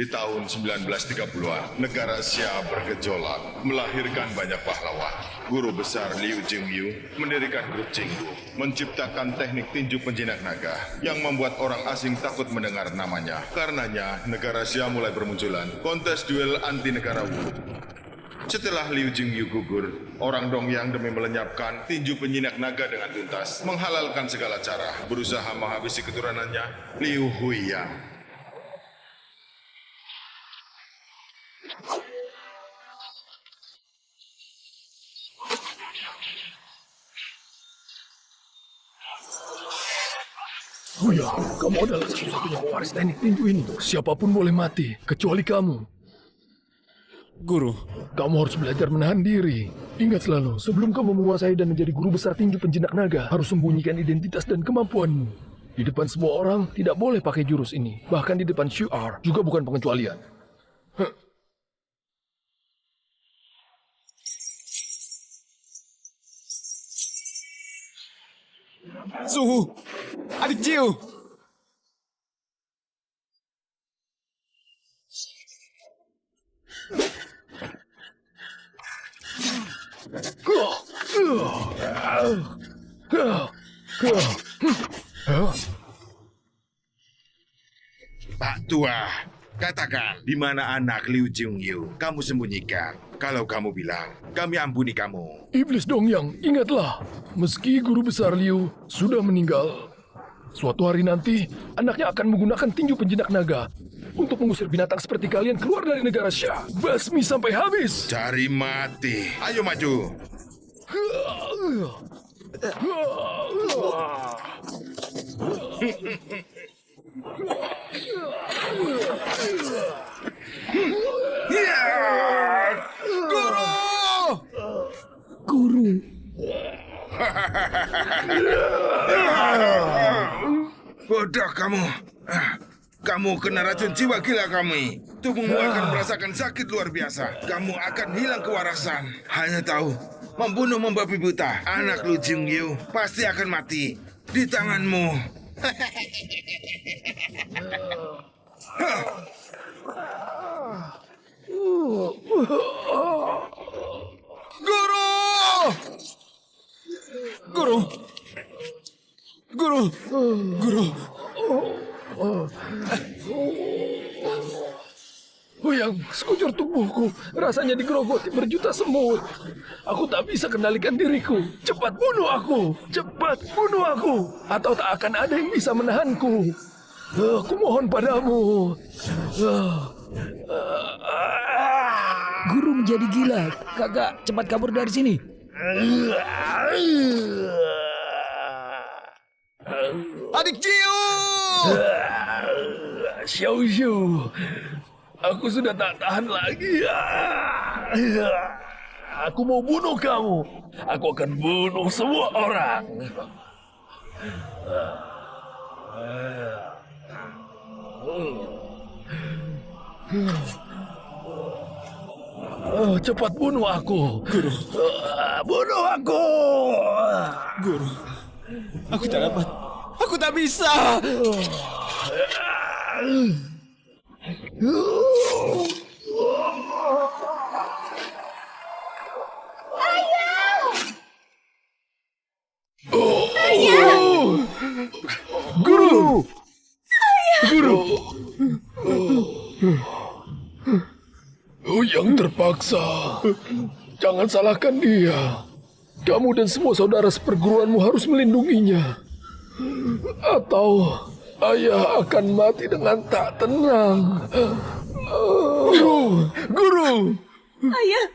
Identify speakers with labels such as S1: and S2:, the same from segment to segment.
S1: Di tahun 1930-an, negara Xia bergejolak, melahirkan banyak pahlawan. Guru besar Liu Jingyu mendirikan grup Jinggu, menciptakan teknik tinju penjinak naga yang membuat orang asing takut mendengar namanya. Karenanya, negara Xia mulai bermunculan kontes duel anti negara Wu. Setelah Liu Jingyu gugur, orang Dongyang demi melenyapkan tinju penjinak naga dengan tuntas, menghalalkan segala cara, berusaha menghabisi keturunannya, Liu Huiyang.
S2: Oh ya, kamu adalah satu-satunya pewaris teknik tinju ini. Siapapun boleh mati, kecuali kamu.
S3: Guru,
S2: Kamu harus belajar menahan diri. Ingat selalu, sebelum kamu menguasai dan menjadi guru besar tinju penjinak naga, harus sembunyikan identitas dan kemampuanmu. Di depan semua orang, tidak boleh pakai jurus ini. Bahkan di depan Shu'ar, juga bukan pengecualian.
S3: Suhu, adik Jiu.
S1: Pak Tua, katakan, di mana anak Liu Jingyu? Kamu sembunyikan. Kalau kamu bilang, kami ampuni kamu.
S2: Iblis Dongyang, ingatlah, meski guru besar Liu sudah meninggal, suatu hari nanti anaknya akan menggunakan tinju penjinak naga untuk mengusir binatang seperti kalian keluar dari negara Xia. Basmi sampai habis.
S1: Cari mati. Ayo maju.
S2: Guru.
S1: Bodoh kamu. Kamu kena racun jiwa gila kami. Tubuhmu akan merasakan sakit luar biasa. Kamu akan hilang kewarasan. Hanya tahu, membunuh membabi buta. Anak Liu Jingyu pasti akan mati di tanganmu.
S3: Guru! Guru! Guru! Guru!
S2: Yang sekujur tubuhku rasanya digerogoti berjuta semut. Aku tak bisa kendalikan diriku. Cepat bunuh aku! Cepat bunuh aku! Atau tak akan ada yang bisa menahanku. Aku mohon padamu.
S4: Guru menjadi gila. Kakak, cepat kabur dari sini.
S3: Adik Jiu!
S2: Xiao Xiu, aku sudah tak tahan lagi. Aku mau bunuh kamu. Aku akan bunuh semua orang. Cepat bunuh aku.
S3: Guru,
S2: Bunuh aku.
S3: guru. Aku tak dapat. Aku tak bisa.
S2: Guru. Guru. Yang terpaksa. Jangan salahkan dia. Kamu dan semua saudara seperguruanmu harus melindunginya. Atau ayah akan mati dengan tak tenang. Guru.
S5: Ayah!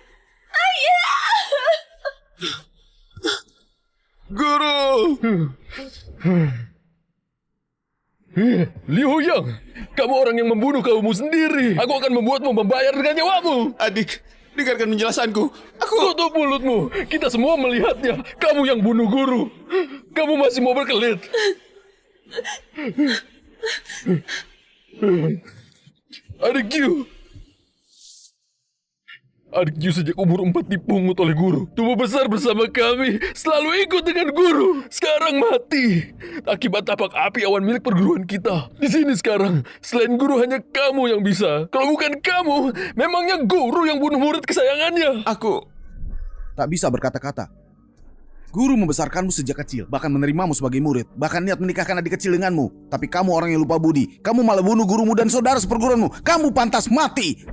S5: Ayah!
S3: Guru!
S2: Liu Yang, kamu orang yang membunuh kaummu sendiri. Aku akan membuatmu membayar dengan nyawamu.
S3: Adik, dengarkan penjelasanku.
S2: Tutup mulutmu. Kita semua melihatnya. Kamu yang bunuh guru. Kamu masih mau berkelit. Adik Q. Adik Yu sejak umur 4 dipungut oleh guru. Tumbuh besar bersama kami, selalu ikut dengan guru. Sekarang mati akibat tapak api awan milik perguruan kita. Di sini sekarang, selain guru hanya kamu yang bisa. Kalau bukan kamu, memangnya guru yang bunuh murid kesayangannya.
S3: Aku
S6: Tak bisa berkata-kata. Guru membesarkanmu sejak kecil, bahkan menerimamu sebagai murid, bahkan niat menikahkan adik kecil denganmu. Tapi kamu orang yang lupa budi. Kamu malah bunuh gurumu dan saudara seperguruanmu. Kamu pantas mati.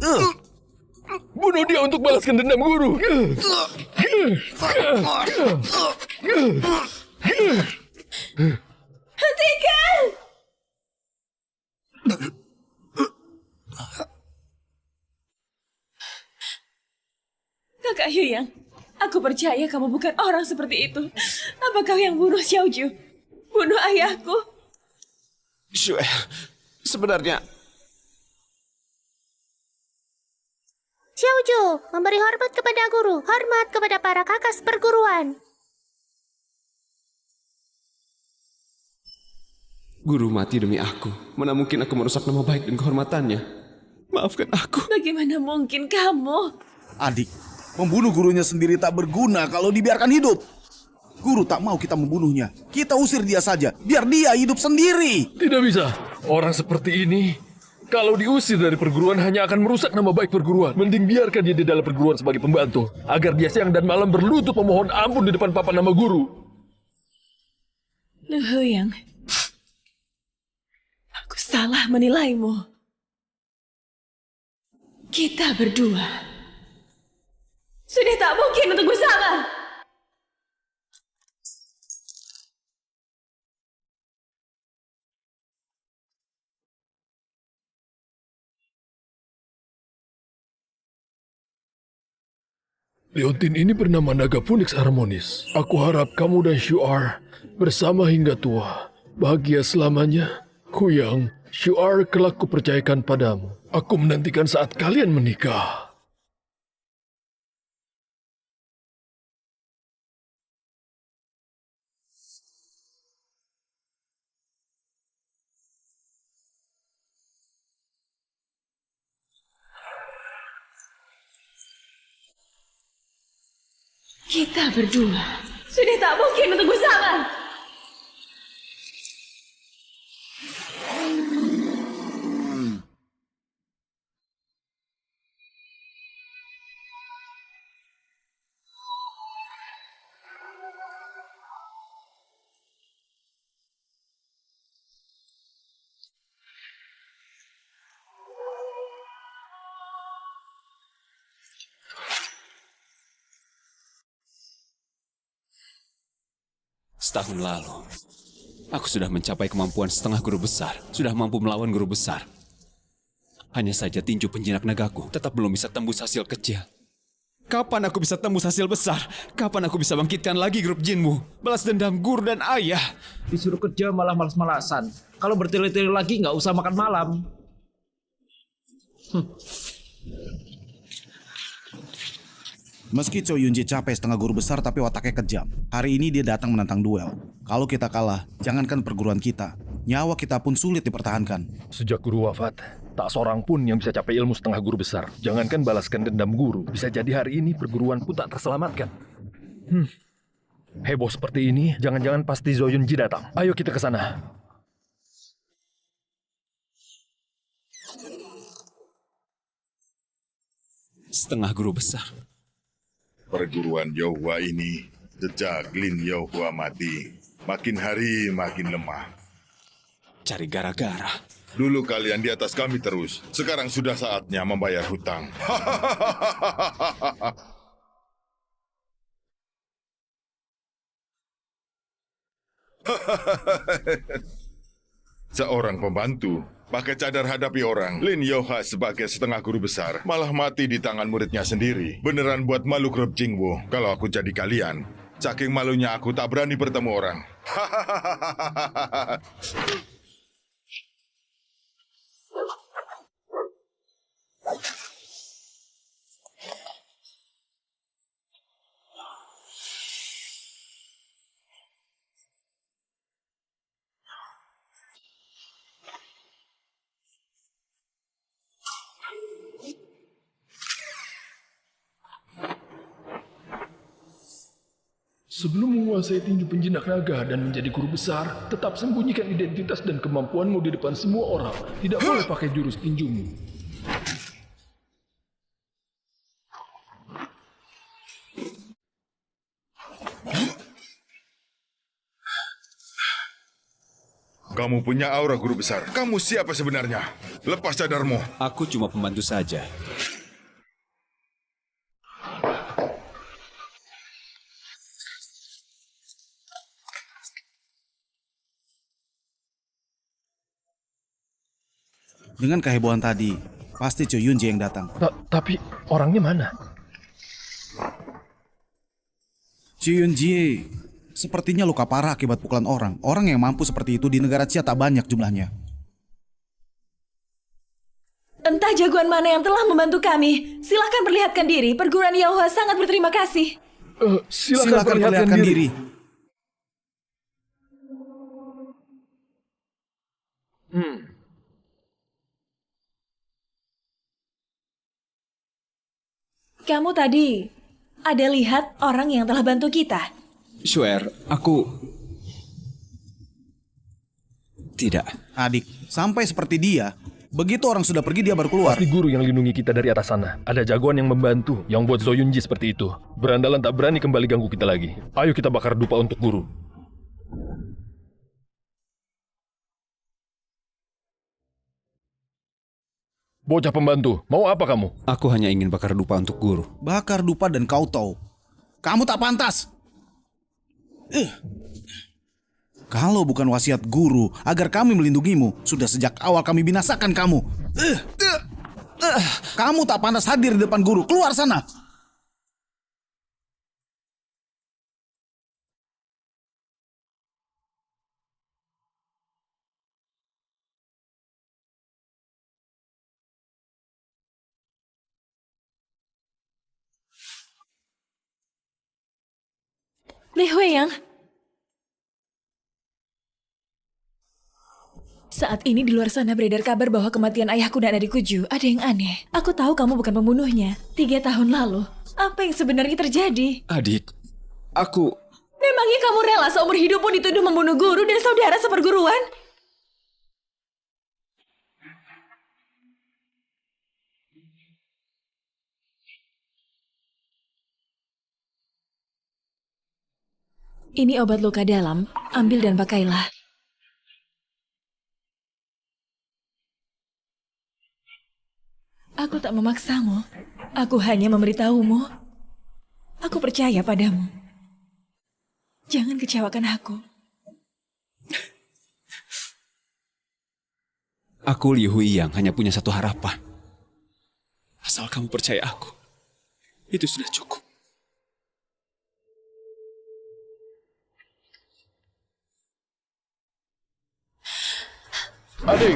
S2: Bunuh dia untuk balaskan dendam guru.
S5: Hentikan! Kakak Hyuyang, aku percaya kamu bukan orang seperti itu. Apa kau yang bunuh Xiaoju? Bunuh ayahku?
S3: Shue, sebenarnya
S7: Xiaoju, memberi hormat kepada guru, hormat kepada para kakak seperguruan.
S3: guru mati demi aku. Mana mungkin aku merusak nama baik dan kehormatannya. Maafkan aku.
S5: Bagaimana mungkin kamu?
S6: Adik, membunuh gurunya sendiri tak berguna kalau dibiarkan hidup. Guru tak mau kita membunuhnya. Kita usir dia saja, biar dia hidup sendiri.
S2: Tidak bisa. Orang seperti ini, kalau diusir dari perguruan hanya akan merusak nama baik perguruan. Mending biarkan dia di dalam perguruan sebagai pembantu. Agar dia siang dan malam berlutut memohon ampun di depan papan nama guru.
S5: Lu Hyuyang, aku salah menilaimu. Kita berdua sudah tak mungkin untuk bersama.
S2: Leontin ini bernama naga Phoenix harmonis. Aku harap kamu dan Shuar bersama hingga tua. Bahagia selamanya. Huyang, Shuar kelak kupercayakan padamu. Aku menantikan saat kalian menikah.
S5: Kita berdua sudah tak mungkin untuk bersama.
S3: Setahun lalu, aku sudah mencapai kemampuan setengah guru besar. Sudah mampu melawan guru besar. Hanya saja tinju penjinak nagaku tetap belum bisa tembus hasil kecil. Kapan aku bisa tembus hasil besar? Kapan aku bisa bangkitkan lagi grup jinmu? Balas dendam guru dan ayah.
S4: Disuruh kerja malah malas-malasan. Kalau bertele-tele lagi nggak usah makan malam.
S6: Meski Chou Yunji capek setengah guru besar tapi wataknya kejam. Hari ini dia datang menantang duel. Kalau kita kalah, jangankan perguruan kita, nyawa kita pun sulit dipertahankan.
S2: Sejak guru wafat, tak seorang pun yang bisa capai ilmu setengah guru besar. Jangankan balaskan dendam guru, bisa jadi hari ini perguruan pun tak terselamatkan. Heboh seperti ini, jangan-jangan pasti Zhou Yunji datang. Ayo kita ke sana.
S3: Setengah guru besar.
S1: Perguruan Yohua ini, jejak Lin Yohua mati. Makin hari makin lemah.
S3: Cari gara-gara.
S1: Dulu kalian di atas kami terus. Sekarang sudah saatnya membayar hutang. Seorang pembantu pakai cadar hadapi orang. Lin Yoha sebagai setengah guru besar malah mati di tangan muridnya sendiri. Beneran buat malu grup Jingwo. Kalau aku jadi kalian, saking malunya aku tak berani bertemu orang.
S2: Sebelum menguasai tinju penjinak naga dan menjadi guru besar, tetap sembunyikan identitas dan kemampuanmu di depan semua orang. Tidak boleh pakai jurus tinjumu.
S1: Kamu punya aura guru besar. Kamu siapa sebenarnya? Lepas cadarmu.
S3: Aku cuma pembantu saja.
S6: Dengan kehebohan tadi, pasti Cho Yunji yang datang.
S2: Tapi orangnya mana?
S6: Cho Yunji sepertinya luka parah akibat pukulan orang. Orang yang mampu seperti itu di negara Chia tak banyak jumlahnya.
S5: Entah jagoan mana yang telah membantu kami. Silahkan perlihatkan diri. Perguruan Yaohua sangat berterima kasih.
S2: Silakan perlihatkan diri.
S5: Kamu tadi ada lihat orang yang telah bantu kita?
S3: Shuer, aku... Tidak.
S6: Adik, sampai seperti dia, begitu orang sudah pergi dia baru keluar.
S2: Pasti guru yang lindungi kita dari atas sana. Ada jagoan yang membantu, yang buat Zoyunji seperti itu. Berandalan tak berani kembali ganggu kita lagi. Ayo kita bakar dupa untuk guru. Bocah pembantu, mau apa kamu?
S3: Aku hanya ingin bakar dupa untuk guru.
S6: Bakar dupa dan kau tahu. Kamu tak pantas. Kalau bukan wasiat guru agar kami melindungimu, sudah sejak awal kami binasakan kamu. Kamu tak pantas hadir di depan guru. Keluar sana.
S5: Li Huiyang. Saat ini di luar sana beredar kabar bahwa kematian ayahku dan adikku Ju. Ada yang aneh. Aku tahu kamu bukan pembunuhnya. 3 tahun lalu. Apa yang sebenarnya terjadi?
S3: Adik, aku...
S5: Memangnya kamu rela seumur hidupmu dituduh membunuh guru dan saudara seperguruan? Ini obat luka dalam. Ambil dan pakailah. Aku tak memaksamu. Aku hanya memberitahumu. Aku percaya padamu. Jangan kecewakan aku.
S3: Aku Li Huiyang hanya punya satu harapan. Asal kamu percaya aku. Itu sudah cukup.
S2: Adik,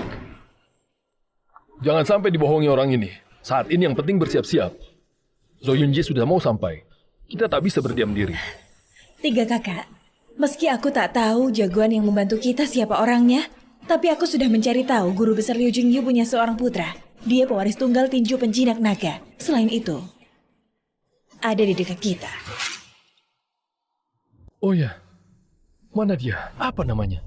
S2: jangan sampai dibohongi orang ini. Saat ini yang penting bersiap-siap. Zoyunji sudah mau sampai. Kita tak bisa berdiam diri.
S5: 3 kakak, meski aku tak tahu jagoan yang membantu kita siapa orangnya, tapi aku sudah mencari tahu guru besar Liu Jingyu punya seorang putra. Dia pewaris tunggal tinju penjinak naga. Selain itu, ada di dekat kita.
S2: Oh ya, mana dia? Apa namanya?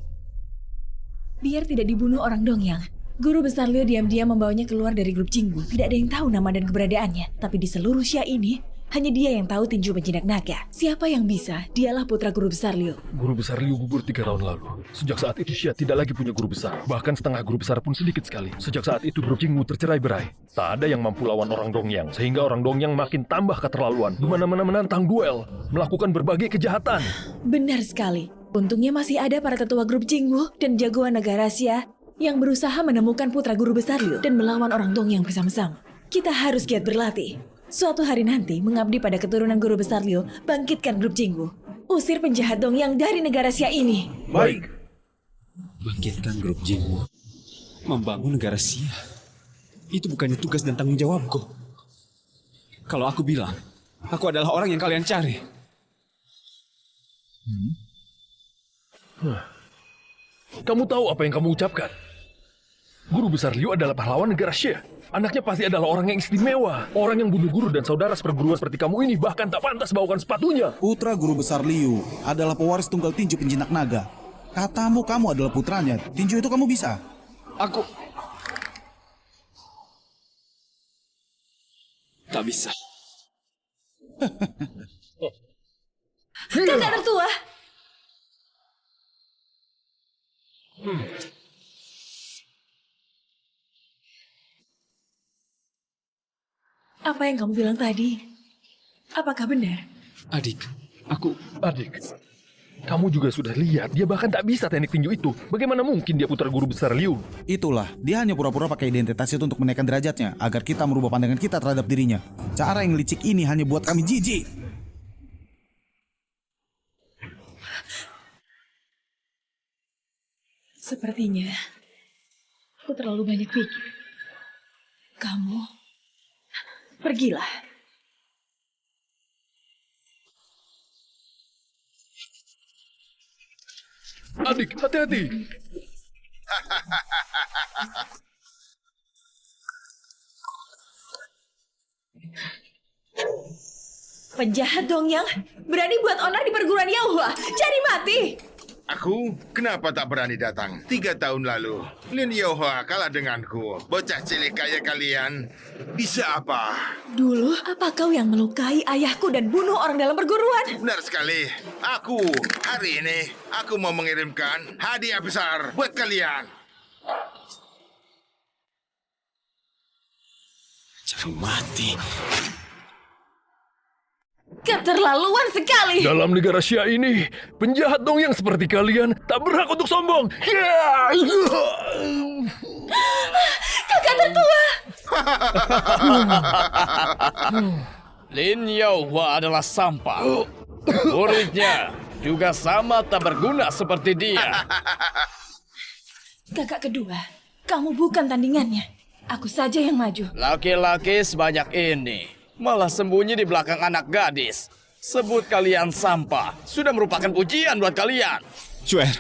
S5: Biar tidak dibunuh orang Dongyang, guru besar Liu diam-diam membawanya keluar dari grup Jinggu. Tidak ada yang tahu nama dan keberadaannya. Tapi di seluruh Xia ini, hanya dia yang tahu tinju penjinak naga. Siapa yang bisa, dialah putra guru besar Liu.
S2: Guru besar Liu gugur 3 tahun lalu. Sejak saat itu Xia tidak lagi punya guru besar. Bahkan setengah guru besar pun sedikit sekali. Sejak saat itu grup Jinggu tercerai-berai. Tak ada yang mampu lawan orang Dongyang. Sehingga orang Dongyang makin tambah keterlaluan. Di mana-mana menantang duel. Melakukan berbagai kejahatan.
S5: Benar sekali. Untungnya masih ada para tetua grup Jinggu dan jagoan negara Xia yang berusaha menemukan putra guru besar Liu dan melawan orang Dongyang bersama-sama. Kita harus giat berlatih. Suatu hari nanti mengabdi pada keturunan guru besar Liu, bangkitkan grup Jinggu. Usir penjahat Dongyang dari negara Xia ini.
S2: Baik.
S3: Bangkitkan grup Jinggu. Membangun negara Xia. Itu bukannya tugas dan tanggung jawabku. Kalau aku bilang, aku adalah orang yang kalian cari.
S2: Kamu tahu apa yang kamu ucapkan? Guru besar Liu adalah pahlawan negara Xie. Anaknya pasti adalah orang yang istimewa. Orang yang bunuh guru dan saudara seperguruan seperti kamu ini bahkan tak pantas bawakan sepatunya.
S6: Putra guru besar Liu adalah pewaris tunggal tinju penjinak naga. Katamu kamu adalah putranya. Tinju itu kamu bisa.
S3: Aku... tak bisa.
S5: Kakak tertua. Apa yang kamu bilang tadi? Apakah benar?
S3: Adik, aku...
S2: Adik, kamu juga sudah lihat dia bahkan tak bisa teknik tinju itu. Bagaimana mungkin dia putra guru besar Liu?
S6: Itulah, dia hanya pura-pura pakai identitas itu untuk menaikkan derajatnya agar kita merubah pandangan kita terhadap dirinya. Cara yang licik ini hanya buat kami jijik.
S5: Sepertinya aku terlalu banyak pikir. Kamu pergilah.
S2: Adik, hati-hati.
S5: Penjahat Dongyang berani buat onar di perguruan Yaohua. Cari mati.
S1: Aku? Kenapa tak berani datang? 3 tahun lalu, Lin Yaohua kalah denganku. Bocah cilik kayak kalian, bisa apa?
S5: Dulu, apa kau yang melukai ayahku dan bunuh orang dalam perguruan?
S1: Benar sekali. Hari ini, aku mau mengirimkan hadiah besar buat kalian.
S3: Cari mati.
S5: Keterlaluan sekali.
S2: Dalam negara Xia ini, penjahat Dongyang seperti kalian tak berhak untuk sombong.
S5: Kakak tertua.
S8: Lin Yaohua adalah sampah. Muridnya juga sama tak berguna seperti dia.
S5: Kakak kedua, kamu bukan tandingannya. Aku saja yang maju.
S8: Laki-laki sebanyak ini malah sembunyi di belakang anak gadis. Sebut kalian sampah sudah merupakan pujian buat kalian.
S3: Xuer,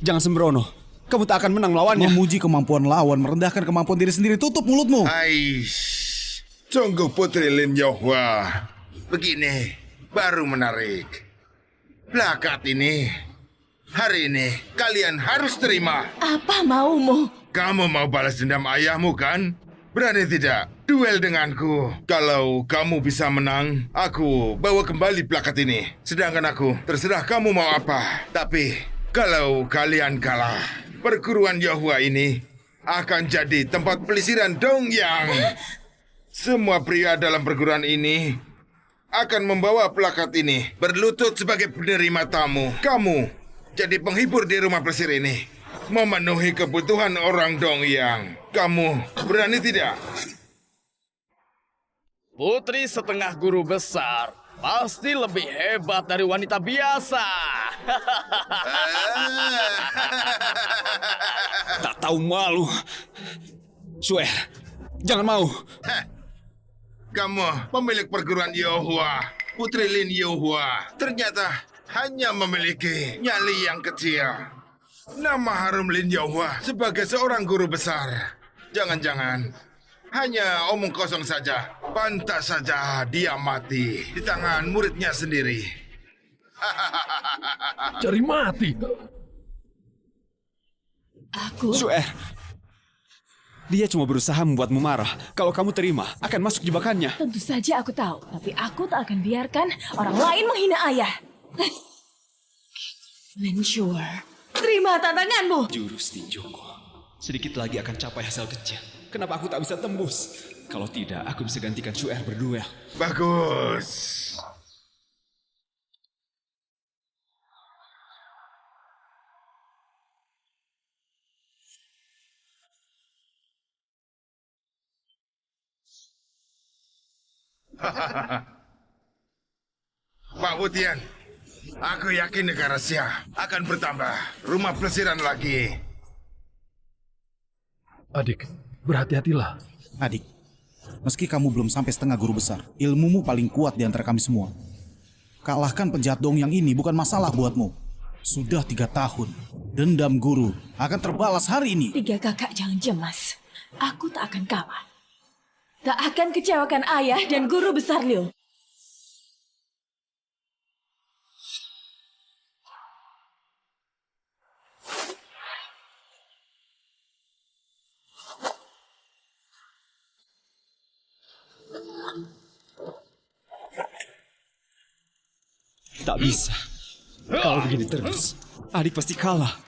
S3: jangan sembrono. Kamu tak akan menang melawannya.
S6: Memuji kemampuan lawan, merendahkan kemampuan diri sendiri. Tutup mulutmu.
S1: Sungguh Putri Lin Yaohua. Begini, baru menarik. Plakat ini, hari ini kalian harus terima.
S5: Apa maumu?
S1: Kamu mau balas dendam ayahmu kan? Berani tidak? Duel denganku. Kalau kamu bisa menang, aku bawa kembali plakat ini. Sedangkan aku, terserah kamu mau apa. Tapi, kalau kalian kalah, perguruan Yaohua ini akan jadi tempat pelisiran Dongyang. Semua pria dalam perguruan ini akan membawa plakat ini, berlutut sebagai penerima tamu. Kamu jadi penghibur di rumah pelesir ini, memenuhi kebutuhan orang Dongyang. Kamu berani tidak?
S8: Putri setengah guru besar pasti lebih hebat dari wanita biasa.
S3: Tak tahu malu. Xuer, jangan mau.
S1: Kamu pemilik perguruan Yaohua, Putri Lin Yaohua, ternyata hanya memiliki nyali yang kecil. Nama harum Lin Yaohua sebagai seorang guru besar. Jangan-jangan hanya omong kosong saja. Pantas saja dia mati di tangan muridnya sendiri.
S2: Cari mati.
S5: Aku?
S3: Xuer, dia cuma berusaha membuatmu marah. Kalau kamu terima, akan masuk jebakannya.
S5: Tentu saja aku tahu, tapi aku tak akan biarkan orang lain menghina ayah. Lin Xuer, terima tantanganmu.
S3: Jurus tinjuku sedikit lagi akan capai hasil kecil. Kenapa aku tak bisa tembus? Kalau tidak, aku bisa gantikan Xuer berduel.
S1: Bagus. Pak Wutian, aku yakin negara Xia akan bertambah. Rumah pelesiran lagi.
S2: Adik, berhati-hatilah.
S6: Adik, meski kamu belum sampai setengah guru besar, ilmumu paling kuat di antara kami semua. Kalahkan penjahat Dongyang ini bukan masalah buatmu. Sudah 3 tahun. Dendam guru akan terbalas hari ini.
S5: Tiga kakak jangan cemas. Aku tak akan kalah. Tak akan kecewakan ayah dan guru besar Liu.
S3: Tak bisa. Kalau begini terus, adik pasti kalah.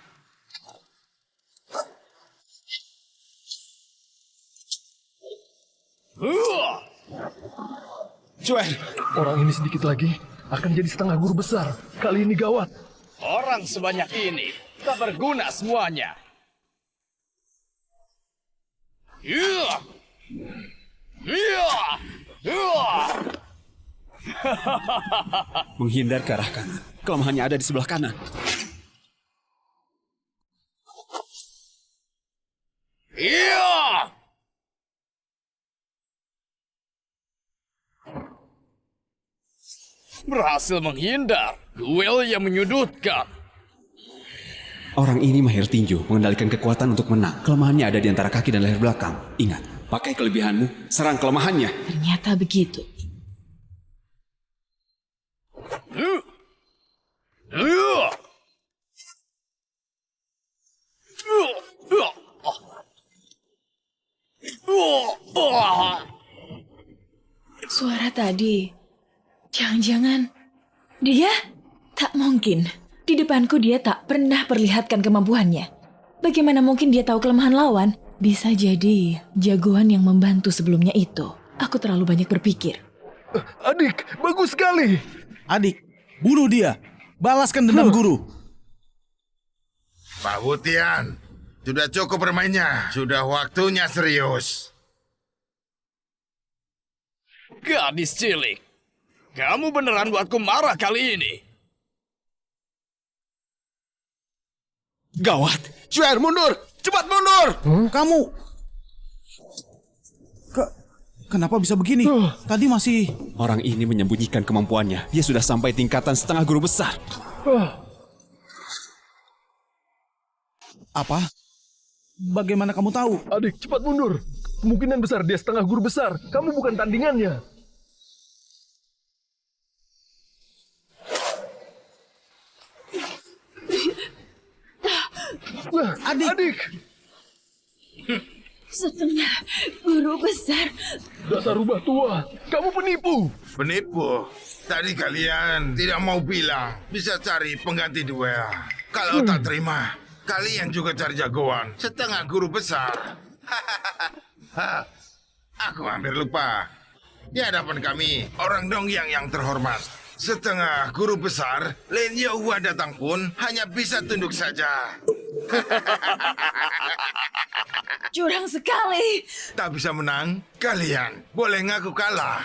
S2: Cuer, orang ini sedikit lagi akan jadi setengah guru besar. Kali ini gawat.
S8: Orang sebanyak ini tak berguna semuanya. Iya. Iya. Iya.
S3: Menghindar ke arah kanan. Kelemahannya ada di sebelah kanan.
S8: Iya. Berhasil menghindar. Duel yang menyudutkan.
S3: Orang ini mahir tinju, mengendalikan kekuatan untuk menang. Kelemahannya ada di antara kaki dan leher belakang. Ingat, pakai kelebihanmu, serang kelemahannya.
S5: Ternyata begitu. Suara tadi, jangan-jangan dia? Tak mungkin. Di depanku dia tak pernah perlihatkan kemampuannya. Bagaimana mungkin dia tahu kelemahan lawan? Bisa jadi jagoan yang membantu sebelumnya itu. Aku terlalu banyak berpikir.
S2: Adik, bagus sekali.
S6: Adik, bunuh dia. Balaskan dendam guru.
S1: Pak Wutian, sudah cukup bermainnya. Sudah waktunya serius.
S8: Gadis cilik, kamu beneran buatku marah kali ini.
S3: Gawat! Cuer, mundur! Cepat mundur!
S6: Kamu... Kenapa bisa begini? Tadi masih...
S3: Orang ini menyembunyikan kemampuannya. Dia sudah sampai tingkatan setengah guru besar.
S6: Apa? Bagaimana kamu tahu?
S2: Adik, cepat mundur. Kemungkinan besar dia setengah guru besar. Kamu bukan tandingannya. Adik.
S5: Setengah guru besar.
S2: Dasar rubah tua. Kamu penipu.
S1: Penipu? Tadi kalian tidak mau bilang bisa cari pengganti duel. Kalau tak terima, kalian juga cari jagoan. Setengah guru besar. Aku hampir lupa. Di hadapan kami, orang Dongyang yang terhormat. Setengah guru besar, Lin Yahua datang pun hanya bisa tunduk saja.
S5: Curang sekali.
S1: Tak bisa menang, kalian boleh ngaku kalah.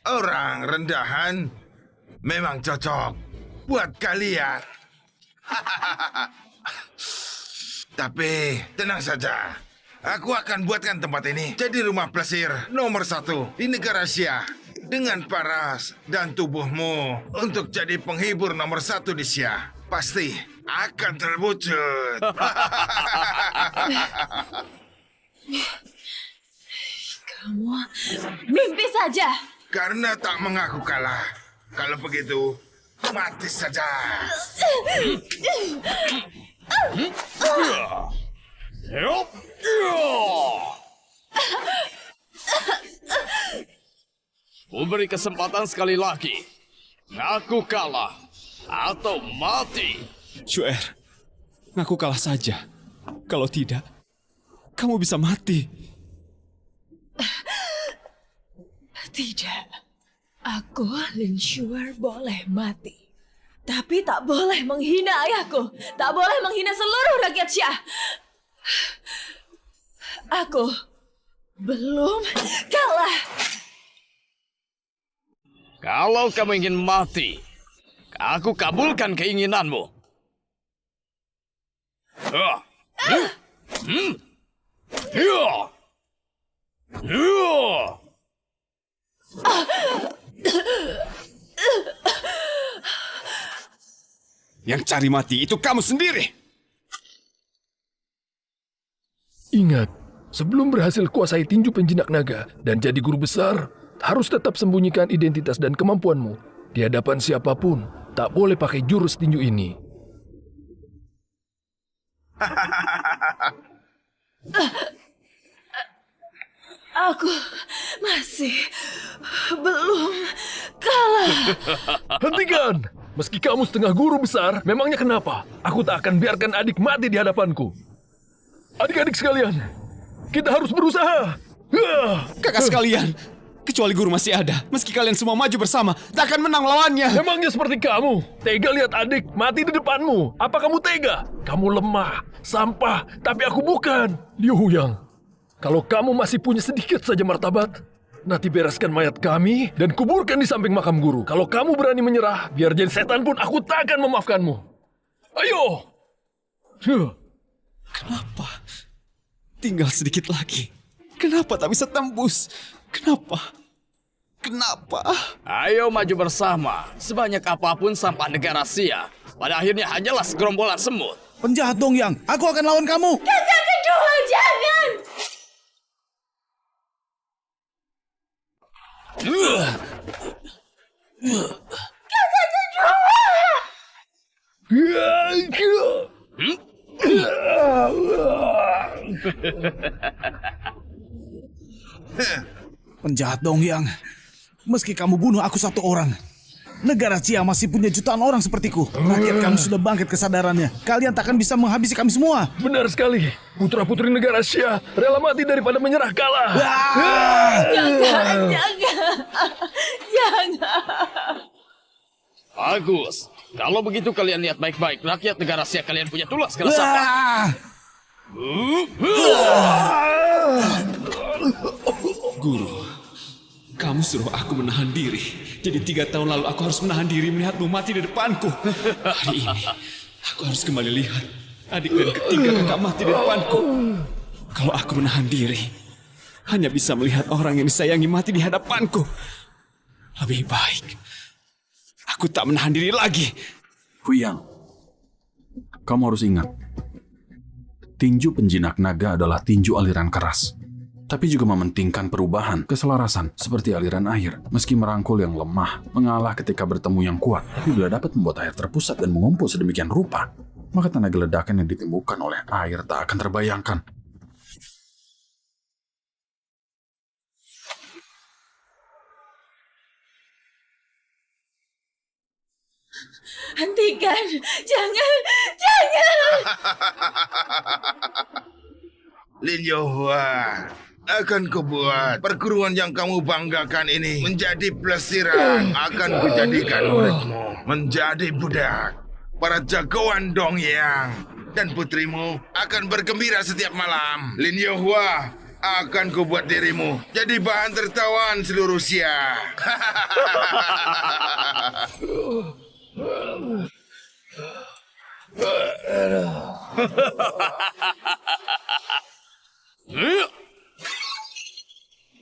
S1: Orang rendahan memang cocok buat kalian. Tapi tenang saja, aku akan buatkan tempat ini jadi rumah plesir nomor 1 di negara Asia. Dengan paras dan tubuhmu untuk jadi penghibur nomor 1 di Asia. Pasti akan terwujud.
S5: Kamu mimpi saja.
S1: Karena tak mengaku kalah. Kalau begitu, mati saja.
S8: Beri kesempatan sekali lagi. Ngaku kalah atau mati.
S3: Cuer, ngaku kalah saja. Kalau tidak, kamu bisa mati.
S5: Tidak. Aku, Lin Shuer, boleh mati. Tapi tak boleh menghina ayahku. Tak boleh menghina seluruh rakyat Xia. Aku belum kalah.
S8: Kalau kamu ingin mati, aku kabulkan keinginanmu.
S3: Yang cari mati itu kamu sendiri.
S2: Ingat, sebelum berhasil kuasai tinju penjinak naga dan jadi guru besar, harus tetap sembunyikan identitas dan kemampuanmu. Di hadapan siapapun, tak boleh pakai jurus tinju ini.
S5: Aku masih belum kalah.
S2: Hentikan! Meski kamu setengah guru besar, memangnya kenapa? Aku tak akan biarkan adik mati di hadapanku. Adik-adik sekalian, kita harus berusaha.
S3: Kakak sekalian, kecuali guru masih ada, meski kalian semua maju bersama, tak akan menang lawannya.
S2: Memangnya seperti kamu, tega lihat adik mati di depanmu. Apa kamu tega? Kamu lemah, sampah, tapi aku bukan. Liu Huyang, kalau kamu masih punya sedikit saja martabat, nanti bereskan mayat kami dan kuburkan di samping makam guru. Kalau kamu berani menyerah, biar jadi setan pun aku tak akan memaafkanmu. Ayo!
S3: Kenapa? Tinggal sedikit lagi. Kenapa tak bisa tembus? Kenapa? Kenapa?
S8: Ayo maju bersama. Sebanyak apapun sampah negara Sia, pada akhirnya hanyalah segerombolan semut.
S6: Penjahat Dong Yang, aku akan lawan kamu.
S5: Kakak kedua, jangan!
S6: Penjahat Dong Yang, meski kamu bunuh aku satu orang, negara Cia masih punya jutaan orang sepertiku. Rakyat kami sudah bangkit kesadarannya. Kalian takkan bisa menghabisi kami semua.
S2: Benar sekali. Putra-putri negara Xia rela mati daripada menyerah kalah.
S5: Jangan! Jangan!
S8: Bagus. Kalau begitu kalian lihat baik-baik. Rakyat negara Sia kalian punya tulang segala apa.
S3: Guru, kamu suruh aku menahan diri. Jadi 3 tahun lalu aku harus menahan diri melihatmu mati di depanku. Hari ini, aku harus kembali lihat adik dan ketiga kakak mati di depanku. Kalau aku menahan diri, hanya bisa melihat orang yang disayangi mati di hadapanku. Lebih baik, aku tak menahan diri lagi.
S9: Huyang, kamu harus ingat, tinju penjinak naga adalah tinju aliran keras. Tapi juga mementingkan perubahan, keselarasan, seperti aliran air. Meski merangkul yang lemah, mengalah ketika bertemu yang kuat, tapi bila dapat membuat air terpusat dan mengumpul sedemikian rupa, maka tenaga ledakan yang ditimbulkan oleh air tak akan terbayangkan.
S5: Hentikan! Jangan! Jangan!
S1: Lin Yohua, akan kubuat perguruan yang kamu banggakan ini menjadi plesiran. Akan kujadikan muridmu menjadi budak. Para jagoan Dong Yang dan putrimu akan bergembira setiap malam. Lin Yohua, akan kubuat dirimu jadi bahan tertawaan seluruh Sia.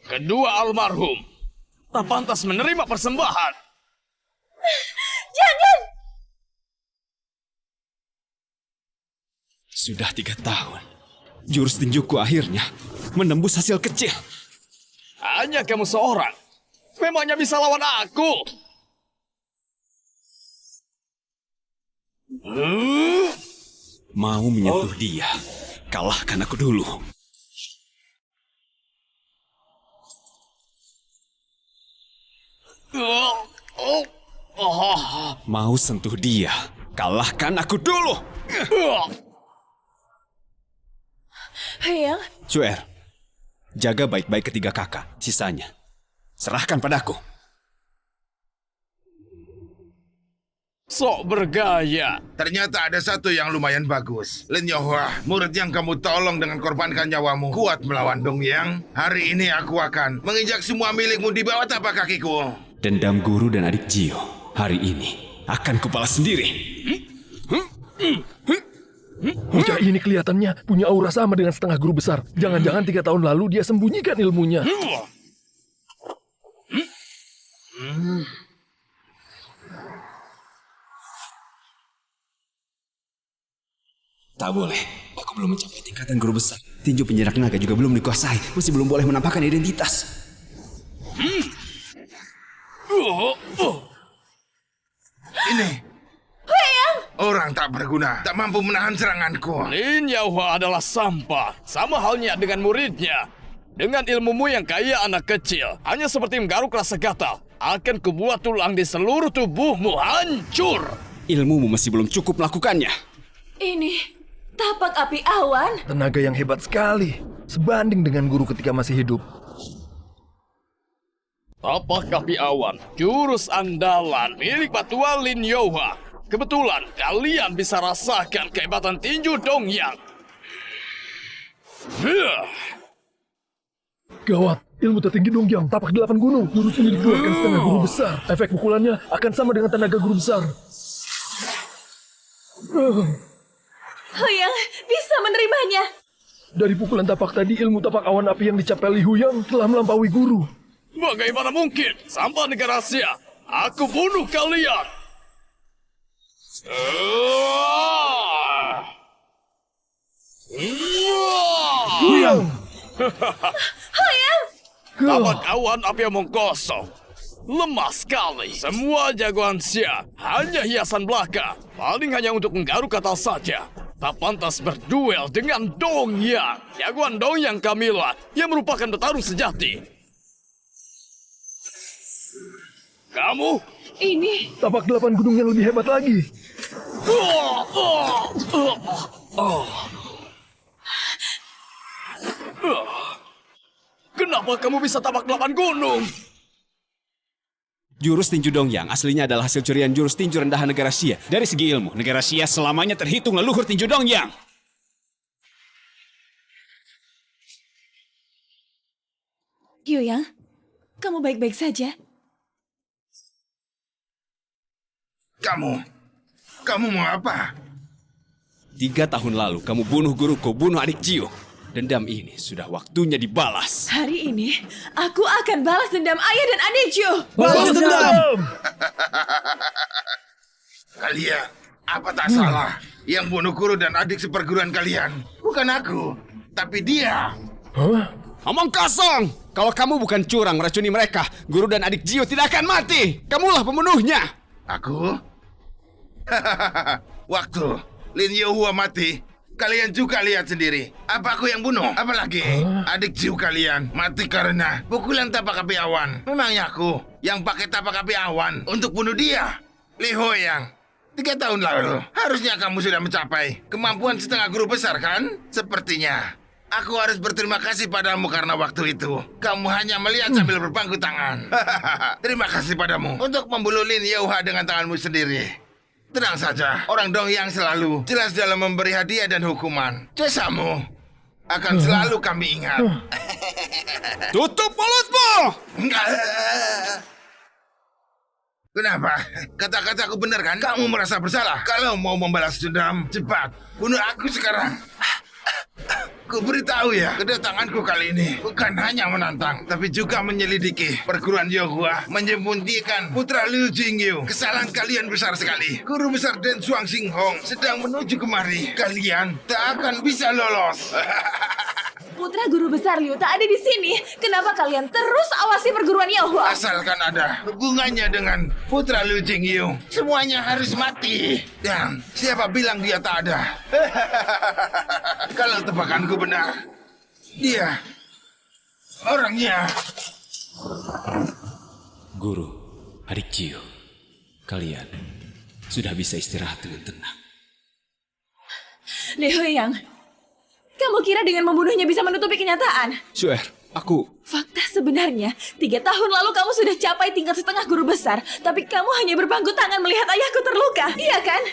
S8: Kedua almarhum tak pantas menerima persembahan.
S5: Jangan!
S3: Sudah 3 tahun, jurus tinjuku akhirnya menembus hasil kecil.
S8: Hanya kamu seorang. Memangnya bisa lawan aku?
S3: Mau menyentuh dia, kalahkan aku dulu. Mau sentuh dia, kalahkan aku dulu.
S5: Huyang,
S3: Cuer, jaga baik-baik ketiga kakak, sisanya serahkan padaku.
S8: Sok bergaya.
S1: Ternyata ada satu yang lumayan bagus. Lin Yohua, murid yang kamu tolong dengan korbankan nyawamu, kuat melawan Dong Yang. Hari ini aku akan menginjak semua milikmu di bawah tapak kakiku.
S3: Dendam guru dan adik Jio, hari ini akan kubalas sendiri.
S2: Bocah ini kelihatannya punya aura sama dengan setengah guru besar. Jangan-jangan 3 tahun lalu dia sembunyikan ilmunya.
S3: Tak boleh. Aku belum mencapai tingkatan guru besar. Tinju penjinak naga juga belum dikuasai. Masih belum boleh menampakkan identitas.
S1: Ini. Orang tak berguna, tak mampu menahan seranganku.
S8: Lin Yaohua adalah sampah, sama halnya dengan muridnya. Dengan ilmumu yang kaya anak kecil, hanya seperti menggaruk rasa gatal, akan kubuat tulang di seluruh tubuhmu hancur.
S3: Ilmumu masih belum cukup melakukannya.
S5: Ini tapak api awan.
S2: Tenaga yang hebat sekali. Sebanding dengan guru ketika masih hidup.
S8: Tapak api awan, jurus andalan milik Patua Lin Yaohua. Kebetulan kalian bisa rasakan kehebatan tinju Dongyang.
S2: Gawat, ilmu tertinggi Dongyang, tapak 8 gunung. Jurus ini dikeluarkan setengah guru besar. Efek pukulannya akan sama dengan tenaga guru besar.
S5: Huyang bisa menerimanya.
S2: Dari pukulan tapak tadi, ilmu tapak awan api yang dicapai Li Huyang telah melampaui guru.
S8: Bagaimana mungkin? Sampah negara Asia, aku bunuh kalian.
S2: Huyang!
S8: Tapak awan api yang menggosong. Lemah sekali. Semua jagoan Xia hanya hiasan belaka. Paling hanya untuk menggaruk kata saja. Tak pantas berduel dengan Dongyang. Jagoan Dongyang Kamila yang merupakan petarung sejati. Kamu?
S5: Ini
S2: Tapak 8 gunung yang lebih hebat lagi.
S8: Kenapa kamu bisa tapak 8 gunung?
S3: Jurus tinju Dongyang aslinya adalah hasil curian jurus tinju rendahan negara Xia. Dari segi ilmu, negara Xia selamanya terhitung leluhur tinju Dongyang.
S5: Huyang, kamu baik-baik saja?
S1: Kamu mau apa?
S3: 3 tahun lalu kamu bunuh guruku, bunuh adik Jiu. Dendam ini sudah waktunya dibalas.
S5: Hari ini, aku akan balas dendam ayah dan adikku.
S2: Balas dendam!
S1: Kalian, apa tak salah? Yang bunuh guru dan adik seperguruan kalian. Bukan aku, tapi dia.
S2: Hah?
S3: Omong kosong! Kalau kamu bukan curang meracuni mereka, guru dan adik Jiu tidak akan mati. Kamulah pembunuhnya.
S1: Aku? Waktu Lin Yaohua mati, kalian juga lihat sendiri. Apa aku yang bunuh? Apalagi adik Jiu kalian mati karena pukulan tapak api awan. Memangnya aku yang pakai tapak api awan untuk bunuh dia? Li Huyang, 3 tahun lalu harusnya kamu sudah mencapai kemampuan setengah guru besar kan? Sepertinya aku harus berterima kasih padamu karena waktu itu kamu hanya melihat sambil berpangku tangan. Terima kasih padamu untuk membunuh Lin Yaohua dengan tanganmu sendiri. Tenang saja, orang Dongyang selalu jelas dalam memberi hadiah dan hukuman. Jasamu akan selalu kami ingat.
S3: Tutup mulutmu!
S1: Kenapa? Kata-kataku benar kan? Kamu merasa bersalah? Kalau mau membalas dendam, cepat bunuh aku sekarang. Ku beritahu ya, kedatanganku kali ini bukan hanya menantang, tapi juga menyelidiki perguruan Yaohua, menyembunyikan putra Liu Jingyu. Kesalahan kalian besar sekali. Guru besar Den Xuang Xinghong sedang menuju kemari. Kalian tak akan bisa lolos.
S5: Putra guru besar Liu tak ada di sini. Kenapa kalian terus awasi perguruan Yaohua?
S1: Asalkan ada hubungannya dengan putra Liu Jingyu, semuanya harus mati. Dan siapa bilang dia tak ada? Kalau tebakanku benar, dia orangnya.
S3: Guru, adik Jiu, kalian sudah bisa istirahat dengan tenang.
S5: Li Huyang, kamu kira dengan membunuhnya bisa menutupi kenyataan?
S3: Xuer, aku...
S5: Fakta sebenarnya, 3 tahun lalu kamu sudah capai tingkat setengah guru besar, tapi kamu hanya berpangku tangan melihat ayahku terluka, iya kan?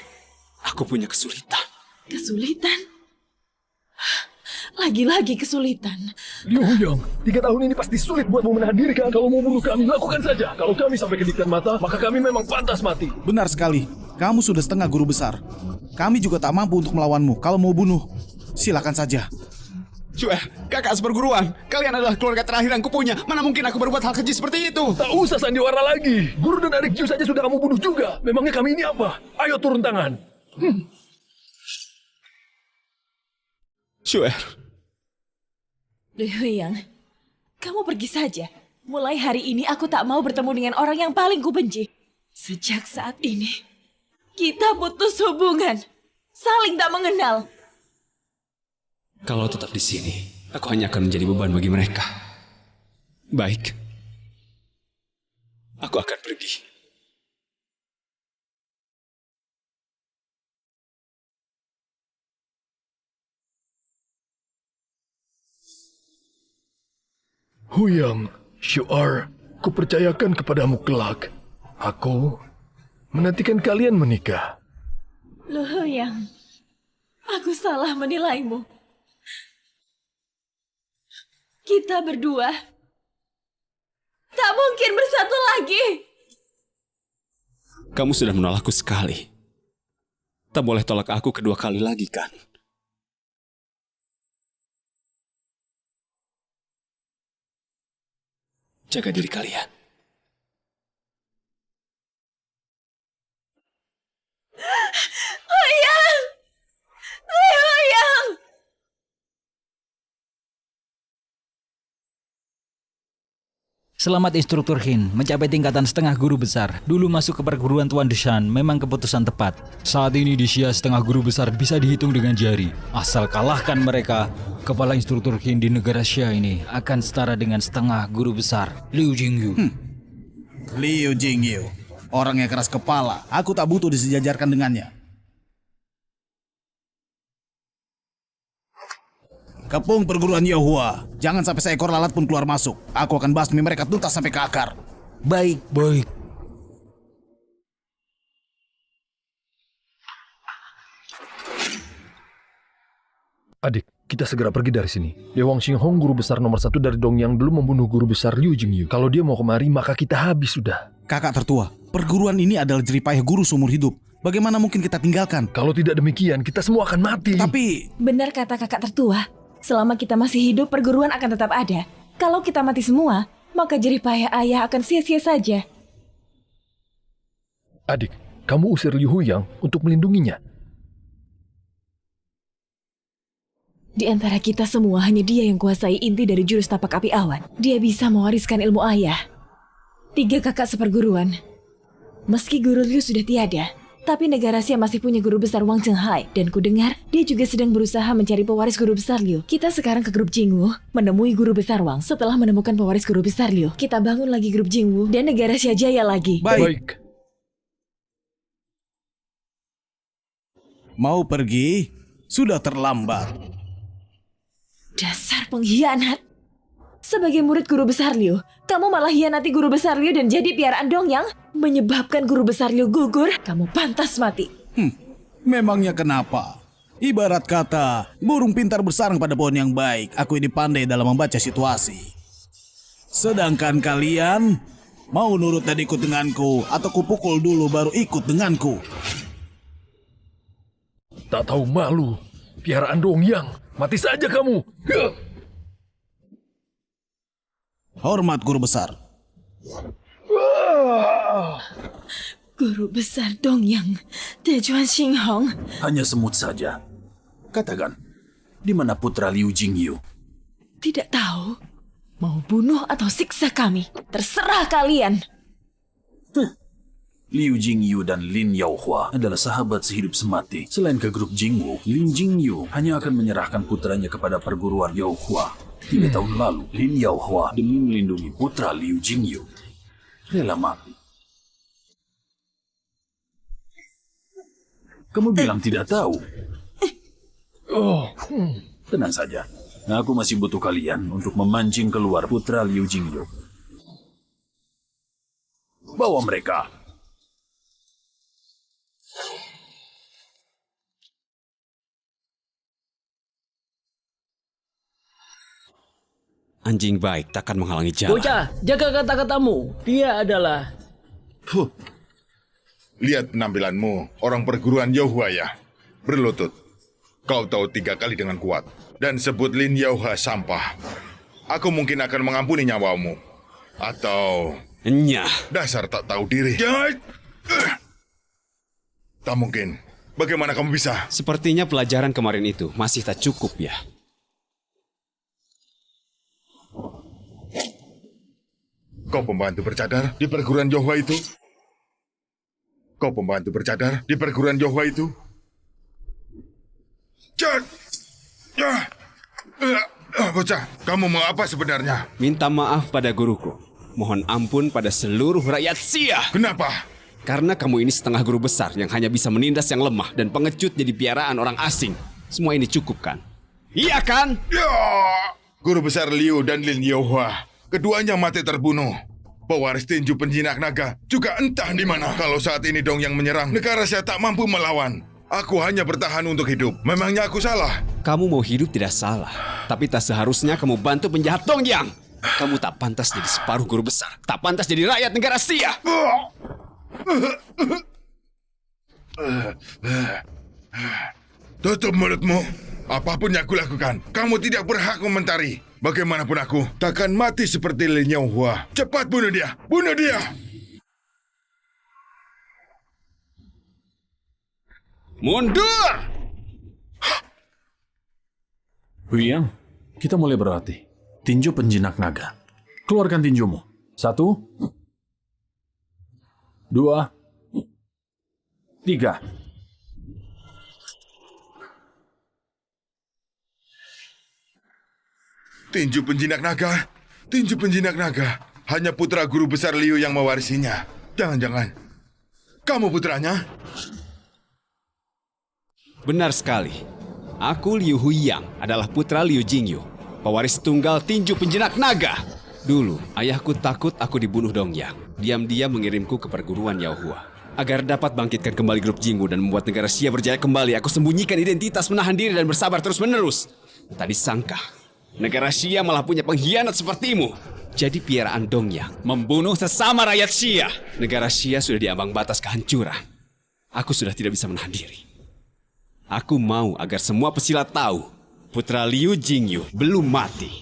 S3: Aku punya kesulitan.
S5: Kesulitan? Lagi-lagi kesulitan.
S2: Liu Huyang, 3 tahun ini pasti sulit buatmu menahan diri kan? Kalau mau bunuh kami, lakukan saja. Kalau kami sampai kedipkan mata, maka kami memang pantas mati.
S6: Benar sekali. Kamu sudah setengah guru besar. Kami juga tak mampu untuk melawanmu. Kalau mau bunuh, silakan saja.
S3: Xuer, kakak seperguruan, kalian adalah keluarga terakhir yang kupunya. Mana mungkin aku berbuat hal keji seperti itu?
S2: Tak usah sandiwara lagi. Guru dan adik Jiu saja sudah kamu bunuh juga. Memangnya kami ini apa? Ayo turun tangan.
S3: Shuer,
S5: Liu Huyang, kamu pergi saja. Mulai hari ini aku tak mau bertemu dengan orang yang paling kubenci. Sejak saat ini, kita putus hubungan. Saling tak mengenal.
S3: kalau tetap di sini, aku hanya akan menjadi beban bagi mereka. Baik. Aku akan pergi.
S2: Huyang, Shuar, kupercayakan kepadamu kelak. Aku menantikan kalian menikah.
S5: Liu Huyang, aku salah menilaimu. Kita berdua tak mungkin bersatu lagi.
S3: Kamu sudah menolakku sekali. Tak boleh tolak aku kedua kali lagi, kan? Jaga diri kalian.
S5: Huyang! Liu Huyang!
S4: Selamat instruktur Hin, mencapai tingkatan setengah guru besar. Dulu masuk ke perguruan Tuan Deshan memang keputusan tepat. Saat ini di Xia setengah guru besar bisa dihitung dengan jari. Asal kalahkan mereka, kepala instruktur Hin di negara Xia ini akan setara dengan setengah guru besar Liu Jingyu.
S6: Liu Jingyu, orang yang keras kepala. Aku tak butuh disejajarkan dengannya. Kepung perguruan Yohua. Jangan sampai seekor lalat pun keluar masuk. Aku akan basmi mereka tuntas sampai ke akar.
S4: Baik, baik.
S2: Adik, kita segera pergi dari sini. Dewang Xinghong, guru besar nomor 1 dari Dongyang, dulu membunuh guru besar Liu Jingyu. Kalau dia mau kemari, maka kita habis sudah.
S6: Kakak tertua, perguruan ini adalah jeripayah guru seumur hidup. Bagaimana mungkin kita tinggalkan?
S2: Kalau tidak demikian, kita semua akan mati.
S6: Tapi
S5: Benar kata kakak tertua. Selama kita masih hidup, perguruan akan tetap ada. Kalau kita mati semua, maka jeripayah ayah akan sia-sia saja.
S2: Adik, kamu usir Liu Huyang untuk melindunginya.
S5: Di antara kita semua, hanya dia yang kuasai inti dari jurus tapak api awan. Dia bisa mewariskan ilmu ayah. 3 kakak seperguruan. Meski guru Liu sudah tiada, tapi negara Xia masih punya guru besar Wang Chenghai. Dan kudengar, dia juga sedang berusaha mencari pewaris guru besar Liu. Kita sekarang ke grup Jingwu, menemui guru besar Wang. Setelah menemukan pewaris guru besar Liu, kita bangun lagi grup Jingwu dan negara Xia jaya lagi.
S6: baik. Mau pergi? Sudah terlambat.
S5: Dasar pengkhianat. Sebagai murid guru besar Liu, kamu malah hianati guru besar Liu dan jadi piaraan Dongyang, menyebabkan guru besar Liu gugur. Kamu pantas mati.
S6: Memangnya kenapa? Ibarat kata, burung pintar bersarang pada pohon yang baik. Aku ini pandai dalam membaca situasi. Sedangkan kalian mau nurut dan ikut denganku, atau kupukul dulu baru ikut denganku.
S2: Tak tahu malu. Piaraan Dongyang. Mati saja kamu.
S6: Hormat guru besar.
S5: Guru besar Dongyang, Dejuan Xinghong.
S9: Hanya semut saja. Katakan, di mana putra Liu Jingyu?
S5: Tidak tahu. Mau bunuh atau siksa kami. Terserah kalian.
S9: Liu Jingyu dan Lin Yaohua adalah sahabat sehidup semati. Selain ke grup Jingwu, Lin Jingyu hanya akan menyerahkan putranya kepada perguruan Yaohua. 3 tahun lalu, Lin Yaohua demi melindungi putra Liu Jingyu rela mati. Kamu bilang tidak tahu? Tenang saja. Aku masih butuh kalian untuk memancing keluar putra Liu Jingyu. Bawa mereka.
S3: Anjing baik takkan menghalangi jalan.
S10: Bocah, jaga kata-katamu. Dia adalah...
S1: Lihat penampilanmu, orang perguruan Yohua ya. Berlutut. Kau tahu 3 kali dengan kuat. Dan sebut Lin Yaohua sampah. Aku mungkin akan mengampuni nyawamu. Atau...
S3: Nyah.
S1: Dasar tak tahu diri. Tak mungkin. Bagaimana kamu bisa?
S3: Sepertinya pelajaran kemarin itu masih tak cukup ya.
S1: Kau pembantu bercadar di perguruan Yohua itu? Kau pembantu bercadar di perguruan Yohua itu? Bocah, kamu mau apa sebenarnya?
S3: Minta maaf pada guruku. Mohon ampun pada seluruh rakyat Sia.
S1: Kenapa?
S3: Karena kamu ini setengah guru besar yang hanya bisa menindas yang lemah dan pengecut jadi piaraan orang asing. Semua ini cukup kan? Iya kan?
S1: Ya! Guru besar Liu dan Lin Yohua, keduanya mati terbunuh. Pewaris tinju penjinak naga juga entah di mana. Kalau saat ini Dong yang menyerang, negara saya tak mampu melawan. Aku hanya bertahan untuk hidup. Memangnya aku salah?
S3: Kamu mau hidup tidak salah. Tapi tak seharusnya kamu bantu penjahat Dongyang. Kamu tak pantas jadi separuh guru besar. Tak pantas jadi rakyat negara Sia.
S1: Tutup mulutmu. Apapun yang aku lakukan, kamu tidak berhak komentari. Bagaimanapun aku, takkan mati seperti Lin Yohua. Cepat bunuh dia! Bunuh dia!
S3: Mundur!
S9: Huyang, kita mulai berlatih. Tinju penjinak naga. Keluarkan tinjumu. 1, 2, 3.
S1: Tinju penjinak naga. Tinju penjinak naga. Hanya putra guru besar Liu yang mewarisinya. Jangan-jangan kamu putranya?
S3: Benar sekali. Aku Liu Huyang adalah putra Liu Jingyu, pewaris tunggal tinju penjinak naga. Dulu, ayahku takut aku dibunuh Dongyang. Diam-diam mengirimku ke perguruan Yohua. Agar dapat bangkitkan kembali grup Jingwu dan membuat negara Xia berjaya kembali, aku sembunyikan identitas, menahan diri dan bersabar terus-menerus. Tak disangka, negara Xia malah punya pengkhianat sepertimu. Jadi piaraan Dongyang membunuh sesama rakyat Xia. Negara Xia sudah di ambang batas kehancuran. Aku sudah tidak bisa menahan diri. Aku mau agar semua pesilat tahu, putra Liu Jingyu belum mati.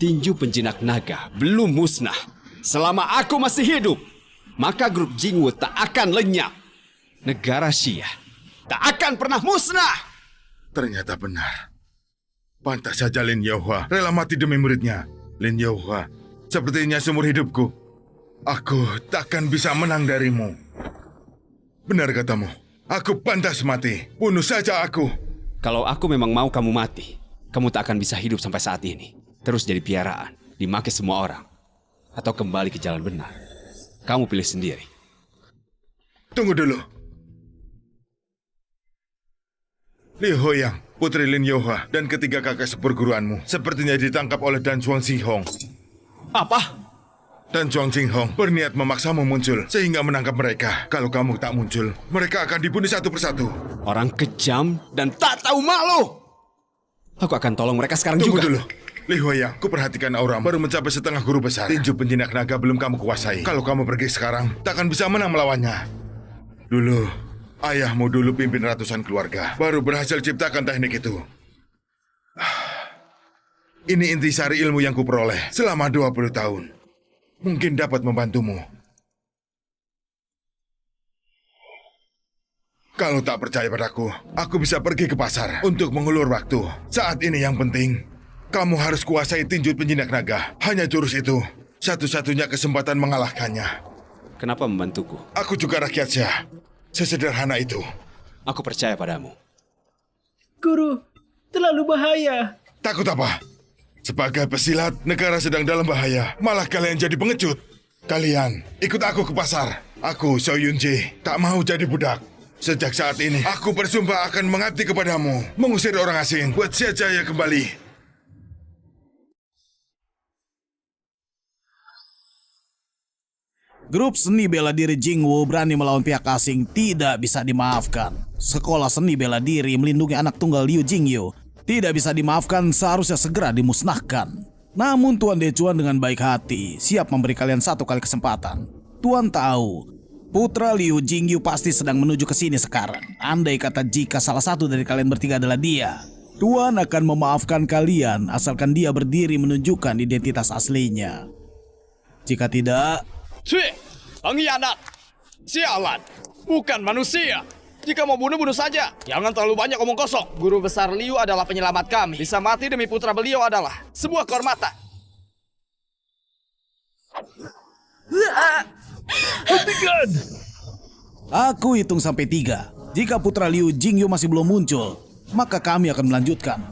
S3: Tinju penjinak naga belum musnah. Selama aku masih hidup, maka grup Jingwu tak akan lenyap. Negara Xia tak akan pernah musnah.
S1: Ternyata benar. Pantas saja Lin Yohua rela mati demi muridnya. Lin Yohua, sepertinya seumur hidupku, aku takkan bisa menang darimu. Benar katamu, aku pantas mati. Bunuh saja aku.
S3: Kalau aku memang mau kamu mati, kamu tak akan bisa hidup sampai saat ini. Terus jadi piaraan, dimakai semua orang. Atau kembali ke jalan benar. Kamu pilih sendiri.
S1: Tunggu dulu. Li Hoyang, putri Lin Yohua, dan ketiga kakak seperguruanmu sepertinya ditangkap oleh Dan Chuang Xinghong.
S3: Apa?
S1: Dan Chuang Xinghong berniat memaksamu muncul sehingga menangkap mereka. Kalau kamu tak muncul, mereka akan dibunuh satu persatu.
S3: Orang kejam dan tak tahu malu. Aku akan tolong mereka sekarang
S1: Tunggu
S3: juga.
S1: Tunggu dulu. Li Hoyang, kuperhatikan auramu. Baru mencapai setengah guru besar. Tinju penjinak naga belum kamu kuasai. Kalau kamu pergi sekarang, takkan bisa menang melawannya. Dulu, ayahmu dulu pimpin ratusan keluarga. Baru berhasil ciptakan teknik itu. Ini intisari ilmu yang kuperoleh selama 20 tahun. Mungkin dapat membantumu. Kalau tak percaya padaku, aku bisa pergi ke pasar untuk mengulur waktu. Saat ini yang penting, kamu harus kuasai tinju penjinak naga. Hanya jurus itu, satu-satunya kesempatan mengalahkannya.
S3: Kenapa membantuku?
S1: Aku juga rakyat Xia. Sesederhana itu.
S3: Aku percaya padamu.
S10: Guru, terlalu bahaya.
S1: Takut apa? Sebagai pesilat, negara sedang dalam bahaya. Malah kalian jadi pengecut. Kalian, ikut aku ke pasar. Aku, Xiao Yunji, tak mau jadi budak. Sejak saat ini, aku bersumpah akan mengabdi kepadamu. Mengusir orang asing, buat Xia Jaya kembali.
S6: Grup seni bela diri Jingwu berani melawan pihak asing tidak bisa dimaafkan. Sekolah seni bela diri melindungi anak tunggal Liu Jingyu tidak bisa dimaafkan, seharusnya segera dimusnahkan. Namun Tuan Dechuan dengan baik hati siap memberi kalian satu kali kesempatan. Tuan tahu, putra Liu Jingyu pasti sedang menuju ke sini sekarang. Andai kata jika salah satu dari kalian bertiga adalah dia, Tuan akan memaafkan kalian asalkan dia berdiri menunjukkan identitas aslinya. Jika tidak,
S8: pengkhianat! Sialan! Bukan manusia! Jika mau bunuh saja. Jangan terlalu banyak omong kosong. Guru besar Liu adalah penyelamat kami. Bisa mati demi putra beliau adalah sebuah kehormatan.
S2: hentikan!
S6: Aku hitung sampai 3. Jika putra Liu Jingyu masih belum muncul, maka kami akan melanjutkan.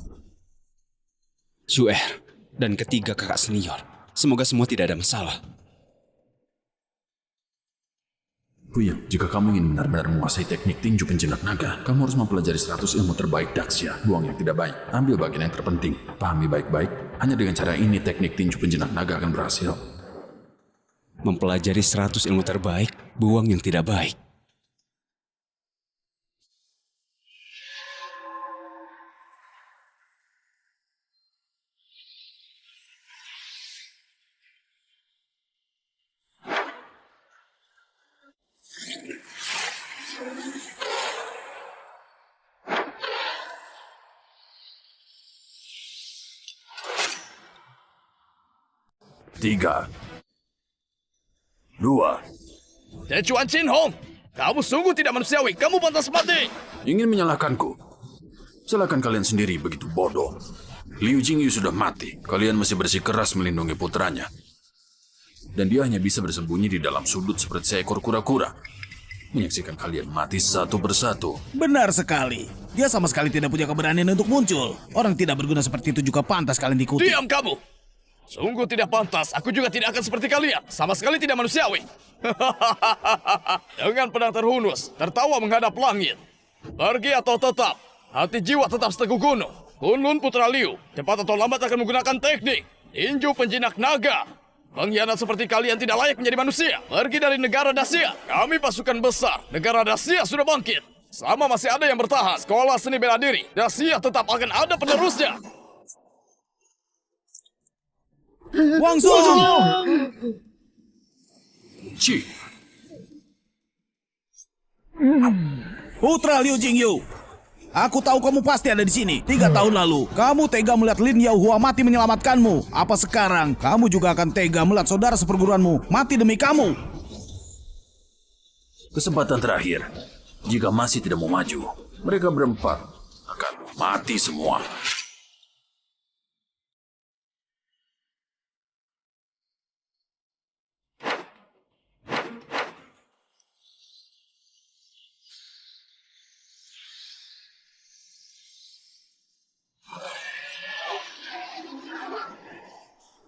S3: Shu'er dan ketiga kakak senior. Semoga semua tidak ada masalah.
S9: Buyang, jika kamu ingin benar-benar menguasai teknik tinju penjinak naga, kamu harus mempelajari 100 ilmu terbaik Daxia. Buang yang tidak baik, ambil bagian yang terpenting. Pahami baik-baik, hanya dengan cara ini teknik tinju penjinak naga akan berhasil.
S3: Mempelajari 100 ilmu terbaik, buang yang tidak baik.
S9: Tiga, 2.
S8: Tecuan Chin Hong, kamu sungguh tidak manusiawi. Kamu pantas mati.
S9: Ingin menyalahkanku? Silakan kalian sendiri, begitu bodoh. Liu Jingyu sudah mati. Kalian masih bersikeras melindungi putranya. Dan dia hanya bisa bersembunyi di dalam sudut seperti seekor kura-kura. Menyaksikan kalian mati satu persatu.
S6: Benar sekali. Dia sama sekali tidak punya keberanian untuk muncul. Orang tidak berguna seperti itu juga pantas kalian diikuti.
S8: Diam kamu. Sungguh tidak pantas. Aku juga tidak akan seperti kalian. Sama sekali tidak manusiawi. Dengan pedang terhunus, tertawa menghadap langit. Pergi atau tetap. Hati jiwa tetap seteguh gunung. Kunlun putra Liu, cepat atau lambat akan menggunakan teknik tinju penjinak naga. Pengkhianat seperti kalian tidak layak menjadi manusia. Pergi dari negara Daxia. Kami pasukan besar. Negara Daxia sudah bangkit. Selama masih ada yang bertahan, sekolah seni bela diri Daxia tetap akan ada penerusnya.
S6: Wang Song!
S9: Ci,
S6: Putra Liu Jingyu, aku tahu kamu pasti ada di sini. 3 tahun lalu, kamu tega melihat Lin Yaohua mati menyelamatkanmu. Apa sekarang kamu juga akan tega melihat saudara seperguruanmu mati demi kamu?
S9: kesempatan terakhir. Jika masih tidak mau maju, mereka berempat akan mati semua.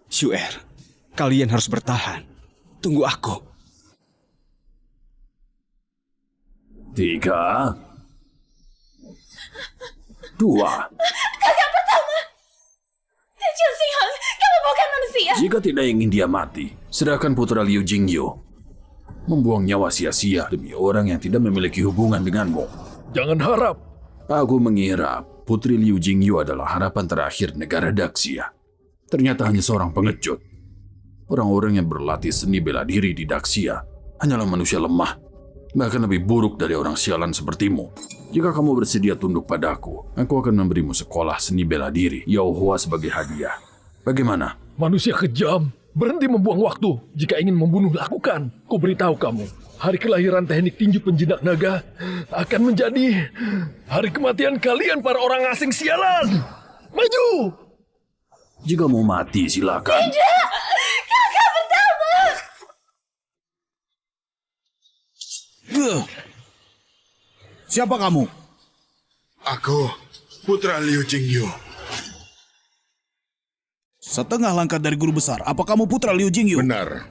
S3: Shu'er, kalian harus bertahan. Tunggu aku.
S9: 3, 2.
S5: Kakak pertama! Tecuan Singhang, kamu bukan manusia!
S9: Jika tidak ingin dia mati, serahkan putra Liu Jingyu. Membuang nyawa sia-sia demi orang yang tidak memiliki hubungan denganmu.
S2: Jangan harap.
S9: Aku mengira putri Liu Jingyu adalah harapan terakhir negara Daxia. Ternyata hanya seorang pengecut. Orang-orang yang berlatih seni bela diri di Daxia hanyalah manusia lemah, bahkan lebih buruk dari orang sialan sepertimu. Jika kamu bersedia tunduk padaku, aku akan memberimu sekolah seni bela diri Yaohua sebagai hadiah. Bagaimana?
S2: Manusia kejam. Berhenti membuang waktu. Jika ingin membunuh, lakukan. Ku beritahu kamu, hari kelahiran teknik tinju penjinak naga akan menjadi hari kematian kalian para orang asing sialan. Maju!
S9: Jika mau mati, silakan.
S5: Tidak! Kakak pertama!
S6: Siapa kamu?
S1: Aku, putra Liu Jingyu.
S6: Setengah langkah dari guru besar. Apa kamu putra Liu Jingyu?
S1: Benar.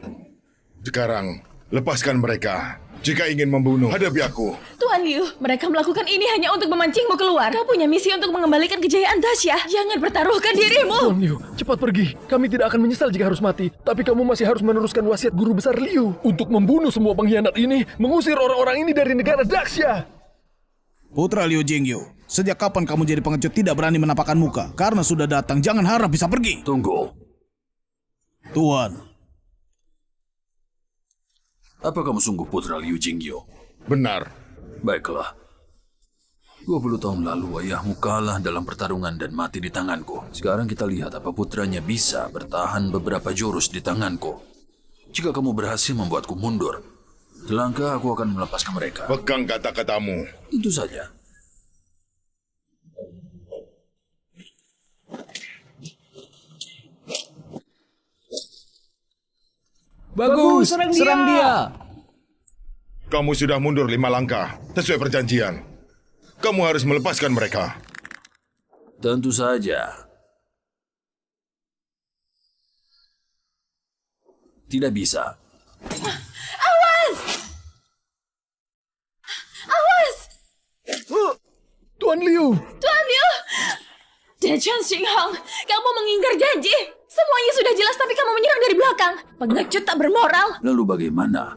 S1: Sekarang, lepaskan mereka. Jika ingin membunuh, hadapi aku.
S5: Tuan Liu, mereka melakukan ini hanya untuk memancingmu keluar. Kau punya misi untuk mengembalikan kejayaan Daxia. Jangan pertaruhkan dirimu.
S2: Tuan Liu, cepat pergi. Kami tidak akan menyesal jika harus mati. Tapi kamu masih harus meneruskan wasiat guru besar Liu untuk membunuh semua pengkhianat ini, mengusir orang-orang ini dari negara Daxia.
S6: Putra Liu Jingyu, sejak kapan kamu jadi pengecut tidak berani menampakkan muka? Karena sudah datang, jangan harap bisa pergi.
S9: Tunggu.
S6: Tuan.
S9: Apa kamu sungguh putra Liu Jingyu?
S1: Benar.
S9: Baiklah. 20 tahun lalu ayahmu kalah dalam pertarungan dan mati di tanganku. Sekarang kita lihat apa putranya bisa bertahan beberapa jurus di tanganku. Jika kamu berhasil membuatku mundur, selangkah aku akan melepaskan mereka.
S1: Pegang kata-katamu.
S9: Tentu saja.
S4: Bagus, serang dia.
S1: Kamu sudah mundur 5 langkah, sesuai perjanjian. Kamu harus melepaskan mereka.
S9: Tentu saja. Tidak bisa.
S5: Awas! Awas!
S2: Tuan Liu!
S5: Tuan Liu! Dechen Xinghong, kamu mengingkar janji. Semuanya sudah jelas tapi kamu menyerang dari belakang. Pengecut tak bermoral.
S9: Lalu bagaimana?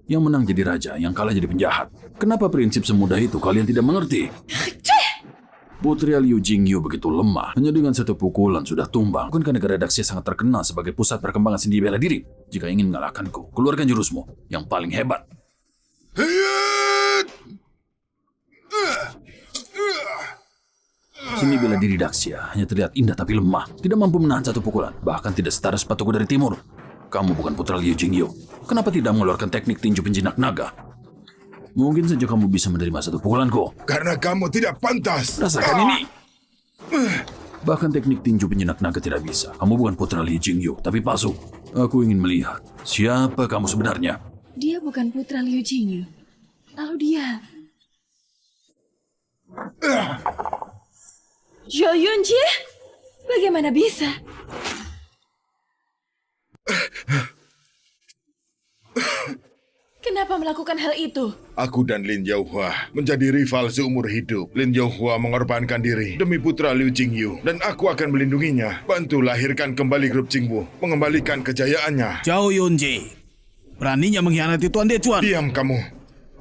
S9: Yang menang jadi raja, yang kalah jadi penjahat. Kenapa prinsip semudah itu kalian tidak mengerti? Putri Liu Jingyu begitu lemah, hanya dengan satu pukulan sudah tumbang. Bukankah negara Daxia sangat terkenal sebagai pusat perkembangan seni bela diri? Jika ingin mengalahkanku, keluarkan jurusmu yang paling hebat. Seni bela diri Daxia hanya terlihat indah tapi lemah, tidak mampu menahan satu pukulan, bahkan tidak setara sepatuku dari timur. Kamu bukan putra Liu Jingyu. Kenapa tidak mengeluarkan teknik tinju penjinak naga? Mungkin saja kamu bisa menerima satu pukulanku.
S1: Karena kamu tidak pantas.
S9: Rasakan ini. Bahkan teknik tinju penjinak naga tidak bisa. Kamu bukan putra Liu Jingyu, tapi palsu. Aku ingin melihat siapa kamu sebenarnya.
S5: Dia bukan putra Liu Jingyu. Lalu dia... Zhou Yunji? Bagaimana bisa? Kenapa melakukan hal itu?
S1: Aku dan Lin Yaohua menjadi rival seumur hidup. Lin Yaohua mengorbankan diri demi putra Liu Jingyu. Dan aku akan melindunginya. Bantu lahirkan kembali grup Jingwu. Mengembalikan kejayaannya.
S6: Zhou Yunji, beraninya mengkhianati Tuan Dechuan.
S1: Diam kamu.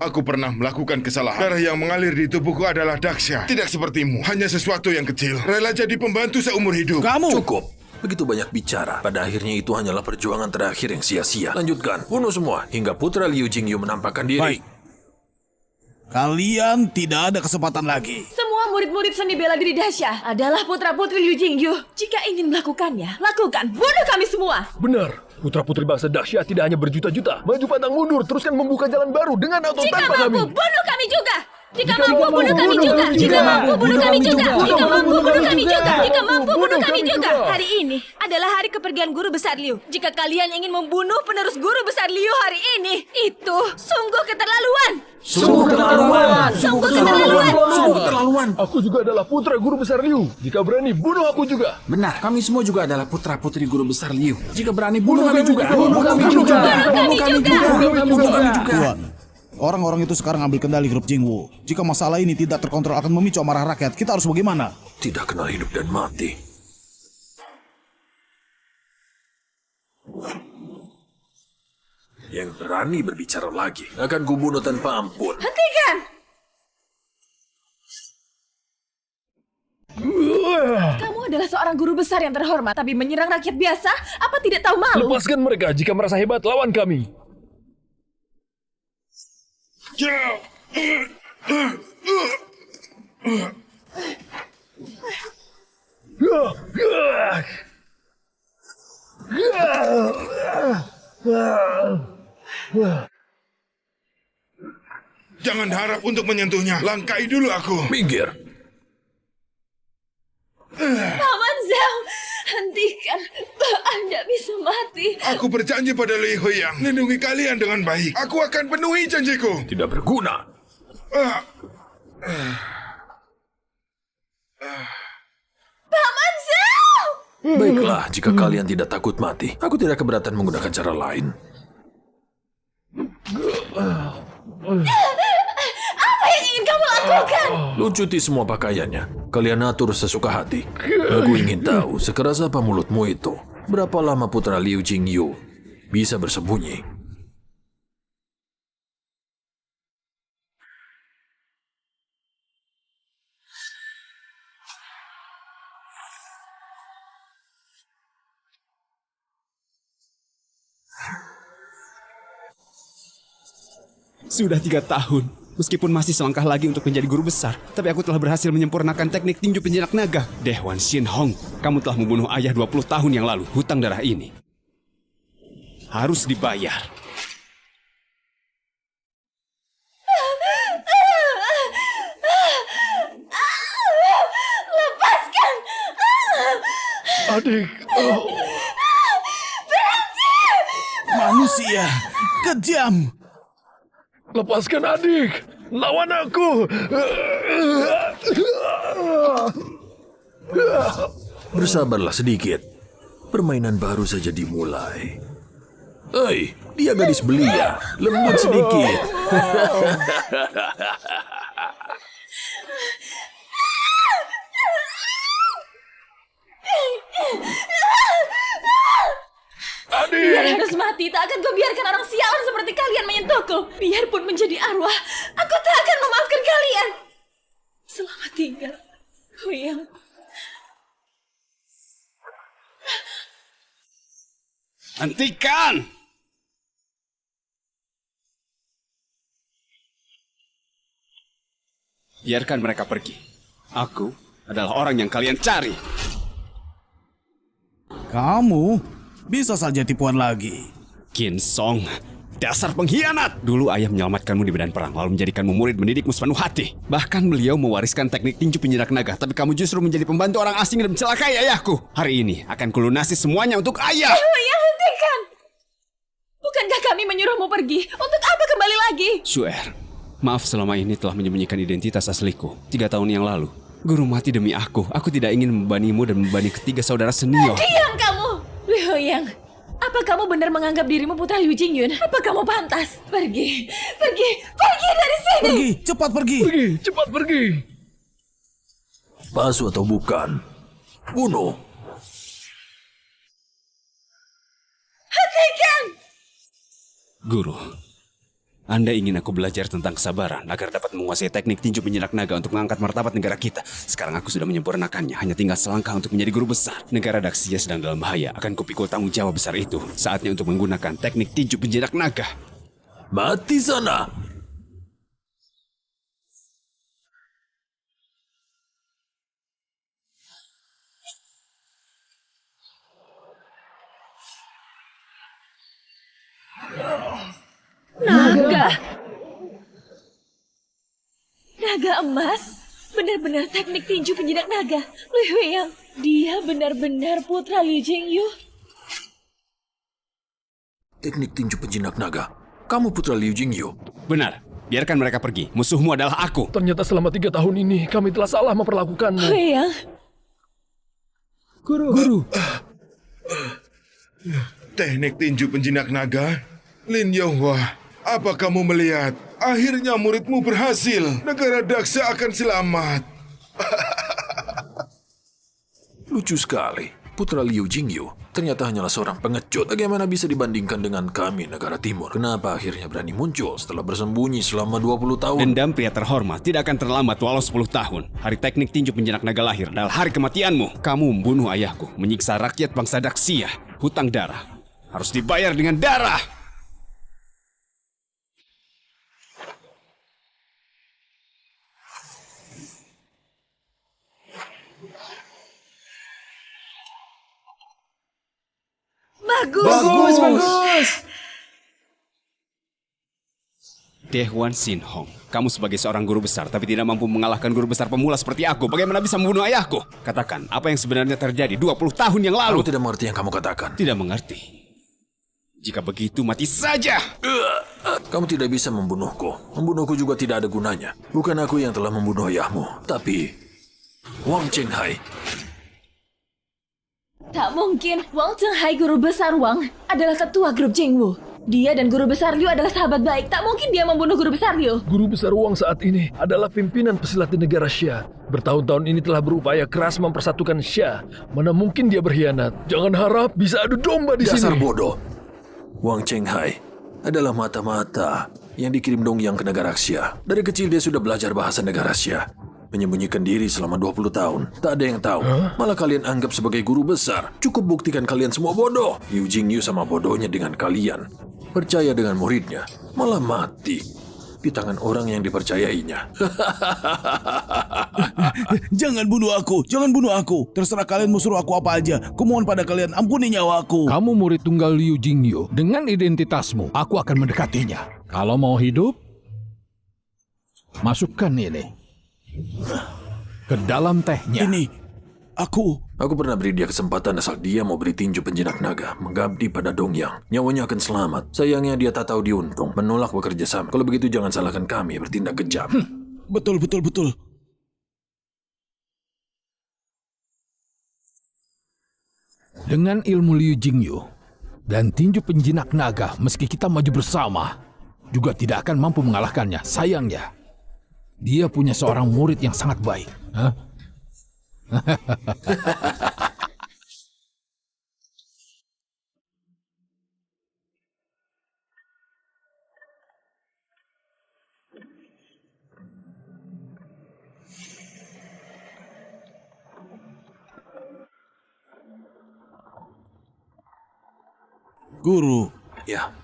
S1: Aku pernah melakukan kesalahan. Darah yang mengalir di tubuhku adalah Daxia. Tidak sepertimu. Hanya sesuatu yang kecil. Rela jadi pembantu seumur hidup.
S6: Kamu!
S9: Cukup. Begitu banyak bicara. Pada akhirnya itu hanyalah perjuangan terakhir yang sia-sia. Lanjutkan. Bunuh semua. Hingga putra Liu Jingyu menampakkan diri.
S6: Baik. Kalian tidak ada kesempatan lagi.
S5: Semua murid-murid seni bela diri Daxia adalah putra-putri Liu Jingyu. Jika ingin melakukannya, lakukan. Bunuh kami semua.
S2: Benar. Putra-putri bangsa Daxia tidak hanya berjuta-juta. Maju pantang mundur, teruskan membuka jalan baru dengan atau
S5: Jika
S2: tanpa
S5: mampu,
S2: kami.
S5: bunuh kami juga. Jika mampu, bunuh kami juga. Jika mampu, bunuh kami juga. Jika mampu, bunuh kami juga. Jika mampu, bunuh kami juga. Hari ini adalah hari kepergian guru besar Liu. Jika kalian ingin membunuh penerus guru besar Liu hari ini, itu sungguh keterlaluan.
S9: Sungguh keterlaluan.
S5: Sungguh keterlaluan.
S9: Sungguh keterlaluan.
S2: Aku juga adalah putra guru besar Liu. Jika berani, bunuh aku juga.
S9: Benar, kami semua juga adalah putra-putri guru besar Liu. Jika berani, bunuh kami juga. Bunuh kami juga.
S5: Bunuh kami juga.
S9: Bunuh kami juga.
S6: Tuan, orang-orang itu sekarang ambil kendali grup Jingwu. Jika masalah ini tidak terkontrol akan memicu amarah rakyat. Kita harus bagaimana?
S9: Tidak kenal hidup dan mati. Yang berani berbicara lagi akan kubunuh tanpa ampun.
S5: Hentikan! Kamu adalah seorang guru besar yang terhormat, tapi menyerang rakyat biasa? Apa tidak tahu malu?
S2: Lepaskan mereka jika merasa hebat lawan kami.
S1: Jangan harap untuk menyentuhnya. Langkai dulu aku.
S9: Minggir.
S5: Paman Zhao, hentikan. Anda bisa mati.
S1: Aku berjanji pada Li Huiyang. Lindungi kalian dengan baik. Aku akan penuhi janjiku.
S9: Tidak berguna.
S5: Paman Zhao!
S9: Baiklah, jika kalian tidak takut mati, aku tidak keberatan menggunakan cara lain.
S5: Apa yang ingin kamu lakukan?
S9: Lucuti semua pakaiannya. Kalian atur sesuka hati. Aku ingin tahu sekeras apa mulutmu itu. Berapa lama putra Liu Jingyu bisa bersembunyi?
S11: Sudah 3 tahun. Meskipun masih selangkah lagi untuk menjadi guru besar, tapi aku telah berhasil menyempurnakan teknik tinju penjinak naga. Dewan Xinhong, kamu telah membunuh ayah 20 tahun yang lalu. Hutang darah ini harus dibayar.
S5: Lepaskan!
S2: Adik,
S6: Manusia kejam.
S2: Lepaskan adik. Lawan aku.
S12: Bersabarlah sedikit. Permainan baru saja dimulai. Hei, dia gadis belia. Lembut sedikit.
S5: Dia harus mati. Tak akan kau biarkan orang sialan seperti kalian menyentuhku. Biarpun menjadi arwah, aku tak akan memaafkan kalian. Selamat tinggal, Huyang.
S11: Hentikan! Biarkan mereka pergi. Aku adalah orang yang kalian cari.
S6: Kamu bisa saja tipuan lagi.
S11: Qin Song, dasar pengkhianat! Dulu ayah menyelamatkanmu di medan perang, lalu menjadikanmu murid mendidikmu sepenuh hati. Bahkan beliau mewariskan teknik tinju penjinak naga, tapi kamu justru menjadi pembantu orang asing dan mencelakai ayahku. Hari ini akan kulunasi semuanya untuk ayah.
S5: Huyang, hentikan! Bukankah kami menyuruhmu pergi? Untuk apa kembali lagi?
S11: Shu'er, maaf selama ini telah menyembunyikan identitas asliku. 3 tahun yang lalu, guru mati demi aku. Aku tidak ingin membebanimu dan membebani ketiga saudara senior.
S5: Diam kamu! Huyang, apa kamu benar menganggap dirimu putra Liu Jingyun? Apa kamu pantas? Pergi dari sini!
S6: Pergi, cepat pergi!
S2: Cepat pergi!
S12: Palsu atau bukan? Bunuh!
S5: Hentikan!
S11: Guru, Anda ingin aku belajar tentang kesabaran agar dapat menguasai teknik tinju penjinak naga untuk mengangkat martabat negara kita. Sekarang aku sudah menyempurnakannya, hanya tinggal selangkah untuk menjadi guru besar. Negara Daxia sedang dalam bahaya, akan kupikul tanggung jawab besar itu. Saatnya untuk menggunakan teknik tinju penjinak naga.
S12: Mati sana!
S5: Naga emas? Benar-benar teknik tinju penjinak naga. Liu Huyang, dia benar-benar putra Liu Jingyu.
S12: Teknik tinju penjinak naga. Kamu putra Liu Jingyu.
S11: Benar, biarkan mereka pergi. Musuhmu adalah aku.
S2: Ternyata selama 3 tahun ini kami telah salah memperlakukanmu.
S5: Huyang.
S10: Guru.
S1: Teknik tinju penjinak naga? Lin Yonghua, apa kamu melihat? Akhirnya muridmu berhasil. Negara Daxia akan selamat.
S12: Lucu sekali. Putra Liu Jingyu ternyata hanyalah seorang pengecut. Bagaimana bisa dibandingkan dengan kami, negara timur? Kenapa akhirnya berani muncul setelah bersembunyi selama 20 tahun?
S11: Dendam pria terhormat tidak akan terlambat walau 10 tahun. Hari teknik tinju penjinak naga lahir adalah hari kematianmu. Kamu membunuh ayahku, menyiksa rakyat bangsa Daxia. Hutang darah harus dibayar dengan darah.
S5: Bagus.
S11: Daehuan Shin Hong, kamu sebagai seorang guru besar tapi tidak mampu mengalahkan guru besar pemula seperti aku. Bagaimana bisa membunuh ayahku? Katakan, apa yang sebenarnya terjadi 20 tahun yang lalu?
S12: Aku tidak mengerti yang kamu katakan.
S11: Tidak mengerti. Jika begitu, mati saja.
S12: Kamu tidak bisa membunuhku. Membunuhku juga tidak ada gunanya. Bukan aku yang telah membunuh ayahmu, tapi Wang Chenghai.
S5: Tak mungkin. Wang Chenghai, guru besar Wang, adalah ketua grup Jingwu. Dia dan guru besar Liu adalah sahabat baik. Tak mungkin dia membunuh guru besar Liu.
S2: Guru besar Wang saat ini adalah pimpinan pesilat di negara Xia. Bertahun-tahun ini telah berupaya keras mempersatukan Xia. Mana mungkin dia berkhianat? Jangan harap bisa adu domba di
S12: Dasar
S2: sini.
S12: bodoh. Wang Chenghai adalah mata-mata yang dikirim Dongyang ke negara Xia. Dari kecil dia sudah belajar bahasa negara Xia. Menyembunyikan diri selama 20 tahun. Tak ada yang tahu. Malah kalian anggap sebagai guru besar. Cukup buktikan kalian semua bodoh. Liu Jingyu sama bodohnya dengan kalian. Percaya dengan muridnya, malah mati di tangan orang yang dipercayainya.
S6: Jangan bunuh aku. Terserah kalian mau suruh aku apa aja. Kumohon pada kalian, ampuni nyawaku.
S13: Kamu murid tunggal Liu Jingyu. Dengan identitasmu, aku akan mendekatinya. Kalau mau hidup, masukkan ini ke dalam tehnya.
S6: Ini
S12: Aku pernah beri dia kesempatan asal dia mau beri tinju penjinak naga, mengabdi pada Dongyang. Nyawanya akan selamat. Sayangnya dia tak tahu diuntung, menolak bekerja sama. Kalau begitu jangan salahkan kami bertindak kejam.
S6: Betul.
S13: Dengan ilmu Liu Jingyu dan tinju penjinak naga, meski kita maju bersama, juga tidak akan mampu mengalahkannya. Sayangnya, dia punya seorang murid yang sangat baik.
S6: Guru.
S12: Ya.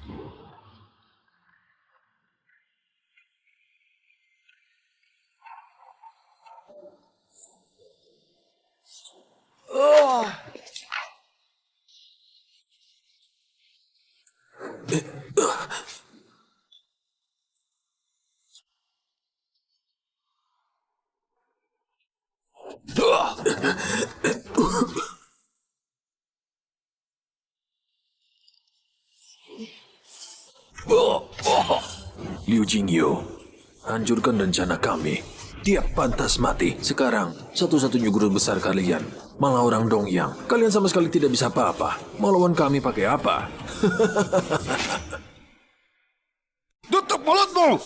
S12: Liu Jingyu, hancurkan rencana kami. Dia pantas mati. Sekarang, satu-satunya guru besar kalian malah orang Dongyang. Kalian sama sekali tidak bisa apa-apa. Mau lawan kami pakai apa?
S6: Tutup mulutmu!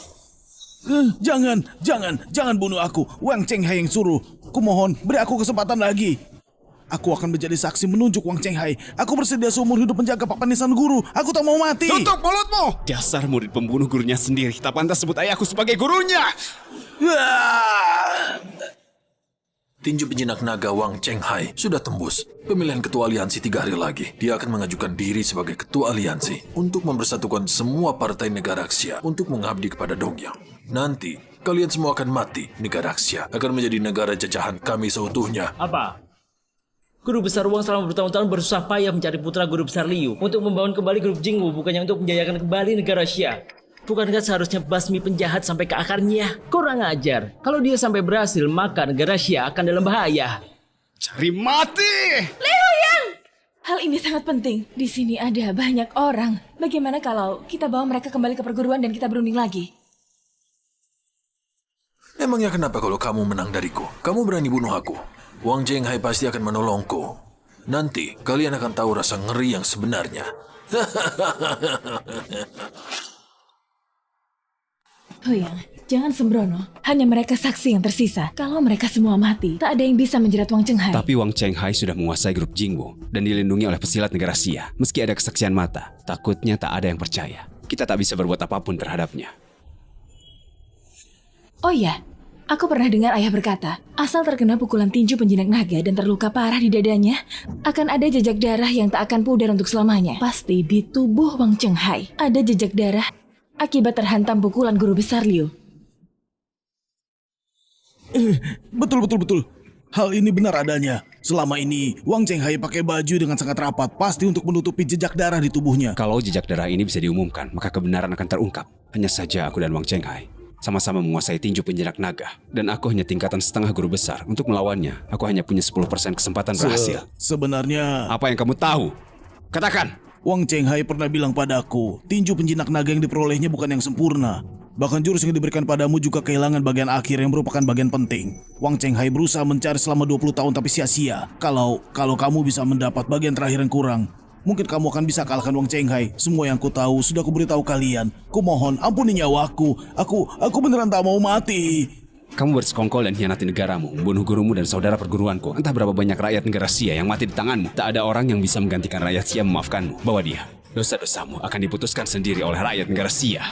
S6: Jangan bunuh aku. Wang Chenghai yang suruh. Kumohon, beri aku kesempatan lagi. Aku akan menjadi saksi menunjuk Wang Chenghai. Aku bersedia seumur hidup menjaga papan nisan guru. Aku tak mau mati.
S11: Tutup mulutmu! Dasar murid pembunuh gurunya sendiri. Tak pantas sebut ayahku sebagai gurunya.
S12: Tinju penjinak naga Wang Chenghai sudah tembus. Pemilihan ketua aliansi 3 hari lagi. Dia akan mengajukan diri sebagai ketua aliansi untuk mempersatukan semua partai negara Xia untuk mengabdi kepada Dongyang. Nanti, kalian semua akan mati. Negara Xia akan menjadi negara jajahan kami seutuhnya.
S10: Apa? Guru besar Wang selama bertahun-tahun bersusah payah mencari putra guru besar Liu untuk membangun kembali grup Jingwu, bukannya untuk menjayakan kembali negara Xia. Bukankah seharusnya basmi penjahat sampai ke akarnya? Kurang ajar. Kalau dia sampai berhasil, maka negara Xia akan dalam bahaya.
S11: Cari mati!
S5: Liu Yang! Hal ini sangat penting. Di sini ada banyak orang. Bagaimana kalau kita bawa mereka kembali ke perguruan dan kita berunding lagi?
S12: Emangnya kenapa kalau kamu menang dariku? Kamu berani bunuh aku? Wang Chenghai pasti akan menolongku. Nanti kalian akan tahu rasa ngeri yang sebenarnya.
S5: Yang, jangan sembrono. Hanya mereka saksi yang tersisa. Kalau mereka semua mati, tak ada yang bisa menjerat Wang Chenghai.
S3: Tapi Wang Chenghai sudah menguasai grup Jingwu dan dilindungi oleh pesilat negara Xia. Meski ada kesaksian mata, takutnya tak ada yang percaya. Kita tak bisa berbuat apapun terhadapnya.
S5: Oh iya, aku pernah dengar ayah berkata, asal terkena pukulan tinju penjinak naga dan terluka parah di dadanya, akan ada jejak darah yang tak akan pudar untuk selamanya. Pasti di tubuh Wang Chenghai ada jejak darah akibat terhantam pukulan guru besar Liu.
S6: Betul. Hal ini benar adanya. Selama ini, Wang Chenghai pakai baju dengan sangat rapat, pasti untuk menutupi jejak darah di tubuhnya.
S3: Kalau jejak darah ini bisa diumumkan, maka kebenaran akan terungkap. Hanya saja aku dan Wang Chenghai sama-sama menguasai tinju penjinak naga. Dan aku hanya tingkatan setengah guru besar. Untuk melawannya, aku hanya punya 10% kesempatan berhasil.
S6: Sebenarnya...
S3: Apa yang kamu tahu? Katakan!
S6: Wang Chenghai pernah bilang padaku, tinju penjinak naga yang diperolehnya bukan yang sempurna. Bahkan jurus yang diberikan padamu juga kehilangan bagian akhir yang merupakan bagian penting. Wang Chenghai berusaha mencari selama 20 tahun tapi sia-sia. Kalau kamu bisa mendapat bagian terakhir yang kurang, mungkin kamu akan bisa kalahkan Wang Chenghai. Semua yang ku tahu sudah ku beritahu kalian. Kumohon ampuni nyawaku. Aku beneran tak mau mati.
S3: Kamu bersekongkol dan hianati negaramu, membunuh gurumu dan saudara perguruanku. Entah berapa banyak rakyat negara Xia yang mati di tanganmu. Tak ada orang yang bisa menggantikan rakyat Xia memaafkanmu. Bawa dia. Dosa-dosamu akan diputuskan sendiri oleh rakyat negara Xia.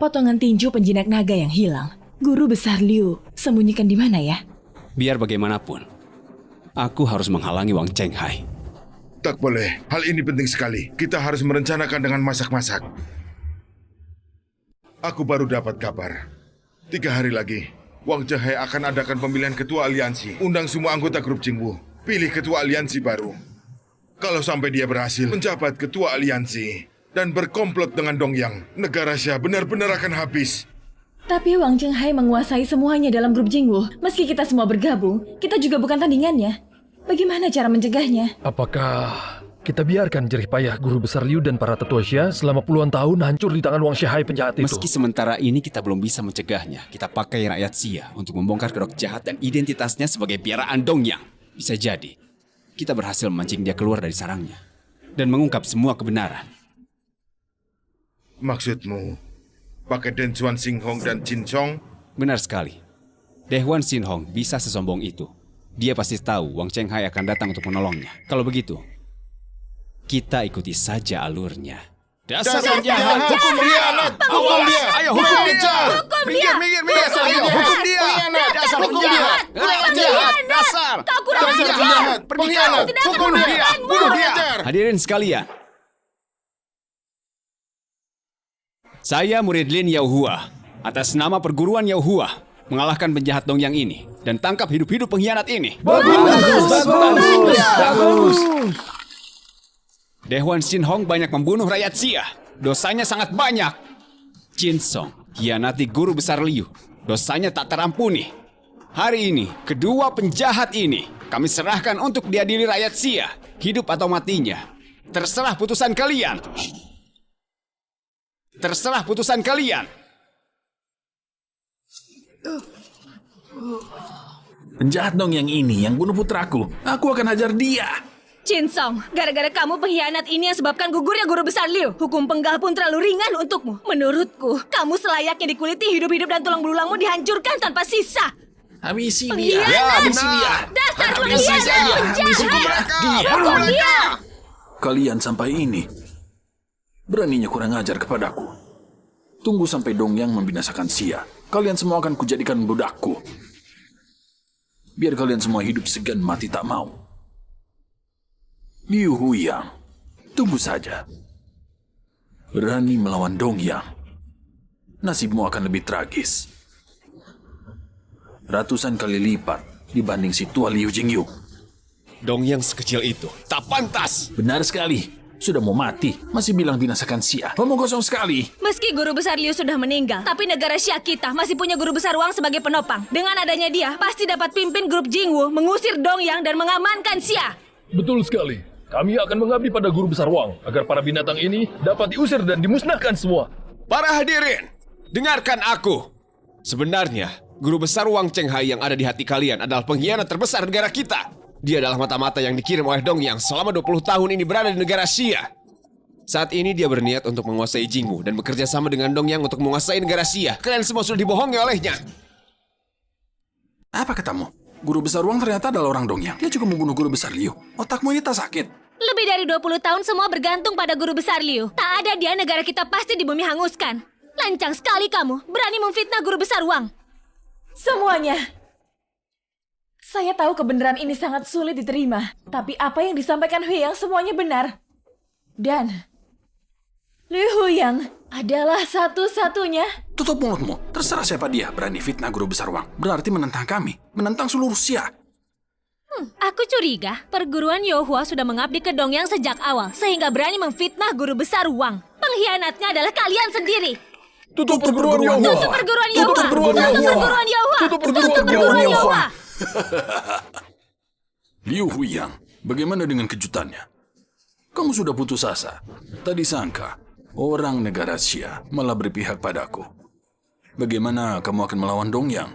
S5: Potongan tinju penjinak naga yang hilang. Guru besar Liu sembunyikan di mana ya?
S3: Biar bagaimanapun, aku harus menghalangi Wang Chenghai.
S1: Tak boleh. Hal ini penting sekali. Kita harus merencanakan dengan masak-masak. Aku baru dapat kabar. 3 hari lagi, Wang Chenghai akan adakan pemilihan ketua aliansi. Undang semua anggota grup Jingwu. Pilih ketua aliansi baru. Kalau sampai dia berhasil menjabat ketua aliansi dan berkomplot dengan Dongyang, negara Xia benar-benar akan habis.
S5: Tapi Wang Chenghai menguasai semuanya dalam grup Jingwu. Meski kita semua bergabung, kita juga bukan tandingannya. Bagaimana cara mencegahnya?
S2: Apakah kita biarkan jerih payah Guru Besar Liu dan para tetua Xia selama puluhan tahun hancur di tangan Wang Xiahai penjahat itu?
S3: Meski sementara ini kita belum bisa mencegahnya, kita pakai rakyat Xia untuk membongkar kedok jahat dan identitasnya sebagai piaraan Dongyang. Bisa jadi, kita berhasil memancing dia keluar dari sarangnya dan mengungkap semua kebenaran.
S1: Maksudmu, pakai Denzuan Xinghong dan Jin Chong?
S3: Benar sekali. Dehuan Xinhong bisa sesombong itu. Dia pasti tahu Wang Chenghai akan datang untuk menolongnya. Kalau begitu, kita ikuti saja alurnya. Dasar penjahat!
S1: Hukum dia, Nat! Hukum dia!
S3: Ayo hukum dia!
S1: Minggir! Dasar hukum dia! Dasar hukum dia! Penjahat! Dasar! Penjahat! Pengkhianat! Hukum dia! Bunuh dia!
S3: Hadirin sekalian, saya murid Lin Yaohua. Atas nama perguruan Yaohua, mengalahkan penjahat Dongyang ini dan tangkap hidup-hidup pengkhianat ini.
S2: Bagus!
S3: Dehuan Xinhong banyak membunuh rakyat Xia. Dosanya sangat banyak. Jin Song hianati Guru Besar Liu. Dosanya tak terampuni. Hari ini, kedua penjahat ini kami serahkan untuk diadili rakyat Xia. Hidup atau matinya. Terserah putusan kalian. Terserah putusan kalian.
S12: Penjahat dong yang ini yang bunuh putraku. Aku akan hajar dia.
S5: Jin Song, gara-gara kamu pengkhianat ini yang sebabkan gugurnya Guru Besar Liu. Hukum penggal pun terlalu ringan untukmu. Menurutku, kamu selayaknya dikuliti hidup-hidup dan tulang belulangmu dihancurkan tanpa sisa.
S12: Habisi dia.
S5: Habisi dia. Dasar pengkhianat penjahat. Hukum dia.
S12: Kalian sampai ini. Beraninya kurang ajar kepadaku. Tunggu sampai Dongyang membinasakan Xia. Kalian semua akan kujadikan budakku. Biar kalian semua hidup segan mati tak mau. Liu Huyang, tunggu saja. Berani melawan Dongyang, nasibmu akan lebih tragis. Ratusan kali lipat dibanding si tua Liu Jingyu.
S3: Dongyang sekecil itu tak pantas.
S12: Benar sekali. Sudah mau mati, masih bilang binasakan Xia. Ngomong kosong sekali.
S5: Meski Guru Besar Liu sudah meninggal, tapi negara Xia kita masih punya Guru Besar Wang sebagai penopang. Dengan adanya dia, pasti dapat pimpin grup Jingwu, mengusir Dongyang dan mengamankan Xia.
S2: Betul sekali. Kami akan mengabdi pada Guru Besar Wang agar para binatang ini dapat diusir dan dimusnahkan semua.
S3: Para hadirin, dengarkan aku. Sebenarnya, Guru Besar Wang Chenghai yang ada di hati kalian adalah pengkhianat terbesar negara kita. Dia adalah mata-mata yang dikirim oleh Dongyang selama 20 tahun ini berada di negara Xia. Saat ini dia berniat untuk menguasai Jingwu dan bekerja sama dengan Dongyang untuk menguasai negara Xia. Kalian semua sudah dibohongi olehnya.
S12: Apa katamu? Guru Besar Wang ternyata adalah orang Dongyang. Dia juga membunuh Guru Besar Liu. Otakmu ini tak sakit.
S5: Lebih dari 20 tahun semua bergantung pada Guru Besar Liu. Tak ada dia, negara kita pasti di bumi hanguskan. Lancang sekali kamu, berani memfitnah Guru Besar Wang. Semuanya. Saya tahu kebenaran ini sangat sulit diterima. Tapi apa yang disampaikan Huyang semuanya benar. Dan Liu Huyang adalah satu-satunya.
S12: Tutup mulutmu. Terserah siapa dia berani fitnah Guru Besar Wang. Berarti menentang kami. Menentang seluruh Xia.
S5: Aku curiga perguruan Yaohua sudah mengabdi ke Dongyang sejak awal, sehingga berani memfitnah Guru Besar Wang. Pengkhianatnya adalah kalian sendiri.
S2: Tutup perguruan Yaohua.
S5: Tutup perguruan Yaohua.
S2: Tutup perguruan Yaohua.
S5: Tutup perguruan Yaohua.
S12: Liu Huyang, bagaimana dengan kejutannya? Kamu sudah putus asa. Tadi sangka orang negara Xia malah berpihak padaku. Bagaimana kamu akan melawan Dongyang?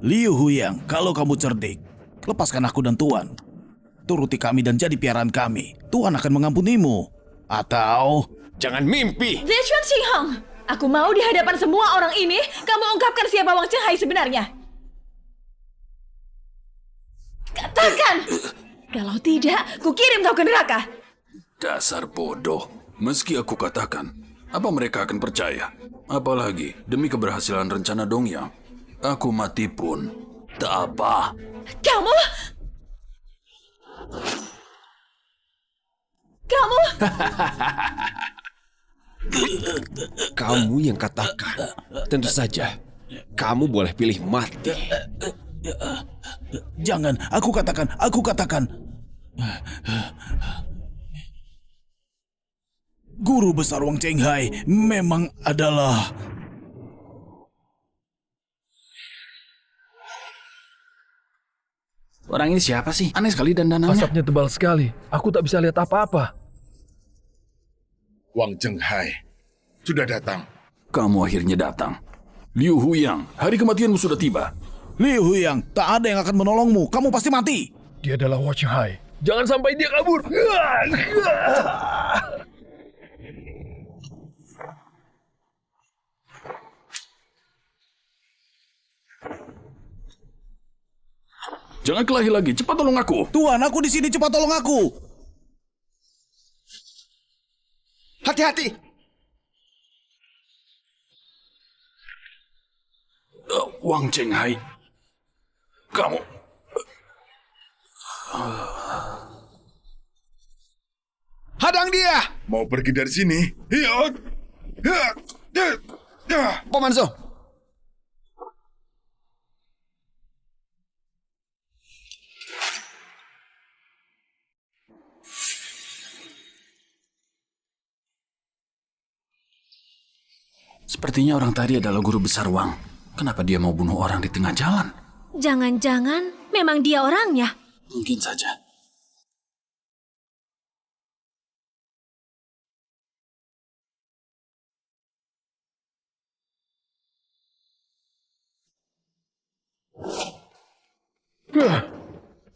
S6: Liu Huyang, kalau kamu cerdik, lepaskan aku dan Tuan. Turuti kami dan jadi piaraan kami. Tuan akan mengampunimu. Atau...
S3: Jangan mimpi!
S5: Denzuan Xinghong, aku mau di hadapan semua orang ini, kamu ungkapkan siapa Wang Chenghai sebenarnya. Katakan! Kalau tidak, ku kirim kau ke neraka.
S12: Dasar bodoh. Meski aku katakan, apa mereka akan percaya? Apalagi demi keberhasilan rencana Dongyang. Aku mati pun tak apa.
S5: Kamu?
S3: Kamu yang katakan. Tentu saja, kamu boleh pilih mati.
S6: Jangan, aku katakan. Guru Besar Wang Chenghai memang adalah
S9: Orang ini siapa sih? Aneh sekali dandanannya.
S2: Asapnya tebal sekali. Aku tak bisa lihat apa-apa.
S1: Wang Chenghai sudah datang.
S9: Kamu akhirnya datang. Liu Huyang, hari kematianmu sudah tiba.
S6: Liu Huyang, tak ada yang akan menolongmu. Kamu pasti mati.
S2: Dia adalah Wang Chenghai. Jangan sampai dia kabur.
S9: Jangan kelahi lagi, cepat tolong aku.
S6: Tuan, aku di sini, cepat tolong aku.
S11: Hati-hati.
S9: Wang Chenghai, kamu...
S11: Hadang dia.
S1: Mau pergi dari sini?
S11: Paman Zhou.
S9: Sepertinya orang tadi adalah guru besar Wang. Kenapa dia mau bunuh orang di tengah jalan?
S7: Jangan-jangan memang dia orangnya.
S9: Mungkin saja.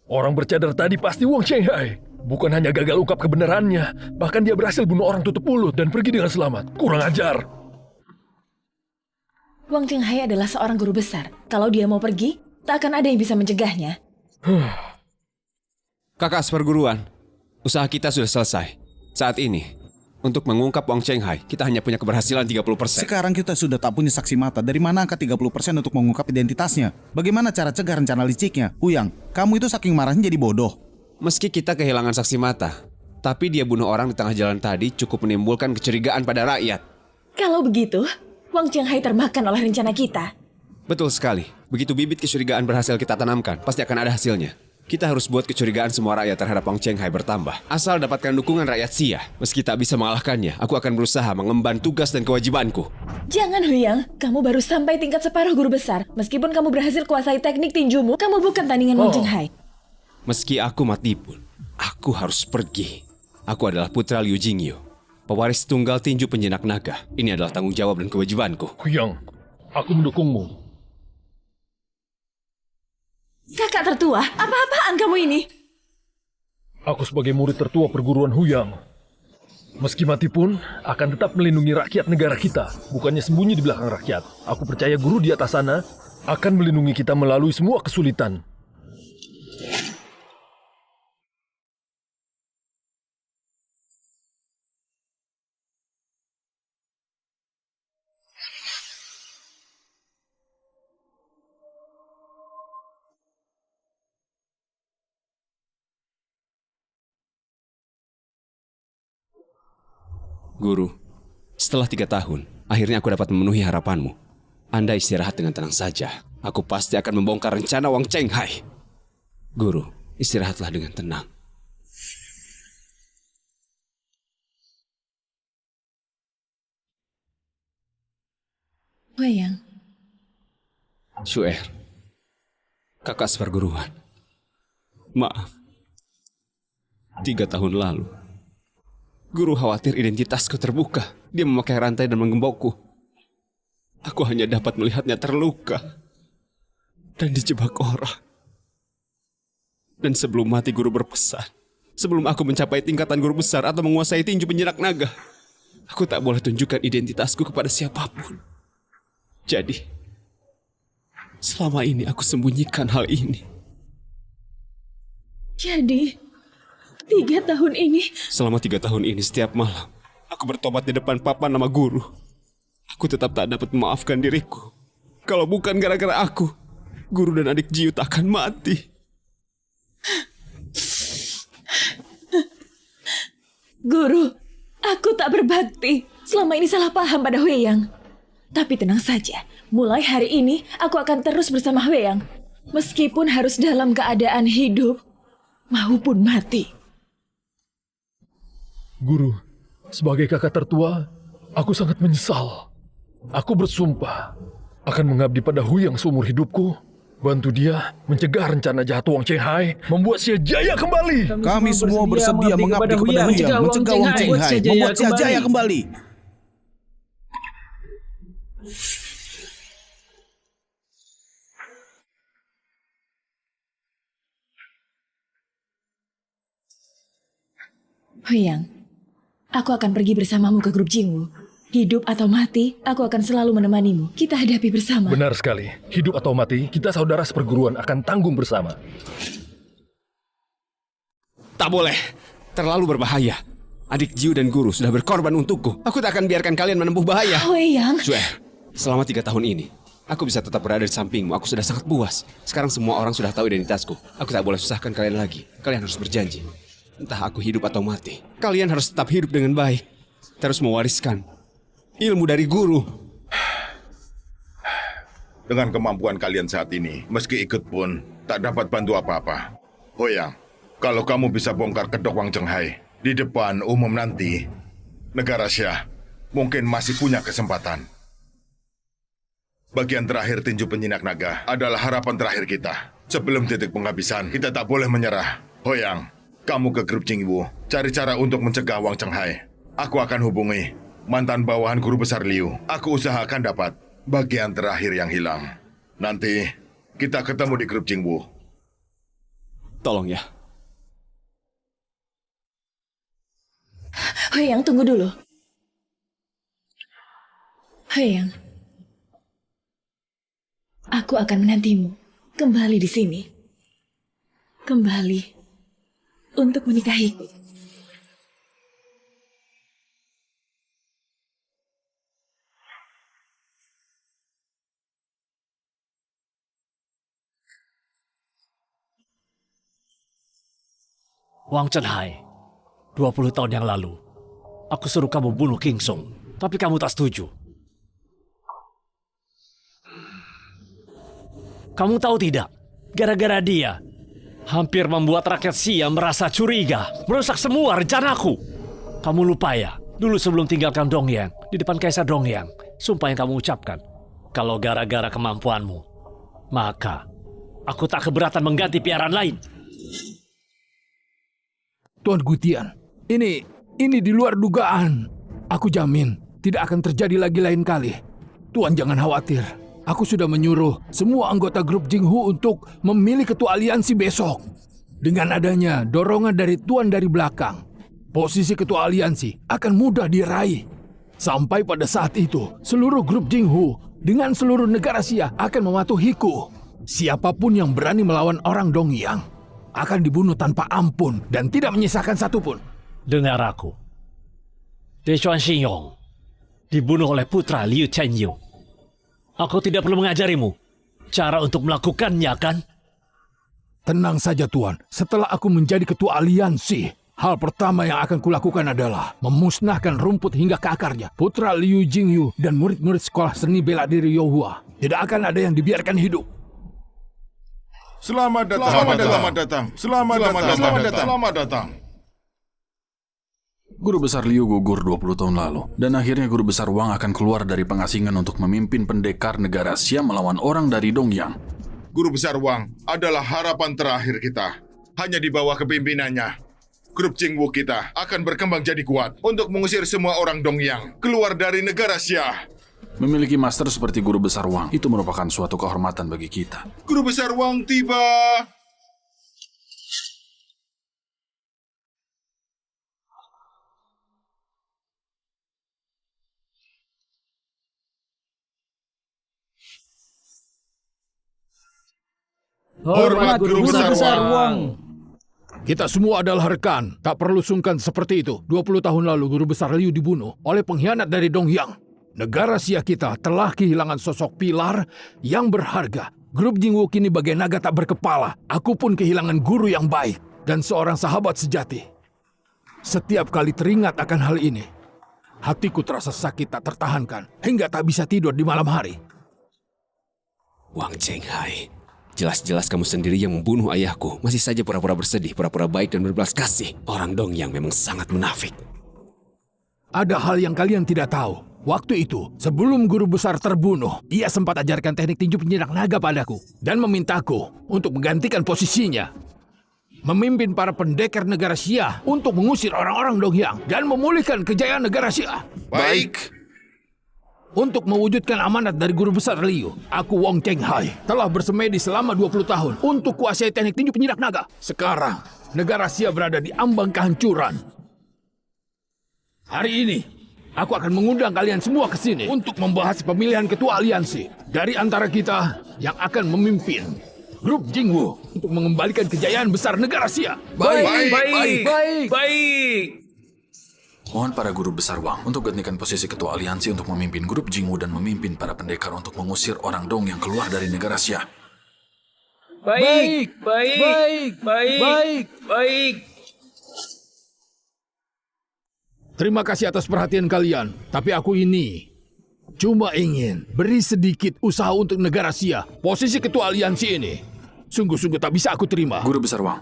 S2: Orang bercadar tadi pasti Wang Chenghai. Bukan hanya gagal ungkap kebenarannya, bahkan dia berhasil bunuh orang tutup mulut dan pergi dengan selamat. Kurang ajar.
S5: Wang Chenghai adalah seorang guru besar. Kalau dia mau pergi, tak akan ada yang bisa mencegahnya.
S3: Kakak seperguruan, usaha kita sudah selesai. Saat ini, untuk mengungkap Wang Chenghai, kita hanya punya keberhasilan 30%.
S6: Sekarang kita sudah tak punya saksi mata. Dari mana angka 30% untuk mengungkap identitasnya? Bagaimana cara cegah rencana liciknya? Huyang, kamu itu saking marahnya jadi bodoh.
S3: Meski kita kehilangan saksi mata, tapi dia bunuh orang di tengah jalan tadi cukup menimbulkan kecurigaan pada rakyat.
S5: Kalau begitu, Wang Chenghai termakan oleh rencana kita.
S3: Betul sekali. Begitu bibit kecurigaan berhasil kita tanamkan, pasti akan ada hasilnya. Kita harus buat kecurigaan semua rakyat terhadap Wang Chenghai bertambah. Asal dapatkan dukungan rakyat Xia. Meski tak bisa mengalahkannya, aku akan berusaha mengemban tugas dan kewajibanku.
S5: Jangan Huyang, kamu baru sampai tingkat separuh guru besar. Meskipun kamu berhasil kuasai teknik tinjumu, kamu bukan tandingan Wang Chenghai.
S3: Meski aku mati pun, aku harus pergi. Aku adalah putra Liu Jingyu, pewaris tunggal tinju penjinak naga. Ini adalah tanggung jawab dan kewajibanku.
S2: Huyang, aku mendukungmu.
S5: Kakak tertua, apa-apaan kamu ini?
S2: Aku sebagai murid tertua perguruan Huyang. Meski mati pun, akan tetap melindungi rakyat negara kita. Bukannya sembunyi di belakang rakyat. Aku percaya guru di atas sana akan melindungi kita melalui semua kesulitan.
S3: Guru, setelah 3 tahun, akhirnya aku dapat memenuhi harapanmu. Anda istirahat dengan tenang saja. Aku pasti akan membongkar rencana Wang Chenghai. Guru, istirahatlah dengan tenang.
S5: Huyang.
S3: Xuer, kakak seperguruan. Maaf, 3 tahun lalu, guru khawatir identitasku terbuka. Dia memakai rantai dan menggembokku. Aku hanya dapat melihatnya terluka dan dijebak orang. Dan sebelum mati guru berpesan, sebelum aku mencapai tingkatan guru besar atau menguasai tinju penjinak naga, aku tak boleh tunjukkan identitasku kepada siapapun. Jadi, selama ini aku sembunyikan hal ini.
S5: Jadi, 3 tahun ini...
S3: Selama 3 tahun ini setiap malam, aku bertobat di depan papan nama guru. Aku tetap tak dapat memaafkan diriku. Kalau bukan gara-gara aku, guru dan adik Jiu tak akan mati.
S5: Guru, aku tak berbakti. Selama ini salah paham pada Huyang. Tapi tenang saja, mulai hari ini aku akan terus bersama Huyang. Meskipun harus dalam keadaan hidup maupun mati.
S2: Guru, sebagai kakak tertua, aku sangat menyesal. Aku bersumpah akan mengabdi pada Huyang seumur hidupku Bantu dia mencegah rencana jahat Wang Chenghai, membuat Xia Jaya kembali.
S6: Kami semua bersedia mengabdi kepada Huyang, mencegah Wang Chenghai, membuat Xia Jaya kembali.
S5: Huyang, aku akan pergi bersamamu ke grup Jingwu. Hidup atau mati, aku akan selalu menemanimu. Kita hadapi bersama.
S2: Benar sekali. Hidup atau mati, kita saudara seperguruan akan tanggung bersama.
S11: Tak boleh. Terlalu berbahaya. Adik Jiu dan guru sudah berkorban untukku. Aku tak akan biarkan kalian menempuh bahaya.
S5: Huyang.
S11: Sue, selama 3 tahun ini, aku bisa tetap berada di sampingmu. Aku sudah sangat puas. Sekarang semua orang sudah tahu identitasku. Aku tak boleh susahkan kalian lagi. Kalian harus berjanji. Entah aku hidup atau mati, kalian harus tetap hidup dengan baik. Terus mewariskan ilmu dari guru.
S1: Dengan kemampuan kalian saat ini, meski ikut pun tak dapat bantu apa-apa. Huyang, kalau kamu bisa bongkar kedok Wang Chenghai di depan umum nanti, negara Xia mungkin masih punya kesempatan. Bagian terakhir tinju penjinak naga adalah harapan terakhir kita. Sebelum titik penghabisan, kita tak boleh menyerah. Huyang, kamu ke grup Jingwu, cari cara untuk mencegah Wang Chenghai. Aku akan hubungi mantan bawahan guru besar Liu. Aku usahakan dapat bagian terakhir yang hilang. Nanti kita ketemu di grup Jingwu.
S11: Tolong ya.
S5: Huyang, tunggu dulu. Huyang, aku akan menantimu kembali di sini. Kembali untuk menikahiku.
S14: Wang Chenghai, 20 tahun yang lalu, aku suruh kamu bunuh King Song, tapi kamu tak setuju. Kamu tahu tidak, gara-gara dia, hampir membuat rakyat Xia merasa curiga, merusak semua rencanaku. Kamu lupa ya, dulu sebelum tinggalkan Dongyang, di depan Kaisar Dongyang, sumpah yang kamu ucapkan, kalau gara-gara kemampuanmu, maka aku tak keberatan mengganti piaran lain.
S13: Tuan Gutian, ini di luar dugaan. Aku jamin tidak akan terjadi lagi lain kali. Tuan jangan khawatir. Aku sudah menyuruh semua anggota grup Jingwu untuk memilih ketua aliansi besok. Dengan adanya dorongan dari Tuan dari belakang, posisi ketua aliansi akan mudah diraih. Sampai pada saat itu, seluruh grup Jingwu dengan seluruh negara Xia akan mematuhiku. Siapapun yang berani melawan orang Dongyang akan dibunuh tanpa ampun dan tidak menyisakan satupun.
S14: Dengar aku. Dechuan Xingyong dibunuh oleh putra Liu Chenyu. Aku tidak perlu mengajarimu cara untuk melakukannya, kan?
S13: Tenang saja, Tuan. Setelah aku menjadi ketua aliansi, hal pertama yang akan kulakukan adalah memusnahkan rumput hingga ke akarnya. Putra Liu Jingyu dan murid-murid sekolah seni bela diri Youhua tidak akan ada yang dibiarkan hidup.
S1: Selamat datang. Selamat datang.
S9: Guru besar Liu gugur 20 tahun lalu, dan akhirnya guru besar Wang akan keluar dari pengasingan untuk memimpin pendekar negara Xia melawan orang dari Dongyang.
S1: Guru besar Wang adalah harapan terakhir kita. Hanya di bawah kepimpinannya, grup Jingwu kita akan berkembang jadi kuat untuk mengusir semua orang Dongyang keluar dari negara Xia.
S9: Memiliki master seperti guru besar Wang itu merupakan suatu kehormatan bagi kita.
S1: Guru besar Wang tiba.
S13: Hormat Guru Besar Wang. Kita semua adalah rekan. Tak perlu sungkan seperti itu. 20 tahun lalu Guru Besar Liu dibunuh oleh pengkhianat dari Dongyang. Negara Xia kita telah kehilangan sosok pilar yang berharga. Grup Jingwu kini bagai naga tak berkepala. Aku pun kehilangan guru yang baik dan seorang sahabat sejati. Setiap kali teringat akan hal ini, hatiku terasa sakit tak tertahankan hingga tak bisa tidur di malam hari.
S11: Wang Chenghai, jelas-jelas kamu sendiri yang membunuh ayahku. Masih saja pura-pura bersedih, pura-pura baik dan berbelas kasih. Orang Dongyang memang sangat munafik.
S13: Ada hal yang kalian tidak tahu. Waktu itu, sebelum guru besar terbunuh, ia sempat ajarkan teknik tinju penjinak naga padaku dan memintaku untuk menggantikan posisinya. Memimpin para pendekar negara Xia untuk mengusir orang-orang Dongyang dan memulihkan kejayaan negara Xia.
S1: Baik.
S13: Untuk mewujudkan amanat dari guru besar Liu, aku Wang Chenghai telah bersemedi selama 20 tahun untuk kuasai teknik tinju penjinak naga. Sekarang, negara Xia berada di ambang kehancuran. Hari ini, aku akan mengundang kalian semua ke sini untuk membahas pemilihan ketua aliansi dari antara kita yang akan memimpin grup Jingwu untuk mengembalikan kejayaan besar negara Xia.
S11: Baik.
S9: Mohon para guru besar Wang untuk gantikan posisi ketua aliansi untuk memimpin grup Jingwu dan memimpin para pendekar untuk mengusir orang Dong yang keluar dari negara Xia.
S2: Baik.
S13: Terima kasih atas perhatian kalian, tapi aku ini cuma ingin beri sedikit usaha untuk negara Xia. Posisi ketua aliansi ini sungguh-sungguh tak bisa aku terima.
S9: Guru besar Wang,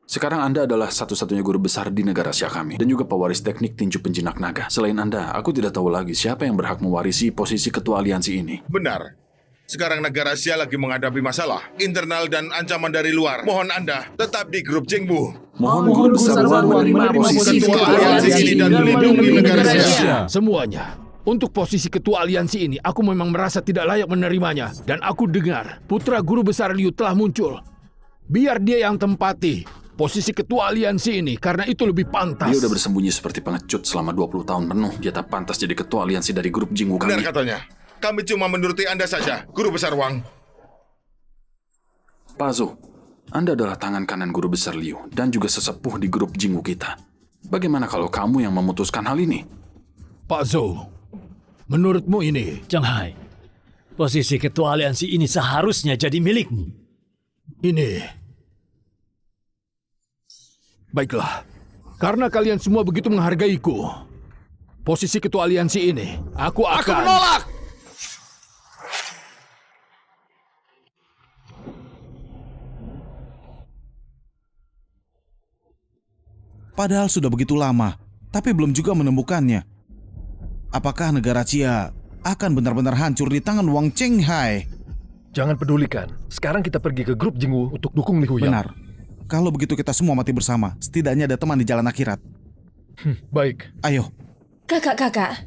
S9: sekarang Anda adalah satu-satunya guru besar di negara Xia kami dan juga pewaris teknik tinju penjinak naga. Selain Anda, aku tidak tahu lagi siapa yang berhak mewarisi posisi ketua aliansi ini.
S1: Benar. Sekarang negara Xia lagi menghadapi masalah internal dan ancaman dari luar. Mohon Anda tetap di grup Jingwu.
S9: Mohon guru besar Wang menerima posisi ketua aliansi ini dan melindungi negara Xia.
S13: Semuanya. Untuk posisi ketua aliansi ini, aku memang merasa tidak layak menerimanya. Dan aku dengar putra guru besar Liu telah muncul. Biar dia yang tempati posisi ketua aliansi ini, karena itu lebih pantas.
S9: Dia udah bersembunyi seperti pengecut selama 20 tahun penuh. Dia tak pantas jadi ketua aliansi dari grup Jingwu kami.
S1: Benar katanya. Kami cuma menuruti Anda saja, guru besar Wang.
S9: Pak Zhou, Anda adalah tangan kanan guru besar Liu dan juga sesepuh di grup Jingwu kita. Bagaimana kalau kamu yang memutuskan hal ini?
S13: Pak Zhou, menurutmu ini?
S14: Chenghai, posisi ketua aliansi ini seharusnya jadi milikmu.
S13: Ini. Baiklah, karena kalian semua begitu menghargaiku, posisi ketua aliansi ini, aku akan...
S9: Aku menolak!
S6: Padahal sudah begitu lama, tapi belum juga menemukannya. Apakah negara Xia akan benar-benar hancur di tangan Wang Chenghai?
S2: Jangan pedulikan. Sekarang kita pergi ke grup Jingwu untuk dukung Li Huyang.
S6: Benar. Kalau begitu kita semua mati bersama. Setidaknya ada teman di jalan akhirat.
S2: Baik.
S6: Ayo.
S5: Kakak.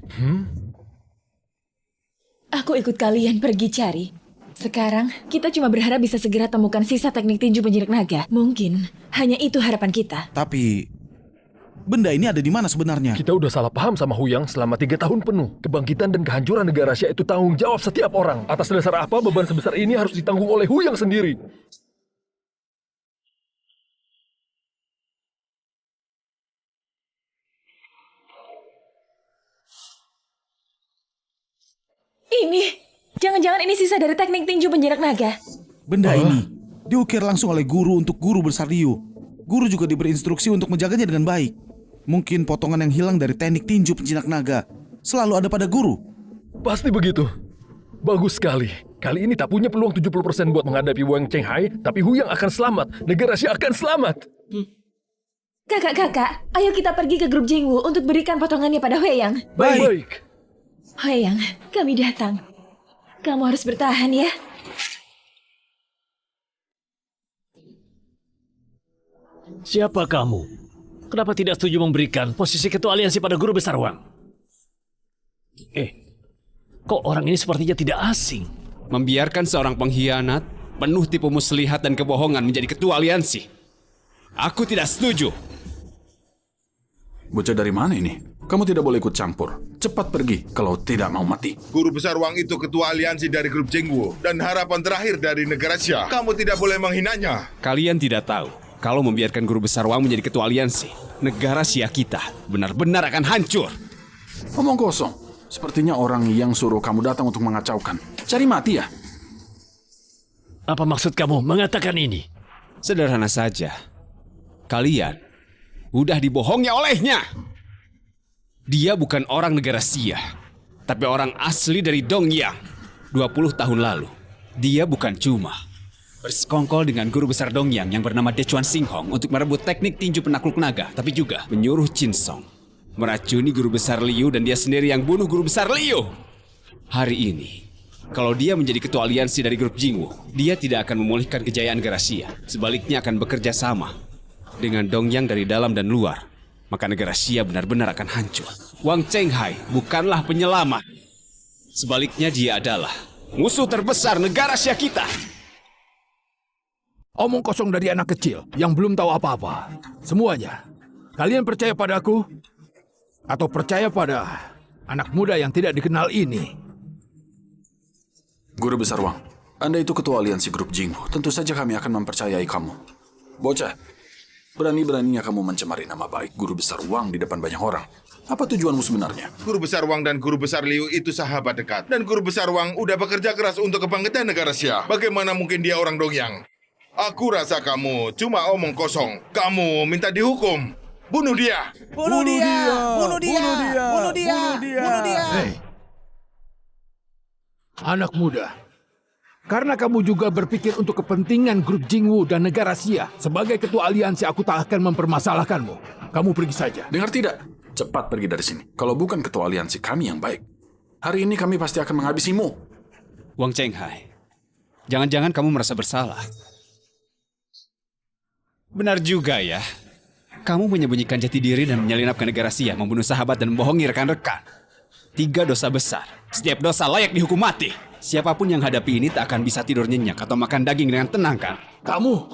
S5: Aku ikut kalian pergi cari. Sekarang, kita cuma berharap bisa segera temukan sisa teknik tinju penjinak naga. Mungkin hanya itu harapan kita.
S6: Tapi... benda ini ada di mana sebenarnya?
S2: Kita udah salah paham sama Huyang selama 3 tahun penuh. Kebangkitan dan kehancuran negara Xia itu tanggung jawab setiap orang. Atas dasar apa beban sebesar ini harus ditanggung oleh Huyang sendiri?
S5: Ini, jangan-jangan ini sisa dari teknik tinju penjinak naga.
S6: Benda ini diukir langsung oleh guru untuk guru besar Liu. Guru juga diberi instruksi untuk menjaganya dengan baik. Mungkin potongan yang hilang dari teknik tinju penjinak naga selalu ada pada guru.
S2: Pasti begitu. Bagus sekali. Kali ini tak punya peluang 70% buat menghadapi Wang Chenghai, tapi Huyang akan selamat. Negara Xia akan selamat.
S5: Kakak, ayo kita pergi ke grup Jingwu untuk berikan potongannya pada Huyang.
S2: Baik.
S5: Huyang, kami datang. Kamu harus bertahan ya.
S14: Siapa kamu? Kenapa tidak setuju memberikan posisi ketua aliansi pada guru besar Wang?
S3: Kok orang ini sepertinya tidak asing? Membiarkan seorang pengkhianat, penuh tipu muslihat dan kebohongan menjadi ketua aliansi. Aku tidak setuju.
S9: Bocah dari mana ini? Kamu tidak boleh ikut campur. Cepat pergi kalau tidak mau mati.
S1: Guru besar Wang itu ketua aliansi dari grup Jingwu dan harapan terakhir dari negara Xia. Kamu tidak boleh menghinanya.
S3: Kalian tidak tahu, kalau membiarkan guru besar Wang menjadi ketua aliansi, negara Xia kita benar-benar akan hancur.
S9: Omong kosong. Sepertinya orang yang suruh kamu datang untuk mengacaukan. Cari mati ya?
S14: Apa maksud kamu mengatakan ini?
S3: Sederhana saja. Kalian udah dibohongi olehnya. Dia bukan orang negara Xia, tapi orang asli dari Dongyang. 20 tahun lalu, dia bukan cuma bersekongkol dengan guru besar Dongyang yang bernama Dechuan Xinghong untuk merebut teknik tinju penakluk naga, tapi juga menyuruh Jin Song meracuni guru besar Liu dan dia sendiri yang bunuh guru besar Liu. Hari ini, kalau dia menjadi ketua aliansi dari grup Jingwu, dia tidak akan memulihkan kejayaan negara Xia. Sebaliknya akan bekerja sama dengan Dongyang dari dalam dan luar. Maka negara Xia benar-benar akan hancur. Wang Chenghai bukanlah penyelamat. Sebaliknya dia adalah musuh terbesar negara Xia kita.
S13: Omong kosong dari anak kecil yang belum tahu apa-apa. Semuanya. Kalian percaya padaku? Atau percaya pada anak muda yang tidak dikenal ini?
S9: Guru Besar Wang, Anda itu ketua aliansi grup Jingwu. Tentu saja kami akan mempercayai kamu. Bocah, berani-beraninya kamu mencemari nama baik Guru Besar Wang di depan banyak orang. Apa tujuanmu sebenarnya?
S1: Guru Besar Wang dan Guru Besar Liu itu sahabat dekat. Dan Guru Besar Wang udah bekerja keras untuk kebangkitan negara Xia. Bagaimana mungkin dia orang Dongyang? Aku rasa kamu cuma omong kosong. Kamu minta dihukum. Bunuh dia!
S6: Bunuh dia! Bunuh dia! Bunuh dia! Bunuh dia!
S13: Hei, anak muda, karena kamu juga berpikir untuk kepentingan grup Jingwu dan negara Xia, sebagai ketua aliansi aku tak akan mempermasalahkanmu. Kamu pergi saja.
S9: Dengar tidak? Cepat pergi dari sini. Kalau bukan ketua aliansi kami yang baik, hari ini kami pasti akan menghabisimu.
S3: Wang Chenghai, jangan-jangan kamu merasa bersalah. Benar juga ya. Kamu menyembunyikan jati diri dan menyelinap ke negara Xia, membunuh sahabat dan membohongi rekan-rekan. 3 dosa besar. Setiap dosa layak dihukum mati. Siapapun yang hadapi ini tak akan bisa tidur nyenyak atau makan daging dengan tenang, kan?
S13: Kamu,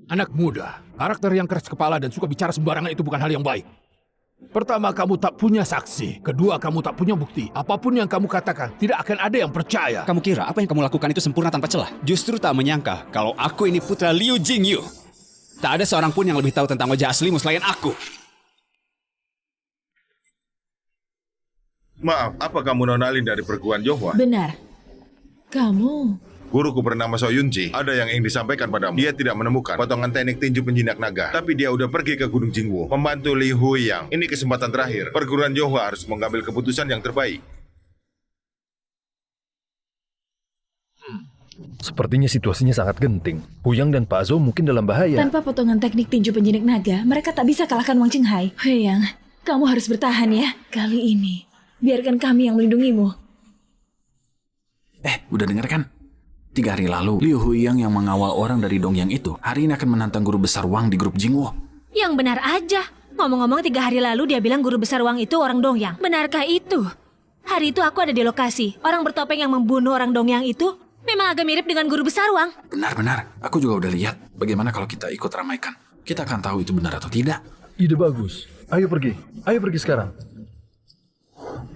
S13: anak muda, karakter yang keras kepala dan suka bicara sembarangan itu bukan hal yang baik. Pertama, kamu tak punya saksi. Kedua, kamu tak punya bukti. Apapun yang kamu katakan, tidak akan ada yang percaya.
S3: Kamu kira apa yang kamu lakukan itu sempurna tanpa celah? Justru tak menyangka kalau aku ini putra Liu Jingyu. Tak ada seorang pun yang lebih tahu tentang wajah aslimu selain aku.
S1: Maaf, apa kamu nonalin dari perguruan Johua?
S5: Benar. Kamu...
S1: Guruku bernama Soyunji. Ada yang ingin disampaikan padamu. Dia tidak menemukan potongan teknik tinju penjinak naga. Tapi dia udah pergi ke Gunung Jingwu. Membantu Li Huiyang. Ini kesempatan terakhir. Perguruan Johua harus mengambil keputusan yang terbaik.
S2: Sepertinya situasinya sangat genting. Huyang dan Pak Zhou mungkin dalam bahaya.
S5: Tanpa potongan teknik tinju penjinak naga, mereka tak bisa kalahkan Wang Chenghai. Huyang, kamu harus bertahan ya. Kali ini, biarkan kami yang melindungimu.
S9: Udah denger kan? 3 hari lalu, Liu Huiyang yang mengawal orang dari Dongyang itu, hari ini akan menantang Guru Besar Wang di grup Jingwu.
S7: Yang benar aja. Ngomong-ngomong 3 hari lalu dia bilang Guru Besar Wang itu orang Dongyang. Benarkah itu? Hari itu aku ada di lokasi. Orang bertopeng yang membunuh orang Dongyang itu memang agak mirip dengan Guru Besar Wang.
S9: Benar-benar. Aku juga udah lihat. Bagaimana kalau kita ikut ramaikan? Kita akan tahu itu benar atau tidak.
S2: Ide bagus. Ayo pergi. Ayo pergi sekarang.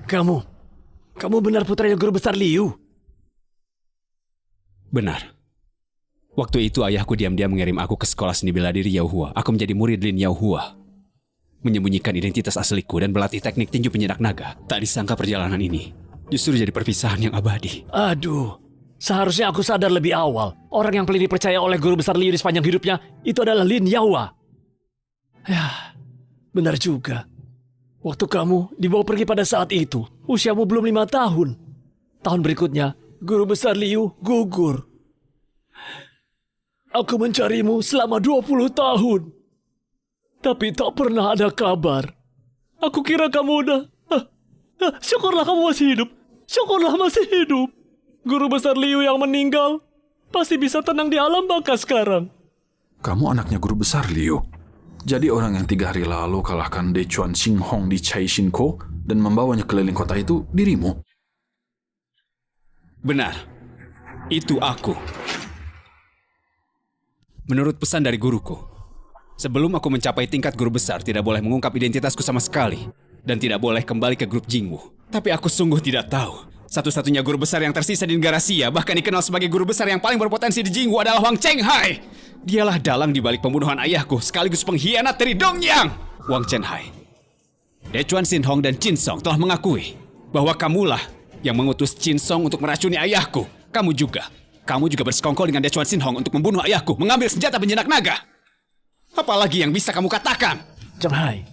S14: Kamu benar putranya Guru Besar Liu?
S3: Benar. Waktu itu ayahku diam-diam mengirim aku ke sekolah seni bela diri Yaohua. Aku menjadi murid Lin Yaohua. Menyembunyikan identitas asliku dan berlatih teknik tinju penjinak naga. Tak disangka perjalanan ini justru jadi perpisahan yang abadi.
S14: Aduh, seharusnya aku sadar lebih awal. Orang yang paling dipercaya oleh Guru Besar Liu di sepanjang hidupnya itu adalah Lin Yaohua. Ya, benar juga. Waktu kamu dibawa pergi pada saat itu, usiamu belum 5 tahun. Tahun berikutnya, Guru Besar Liu gugur. Aku mencarimu selama 20 tahun. Tapi tak pernah ada kabar. Aku kira kamu udah... syukurlah kamu masih hidup. Syukurlah masih hidup. Guru Besar Liu yang meninggal pasti bisa tenang di alam baka sekarang.
S9: Kamu anaknya Guru Besar Liu. Jadi orang yang 3 hari lalu kalahkan Dechuan Xinghong di Caixinkou dan membawanya keliling kota itu dirimu.
S3: Benar. Itu aku. Menurut pesan dari guruku, sebelum aku mencapai tingkat guru besar, tidak boleh mengungkap identitasku sama sekali. Dan tidak boleh kembali ke grup Jingwu. Tapi aku sungguh tidak tahu. Satu-satunya guru besar yang tersisa di negara Xia, bahkan dikenal sebagai guru besar yang paling berpotensi di Jingwu adalah Wang Chenghai. Dialah dalang di balik pembunuhan ayahku, sekaligus pengkhianat dari Dongyang. Wang Chenghai, Dechuan Xinhong dan Qin Song telah mengakui bahwa kamulah yang mengutus Qin Song untuk meracuni ayahku. Kamu juga bersekongkol dengan Dechuan Xinhong untuk membunuh ayahku, mengambil senjata penjinak naga. Apalagi yang bisa kamu katakan?
S14: Chenghai,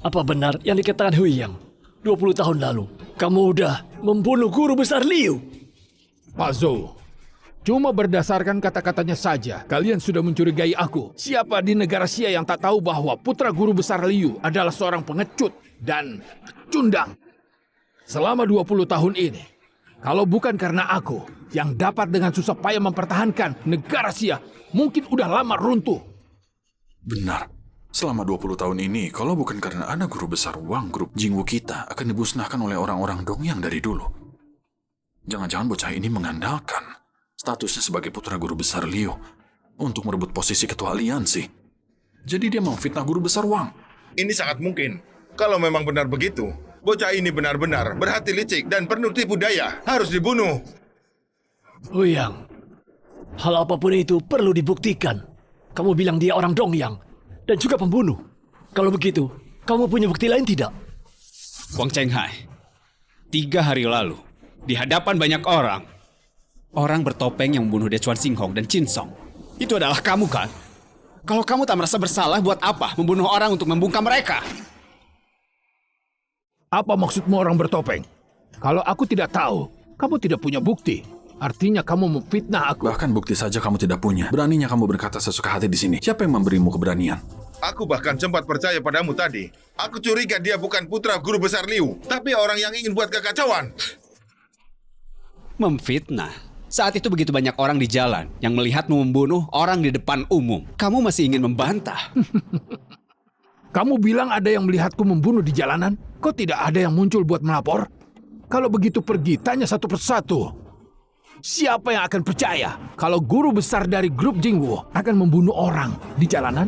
S14: apa benar yang dikatakan Huiyang? 20 tahun lalu, kamu udah membunuh Guru Besar Liu?
S13: Pak Zhou, Cuma berdasarkan kata-katanya saja, kalian sudah mencurigai aku. Siapa di negara Xia yang tak tahu bahwa putra guru besar Liu adalah seorang pengecut dan pecundang? Selama 20 tahun ini, kalau bukan karena aku yang dapat dengan susah payah mempertahankan negara Xia, mungkin udah lama runtuh.
S9: Benar. Selama 20 tahun ini, kalau bukan karena ada guru besar Wang, grup Jingwu kita akan dimusnahkan oleh orang-orang Dongyang dari dulu. Jangan-jangan bocah ini mengandalkan statusnya sebagai putra guru besar Liu untuk merebut posisi ketua aliansi. Jadi dia memfitnah guru besar Wang.
S1: Ini sangat mungkin. Kalau memang benar begitu, bocah ini benar-benar berhati licik dan penuh tipu daya. Harus dibunuh.
S14: Huyang, hal apapun itu perlu dibuktikan. Kamu bilang dia orang Dongyang dan juga pembunuh. Kalau begitu, kamu punya bukti lain tidak?
S3: Wang Chenghai, 3 hari lalu, di hadapan banyak orang bertopeng yang membunuh Dechuan Xinghong dan Qin Song. Itu adalah kamu kan? Kalau kamu tak merasa bersalah, buat apa membunuh orang untuk membungkam mereka?
S13: Apa maksudmu orang bertopeng? Kalau aku tidak tahu, kamu tidak punya bukti. Artinya kamu memfitnah aku.
S9: Bahkan bukti saja kamu tidak punya. Beraninya kamu berkata sesuka hati di sini. Siapa yang memberimu keberanian?
S1: Aku bahkan sempat percaya padamu tadi. Aku curiga dia bukan putra guru besar Liu, tapi orang yang ingin buat kekacauan.
S3: Memfitnah? Saat itu begitu banyak orang di jalan yang melihatmu membunuh orang di depan umum. Kamu masih ingin membantah?
S13: Kamu bilang ada yang melihatku membunuh di jalanan? Kok tidak ada yang muncul buat melapor? Kalau begitu pergi, tanya satu persatu. Siapa yang akan percaya kalau guru besar dari grup Jingwu akan membunuh orang di jalanan?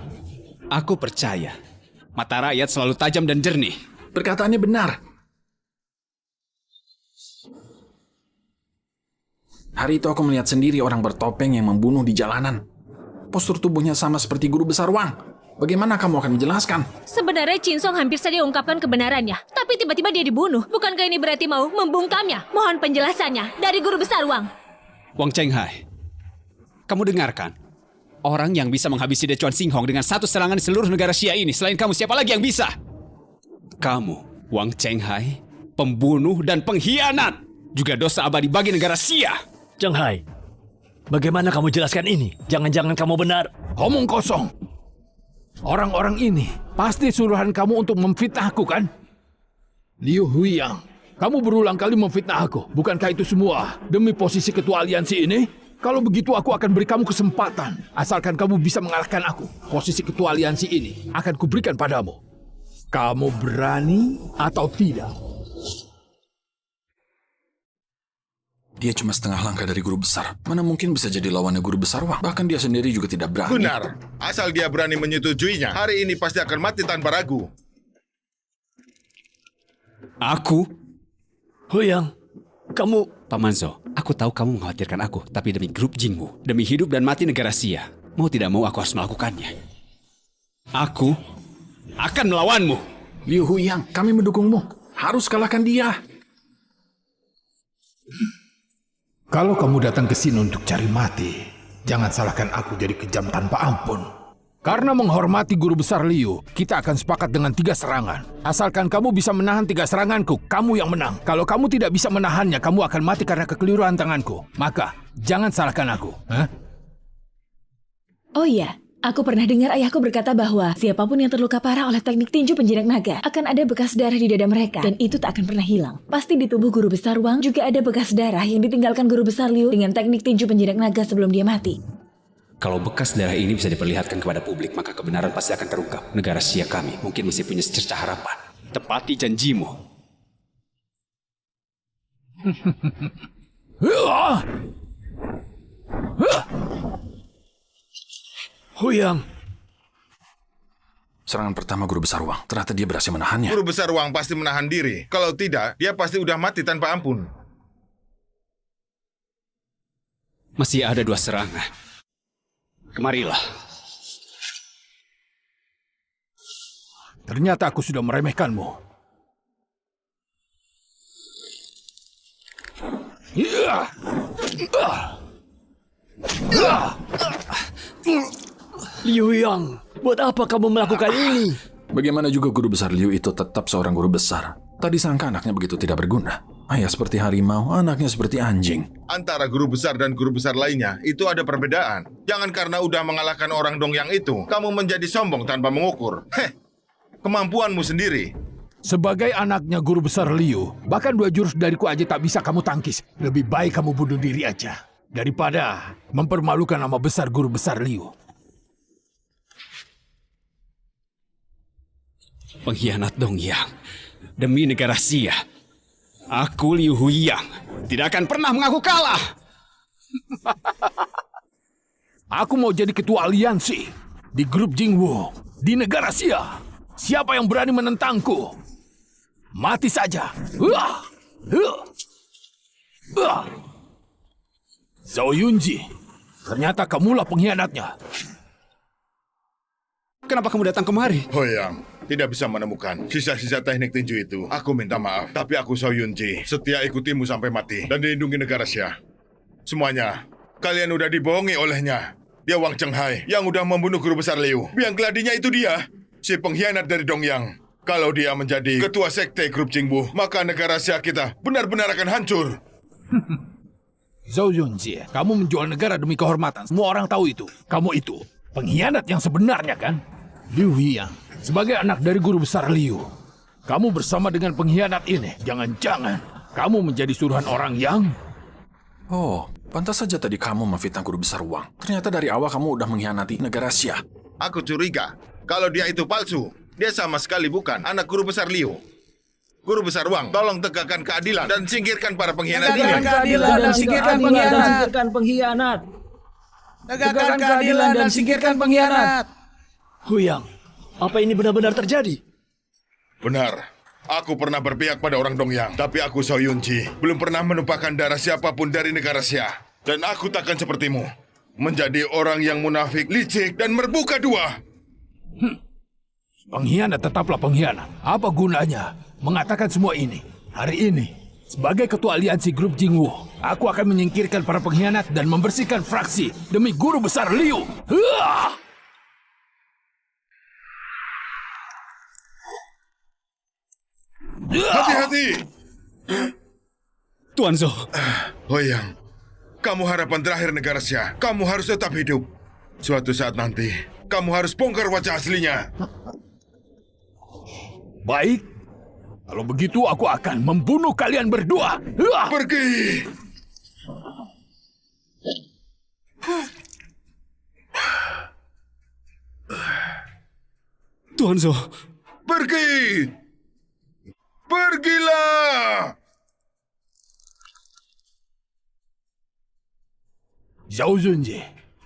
S3: Aku percaya. Mata rakyat selalu tajam dan jernih.
S9: Perkataannya benar. Hari itu aku melihat sendiri orang bertopeng yang membunuh di jalanan. Postur tubuhnya sama seperti guru besar Wang. Bagaimana kamu akan menjelaskan?
S7: Sebenarnya Qin Song hampir saja ungkapkan kebenarannya, tapi tiba-tiba dia dibunuh. Bukankah ini berarti mau membungkamnya? Mohon penjelasannya dari guru besar Wang.
S3: Wang Chenghai, kamu dengarkan. Orang yang bisa menghabisi Dechuan Xinghong dengan satu serangan di seluruh negara Xia ini, selain kamu, siapa lagi yang bisa? Kamu, Wang Chenghai, pembunuh dan pengkhianat. Juga dosa abadi bagi negara Xia.
S14: Chenghai, bagaimana kamu jelaskan ini? Jangan-jangan kamu benar.
S13: Omong kosong. Orang-orang ini pasti suruhan kamu untuk memfitnahku, kan? Liu Huiyang, kamu berulang kali memfitnah aku. Bukankah itu semua demi posisi ketua aliansi ini? Kalau begitu aku akan beri kamu kesempatan. Asalkan kamu bisa mengalahkan aku. Posisi ketua aliansi ini akan kuberikan padamu. Kamu berani atau tidak?
S9: Dia cuma setengah langkah dari guru besar. Mana mungkin bisa jadi lawannya guru besar Wang? Bahkan dia sendiri juga tidak berani.
S1: Benar. Asal dia berani menyetujuinya, hari ini pasti akan mati tanpa ragu.
S3: Aku?
S14: Huyang, kamu...
S3: Paman Zhou, aku tahu kamu mengkhawatirkan aku, tapi demi grup Jingwu, demi hidup dan mati negara Xia, mau tidak mau aku harus melakukannya. Aku akan melawanmu.
S9: Liu Huiyang, kami mendukungmu. Harus kalahkan dia.
S13: Kalau kamu datang ke sini untuk cari mati, jangan salahkan aku jadi kejam tanpa ampun. Karena menghormati guru besar Liu, kita akan sepakat dengan 3 serangan. Asalkan kamu bisa menahan 3 seranganku, kamu yang menang. Kalau kamu tidak bisa menahannya, kamu akan mati karena kekeliruan tanganku. Maka, jangan salahkan aku. Hah?
S5: Oh iya, aku pernah dengar ayahku berkata bahwa siapapun yang terluka parah oleh teknik tinju penjinak naga akan ada bekas darah di dada mereka, dan itu tak akan pernah hilang. Pasti di tubuh guru besar Wang juga ada bekas darah yang ditinggalkan guru besar Liu dengan teknik tinju penjinak naga sebelum dia mati.
S3: Kalau bekas darah ini bisa diperlihatkan kepada publik, maka kebenaran pasti akan terungkap. Negara Xia kami mungkin masih punya secercah harapan. Tepati janjimu.
S14: Huyang.
S9: Serangan pertama guru besar Wang. Ternyata dia berhasil menahannya.
S1: Guru besar Wang pasti menahan diri. Kalau tidak, dia pasti udah mati tanpa ampun.
S3: Masih ada 2 serangan. Kemarilah.
S13: Ternyata aku sudah meremehkanmu.
S14: Liu Yang, buat apa kamu melakukan ini?
S9: Bagaimana juga guru besar Liu itu tetap seorang guru besar. Tadi sangka anaknya begitu tidak berguna.
S12: Ayah seperti harimau, anaknya seperti anjing.
S1: Antara guru besar dan guru besar lainnya, itu ada perbedaan. Jangan karena udah mengalahkan orang Dongyang itu, kamu menjadi sombong tanpa mengukur. Kemampuanmu sendiri.
S13: Sebagai anaknya guru besar Liu, bahkan 2 jurus dariku aja tak bisa kamu tangkis. Lebih baik kamu bunuh diri aja, daripada mempermalukan nama besar guru besar Liu.
S11: Pengkhianat Dongyang. Demi negara Xia, aku Liu Huiyang tidak akan pernah mengaku kalah.
S13: Aku mau jadi ketua aliansi di grup Jingwu di negara Xia. Siapa yang berani menentangku? Mati saja. Zhao Yunji, ternyata kamulah pengkhianatnya.
S11: Kenapa kamu datang kemari?
S1: Hoyang, tidak bisa menemukan sisa-sisa teknik tinju itu. Aku minta maaf, tapi aku Zhao Yunji, setia ikutimu sampai mati dan dilindungi negara Xia. Semuanya, kalian udah dibohongi olehnya. Dia Wang Chenghai yang udah membunuh guru besar Liu. Biang keladinya itu dia, si pengkhianat dari Dongyang. Kalau dia menjadi ketua sekte grup Jingwu, maka negara Xia kita benar-benar akan hancur.
S13: Zhao Yunji, kamu menjual negara demi kehormatan. Semua orang tahu itu. Kamu itu pengkhianat yang sebenarnya, kan? Liu Huiyang, sebagai anak dari guru besar Liu, kamu bersama dengan pengkhianat ini. Jangan-jangan kamu menjadi suruhan orang yang...
S12: Oh, pantas saja tadi kamu memfitnah guru besar Wang. Ternyata dari awal kamu udah mengkhianati negara Xia.
S1: Aku curiga, kalau dia itu palsu, dia sama sekali bukan anak guru besar Liu. Guru besar Wang, tolong tegakkan keadilan dan singkirkan para pengkhianat ini.
S10: Tegakkan keadilan dan singkirkan pengkhianat.
S6: Tegakkan keadilan dan singkirkan pengkhianat.
S14: Huyang, apa ini benar-benar terjadi?
S1: Benar. Aku pernah berpihak pada orang Dongyang, tapi aku Zhao Yunji belum pernah menumpahkan darah siapapun dari negara Xia. Dan aku takkan sepertimu, menjadi orang yang munafik, licik, dan berbuka dua.
S13: Pengkhianat tetaplah pengkhianat. Apa gunanya mengatakan semua ini? Hari ini, sebagai ketua aliansi grup Jingwu, aku akan menyingkirkan para pengkhianat dan membersihkan fraksi demi guru besar Liu.
S1: Hati-hati!
S11: Tuan Zhou.
S1: Hoyang, kamu harapan terakhir negara Xia. Kamu harus tetap hidup. Suatu saat nanti, kamu harus bongkar wajah aslinya.
S13: Baik, kalau begitu aku akan membunuh kalian berdua.
S1: Pergi!
S11: Tuan Zhou.
S1: Pergi! Pergilah!
S13: Zhao Yunji,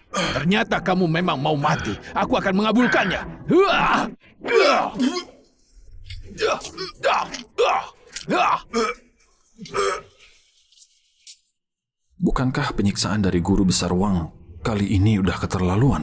S13: ternyata kamu memang mau mati. Aku akan mengabulkannya.
S9: Bukankah penyiksaan dari guru besar Wang kali ini udah keterlaluan?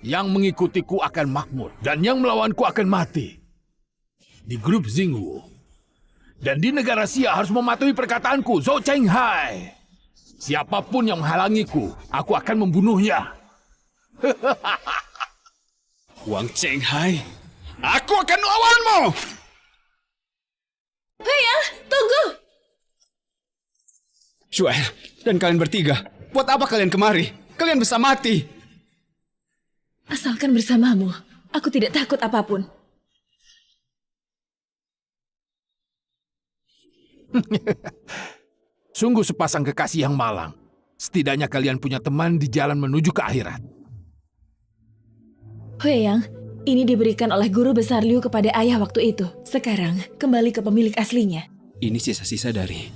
S13: Yang mengikutiku akan makmur dan yang melawanku akan mati. Di grup Jingwu dan di negara Xia harus mematuhi perkataanku, Zhou Chenghai. Siapapun yang menghalangiku, aku akan membunuhnya.
S11: Wang Chenghai, aku akan melawanmu!
S5: Huyang, tunggu!
S11: Shuai, dan kalian bertiga, buat apa kalian kemari? Kalian bisa mati.
S5: Asalkan bersamamu, aku tidak takut apapun.
S13: Sungguh sepasang kekasih yang malang. Setidaknya kalian punya teman di jalan menuju ke akhirat.
S5: Huyang, ini diberikan oleh guru besar Liu kepada ayah waktu itu. Sekarang, kembali ke pemilik aslinya.
S3: Ini sisa-sisa dari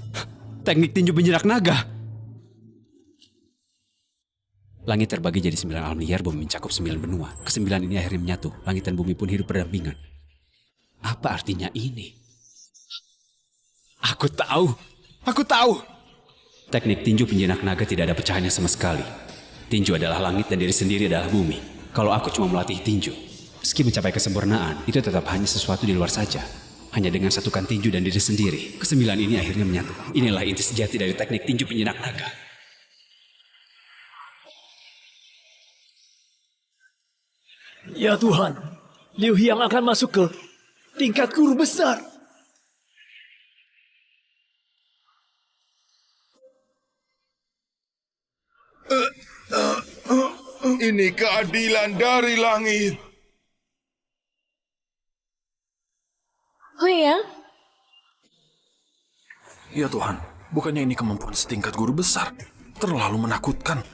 S11: teknik tinju penjinak naga.
S3: Langit terbagi jadi 9 alam liar, bumi mencakup 9 benua. Kesembilan ini akhirnya menyatu. Langit dan bumi pun hidup berdampingan. Apa artinya ini? Aku tahu. Aku tahu. Teknik tinju penjinak naga tidak ada pecahannya sama sekali. Tinju adalah langit dan diri sendiri adalah bumi. Kalau aku cuma melatih tinju, meski mencapai kesempurnaan, itu tetap hanya sesuatu di luar saja. Hanya dengan satukan tinju dan diri sendiri, kesembilan ini akhirnya menyatu. Inilah inti sejati dari teknik tinju penjinak naga.
S14: Ya Tuhan, Liu Hyang akan masuk ke tingkat guru besar.
S1: Ini keadilan dari langit.
S5: Huyang,
S12: Ya Tuhan, bukannya ini kemampuan setingkat guru besar? Terlalu menakutkan.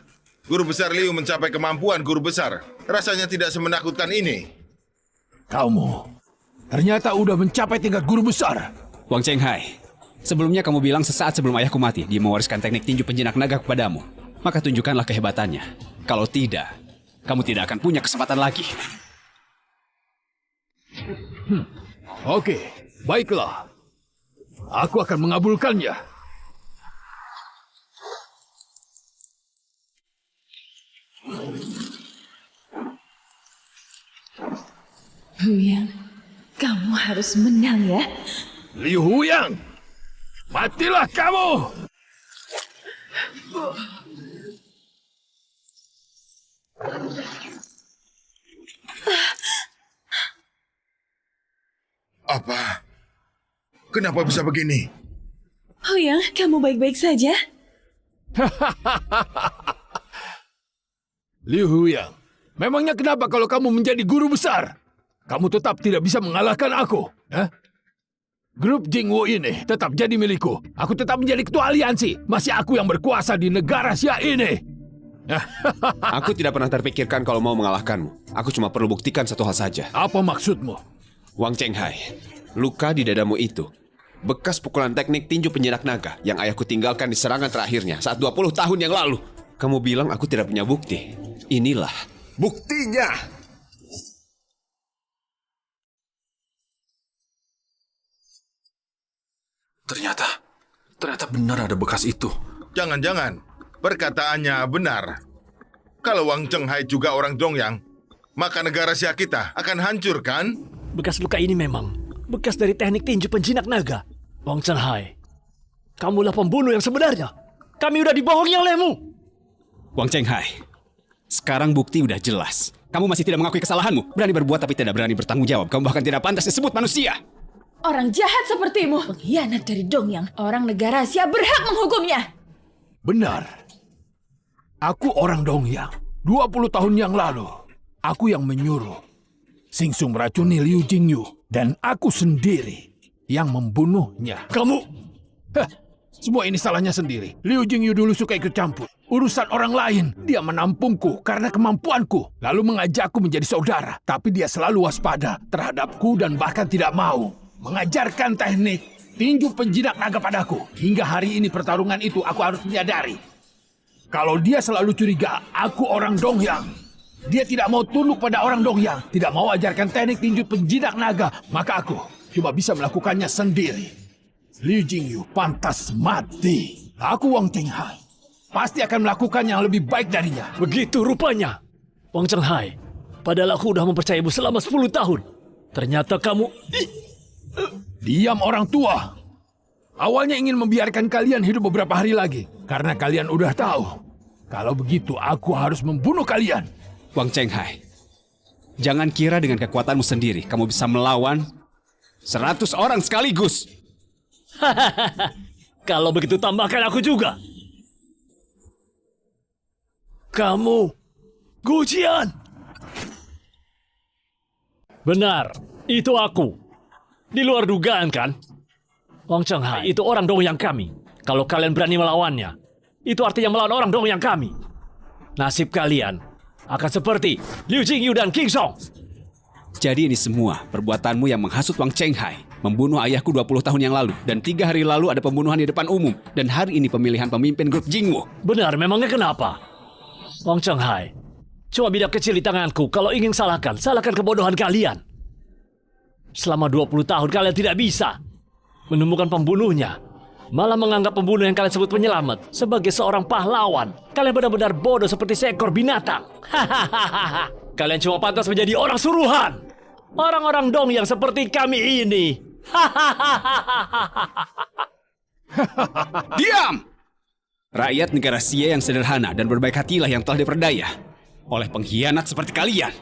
S1: Guru besar Liu mencapai kemampuan guru besar. Rasanya tidak semenakutkan ini.
S13: Kamu ternyata udah mencapai tingkat guru besar.
S3: Wang Chenghai, sebelumnya kamu bilang sesaat sebelum ayahku mati, dia mewariskan teknik tinju penjinak naga kepadamu. Maka tunjukkanlah kehebatannya. Kalau tidak, kamu tidak akan punya kesempatan lagi.
S13: Oke, baiklah. Aku akan mengabulkannya.
S5: Huyang, kamu harus menang ya.
S13: Liu Huyang, matilah kamu!
S1: Apa? Kenapa bisa begini?
S5: Huyang, kamu baik-baik saja?
S13: Liu Huyang, memangnya kenapa kalau kamu menjadi guru besar, kamu tetap tidak bisa mengalahkan aku? Hah? Grup Jingwu ini tetap jadi milikku. Aku tetap menjadi ketua aliansi. Masih aku yang berkuasa di negara Xia ini.
S3: Aku tidak pernah terpikirkan kalau mau mengalahkanmu. Aku cuma perlu buktikan satu hal saja.
S13: Apa maksudmu?
S3: Wang Chenghai, luka di dadamu itu bekas pukulan teknik tinju penjinak naga yang ayahku tinggalkan di serangan terakhirnya saat 20 tahun yang lalu. Kamu bilang aku tidak punya bukti. Inilah buktinya.
S12: Ternyata benar ada bekas itu.
S1: Jangan-jangan perkataannya benar. Kalau Wang Chenghai juga orang Dongyang, maka negara Xia kita akan hancur, kan?
S14: Bekas luka ini memang bekas dari teknik tinju penjinak naga. Wang Chenghai, kamulah pembunuh yang sebenarnya. Kami udah dibohongi olehmu.
S3: Wang Chenghai, sekarang bukti udah jelas. Kamu masih tidak mengakui kesalahanmu. Berani berbuat tapi tidak berani bertanggung jawab. Kamu bahkan tidak pantas disebut manusia.
S5: Orang jahat sepertimu, pengkhianat dari Dongyang. Orang negara Xia berhak menghukumnya.
S13: Benar. Aku orang Dongyang. 20 tahun yang lalu, aku yang menyuruh Singsung meracuni Liu Jingyu. Dan aku sendiri yang membunuhnya.
S14: Kamu...
S13: Semua ini salahnya sendiri. Liu Jingyu dulu suka ikut campur urusan orang lain. Dia menampungku karena kemampuanku. Lalu mengajakku menjadi saudara. Tapi dia selalu waspada terhadapku dan bahkan tidak mau mengajarkan teknik tinju penjinak naga padaku. Hingga hari ini pertarungan itu aku harus menyadari. Kalau dia selalu curiga aku orang Dongyang, dia tidak mau tunduk pada orang Dongyang, tidak mau ajarkan teknik tinju penjinak naga, maka aku cuma bisa melakukannya sendiri. Liu Jingyu pantas mati. Aku Wang Chenghai pasti akan melakukan yang lebih baik darinya.
S14: Begitu rupanya. Wang Chenghai, padahal aku udah mempercayaimu selama 10 tahun. Ternyata kamu...
S13: Diam orang tua. Awalnya ingin membiarkan kalian hidup beberapa hari lagi. Karena kalian udah tahu. Kalau begitu aku harus membunuh kalian.
S3: Wang Chenghai, jangan kira dengan kekuatanmu sendiri kamu bisa melawan 100 orang sekaligus.
S14: Kalau begitu tambahkan aku juga. Kamu, Gu Jian. Benar, itu aku. Di luar dugaan kan? Wang Chenghai itu orang Dongyang kami. Kalau kalian berani melawannya, itu artinya melawan orang Dongyang kami. Nasib kalian akan seperti Liu Jingyu dan King Song.
S3: Jadi ini semua perbuatanmu yang menghasut Wang Chenghai, membunuh ayahku 20 tahun yang lalu, dan 3 hari lalu ada pembunuhan di depan umum, dan hari ini pemilihan pemimpin grup Jingwu.
S14: Benar, memangnya kenapa? Wang Chenghai, cuma bidak kecil di tanganku. Kalau ingin salahkan, salahkan kebodohan kalian. Selama 20 tahun kalian tidak bisa menemukan pembunuhnya, malah menganggap pembunuh yang kalian sebut penyelamat sebagai seorang pahlawan. Kalian benar-benar bodoh seperti seekor binatang. Hahaha. Kalian cuma pantas menjadi orang suruhan. Orang-orang dong yang seperti kami ini.
S11: Diam! Rakyat negara Sia yang sederhana dan berbaik hatilah yang telah diperdaya oleh pengkhianat seperti kalian.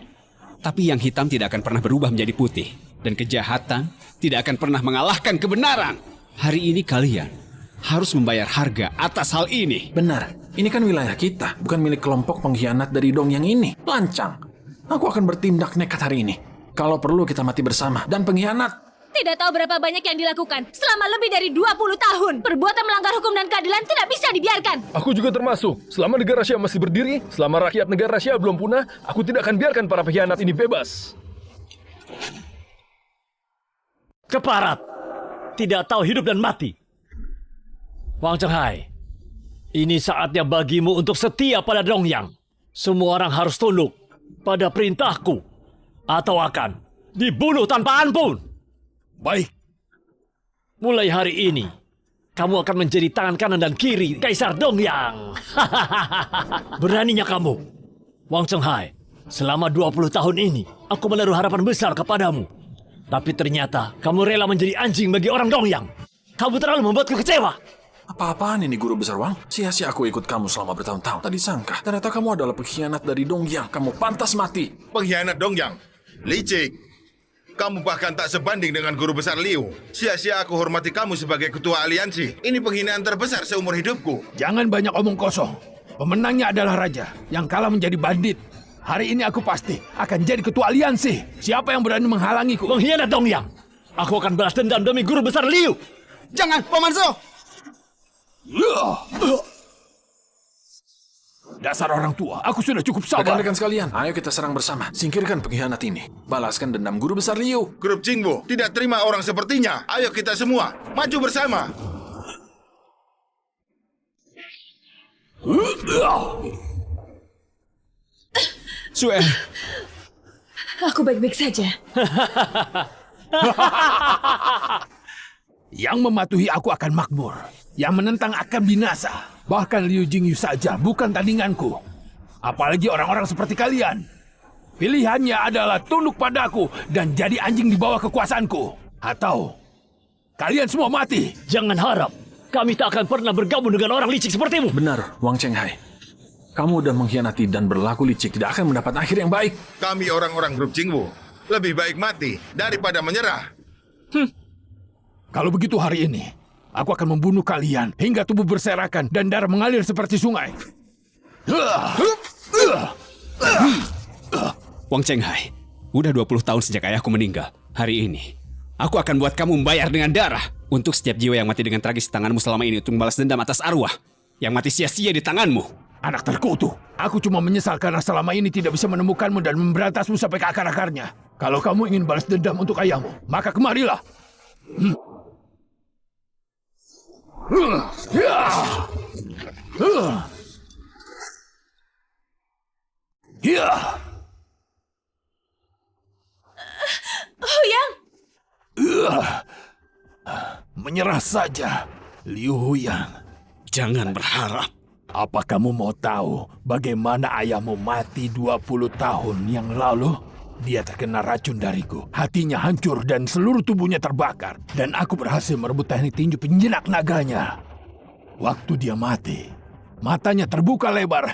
S11: Tapi yang hitam tidak akan pernah berubah menjadi putih. Dan kejahatan tidak akan pernah mengalahkan kebenaran. Hari ini kalian harus membayar harga atas hal ini.
S12: Benar, ini kan wilayah kita, bukan milik kelompok pengkhianat dari dong yang ini. Lancang. Aku akan bertindak nekat hari ini. Kalau perlu kita mati bersama. Dan pengkhianat,
S7: Tidak tahu berapa banyak yang dilakukan selama lebih dari 20 tahun. Perbuatan melanggar hukum dan keadilan tidak bisa dibiarkan.
S2: Aku juga termasuk. Selama negara Asia masih berdiri, selama rakyat negara Asia belum punah, aku tidak akan biarkan para pengkhianat ini bebas.
S14: Keparat, tidak tahu hidup dan mati. Wang Chenghai, ini saatnya bagimu untuk setia pada Dongyang. Semua orang harus tunduk pada perintahku, atau akan dibunuh tanpa ampun.
S13: Baik.
S14: Mulai hari ini, kamu akan menjadi tangan kanan dan kiri Kaisar Dongyang. Beraninya kamu, Wang Chenghai. Selama 20 tahun ini, aku menaruh harapan besar kepadamu. Tapi ternyata kamu rela menjadi anjing bagi orang Dongyang. Kamu terlalu membuatku kecewa.
S12: apa-apaan ini Guru Besar Wang? Sia-sia aku ikut kamu selama bertahun-tahun. Tadi sangka, ternyata kamu adalah pengkhianat dari Dongyang. Kamu pantas mati.
S1: Pengkhianat Dongyang. Licik. Kamu bahkan tak sebanding dengan Guru Besar Liu. Sia-sia aku hormati kamu sebagai ketua aliansi. Ini penghinaan terbesar seumur hidupku.
S13: Jangan banyak omong kosong. Pemenangnya adalah raja, yang kalah menjadi bandit. Hari ini aku pasti akan jadi ketua aliansi. Siapa yang berani menghalangiku?
S14: Pengkhianat Dongyang. Aku akan balas dendam demi Guru Besar Liu.
S11: Jangan, Paman Zhou!
S13: Dasar orang tua, aku sudah cukup sabar.
S12: Rekan-rekan sekalian, ayo kita serang bersama. Singkirkan pengkhianat ini. Balaskan dendam Guru Besar Liu.
S1: Grup Jingwu tidak terima orang sepertinya. Ayo kita semua maju bersama.
S11: Sue,
S5: Aku baik-baik saja.
S13: Yang mematuhi aku akan makmur. Yang menentang akan binasa. Bahkan Liu Jingyu saja bukan tandinganku. Apalagi orang-orang seperti kalian. Pilihannya adalah tunduk padaku dan jadi anjing di bawah kekuasaanku. Atau kalian semua mati.
S14: Jangan harap kami tak akan pernah bergabung dengan orang licik sepertimu.
S12: Benar, Wang Chenghai. Kamu udah mengkhianati dan berlaku licik, tidak akan mendapat akhir yang baik.
S1: Kami orang-orang grup Jingwu lebih baik mati daripada menyerah.
S13: Kalau begitu hari ini, aku akan membunuh kalian hingga tubuh berserakan dan darah mengalir seperti sungai.
S11: Wang Chenghai, udah 20 tahun sejak ayahku meninggal. Hari ini, aku akan buat kamu membayar dengan darah untuk setiap jiwa yang mati dengan tragis di tanganmu selama ini untuk membalas dendam atas arwah yang mati sia-sia di tanganmu.
S13: Anak terkutuk, aku cuma menyesal karena selama ini tidak bisa menemukanmu dan memberantasmu sampai ke akar-akarnya. Kalau kamu ingin balas dendam untuk ayahmu, maka kemarilah.
S5: Huyang!
S13: Menyerah saja, Liu Huyang.
S11: Jangan berharap.
S13: Apa kamu mau tahu bagaimana ayahmu mati 20 tahun yang lalu? Dia terkena racun dariku. Hatinya hancur dan seluruh tubuhnya terbakar. Dan aku berhasil merebut teknik tinju penjinak naganya. Waktu dia mati, matanya terbuka lebar.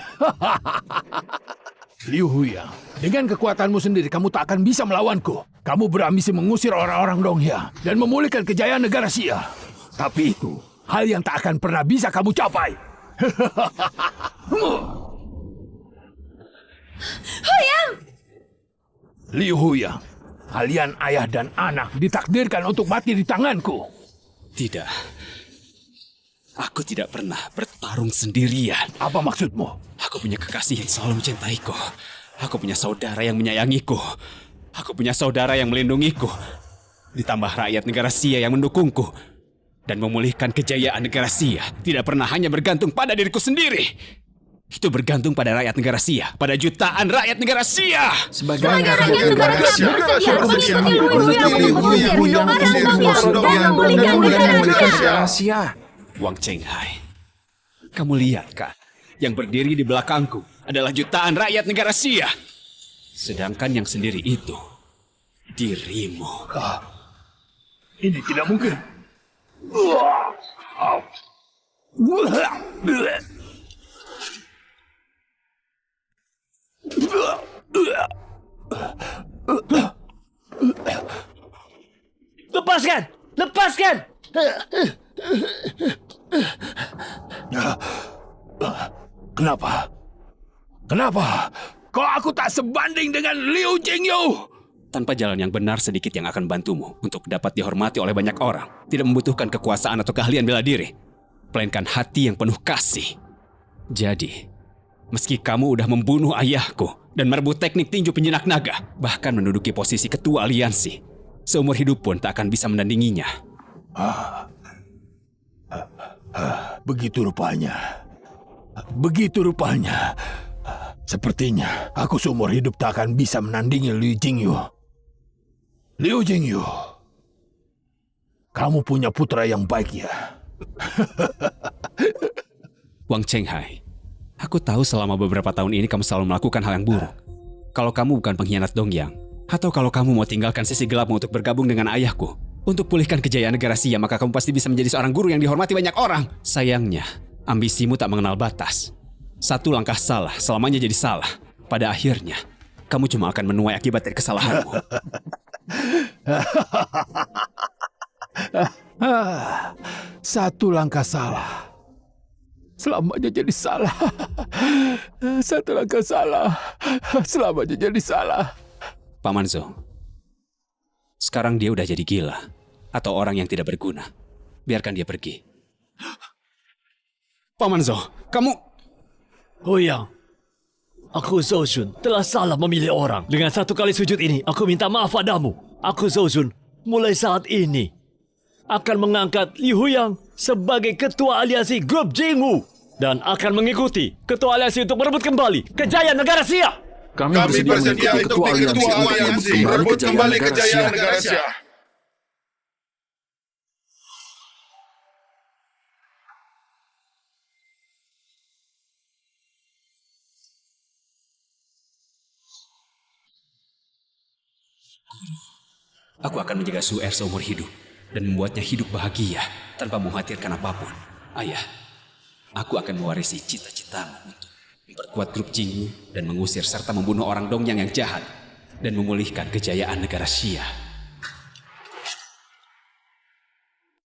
S13: Liu Huyang, dengan kekuatanmu sendiri kamu tak akan bisa melawanku. Kamu berambisi mengusir orang-orang Donghia dan memulihkan kejayaan negara Xia. Tapi itu hal yang tak akan pernah bisa kamu capai.
S5: Huyang!
S13: Liu Huyang, kalian ayah dan anak ditakdirkan untuk mati di tanganku.
S11: Tidak. Aku tidak pernah bertarung sendirian.
S13: Apa maksudmu?
S11: Aku punya kekasih yang selalu mencintaiku. Aku punya saudara yang menyayangiku. Aku punya saudara yang melindungiku. Ditambah rakyat negara Xia yang mendukungku. Dan memulihkan kejayaan negara Xia tidak pernah hanya bergantung pada diriku sendiri.
S3: Itu bergantung pada rakyat negara Xia, pada jutaan rakyat negara Xia.
S1: Sebagai rakyat negara Xia, mengikuti Liu yang mengusir orang dong yang memulihkan negara Xia.
S3: Wang Chenghai, kamu lihat kan? Yang berdiri di belakangku adalah jutaan rakyat negara Xia. Sedangkan yang sendiri itu dirimu.
S13: Ini tidak mungkin.
S14: Lepaskan! Lepaskan!
S13: Kenapa? Kenapa? Kok aku tak sebanding dengan Liu Jingyu?
S3: Tanpa jalan yang benar sedikit yang akan bantumu untuk dapat dihormati oleh banyak orang. Tidak membutuhkan kekuasaan atau keahlian bela diri, melainkan hati yang penuh kasih. Jadi, meski kamu udah membunuh ayahku dan merebut teknik tinju penjinak naga, bahkan menduduki posisi ketua aliansi, seumur hidup pun tak akan bisa menandinginya.
S13: Begitu rupanya. Begitu rupanya. Sepertinya aku seumur hidup tak akan bisa menandingi Liu Jingyu. Liu Jingyu, kamu punya putra yang baik ya.
S3: Wang Chenghai, aku tahu selama beberapa tahun ini kamu selalu melakukan hal yang buruk. Kalau kamu bukan pengkhianat Dongyang, atau kalau kamu mau tinggalkan sisi gelapmu untuk bergabung dengan ayahku, untuk pulihkan kejayaan negara Xia, maka kamu pasti bisa menjadi seorang guru yang dihormati banyak orang. Sayangnya, ambisimu tak mengenal batas. Satu langkah salah, selamanya jadi salah. Pada akhirnya, kamu cuma akan menuai akibat dari kesalahanmu.
S13: Satu langkah salah, selamanya jadi salah. Satu langkah salah, selamanya jadi salah.
S3: Pak Manzo, sekarang dia udah jadi gila atau orang yang tidak berguna. Biarkan dia pergi. Pak Manzo, kamu...
S14: Huyang, aku Zhou telah salah memilih orang. Dengan satu kali sujud ini, aku minta maaf padamu. Aku Zhou mulai saat ini akan mengangkat Li Huyang sebagai ketua aliansi grup Jingwu dan akan mengikuti ketua aliansi untuk merebut kembali kejayaan negara Xia.
S12: Kami bersedia untuk menjadi ketua aliansi untuk merebut kembali kejayaan negara Xia.
S3: Aku akan menjaga Su Er seumur hidup dan membuatnya hidup bahagia tanpa mengkhawatirkan apapun. Ayah, aku akan mewarisi cita-citamu untuk memperkuat grup Jingwu dan mengusir serta membunuh orang Dongyang yang jahat dan memulihkan kejayaan negara Xia.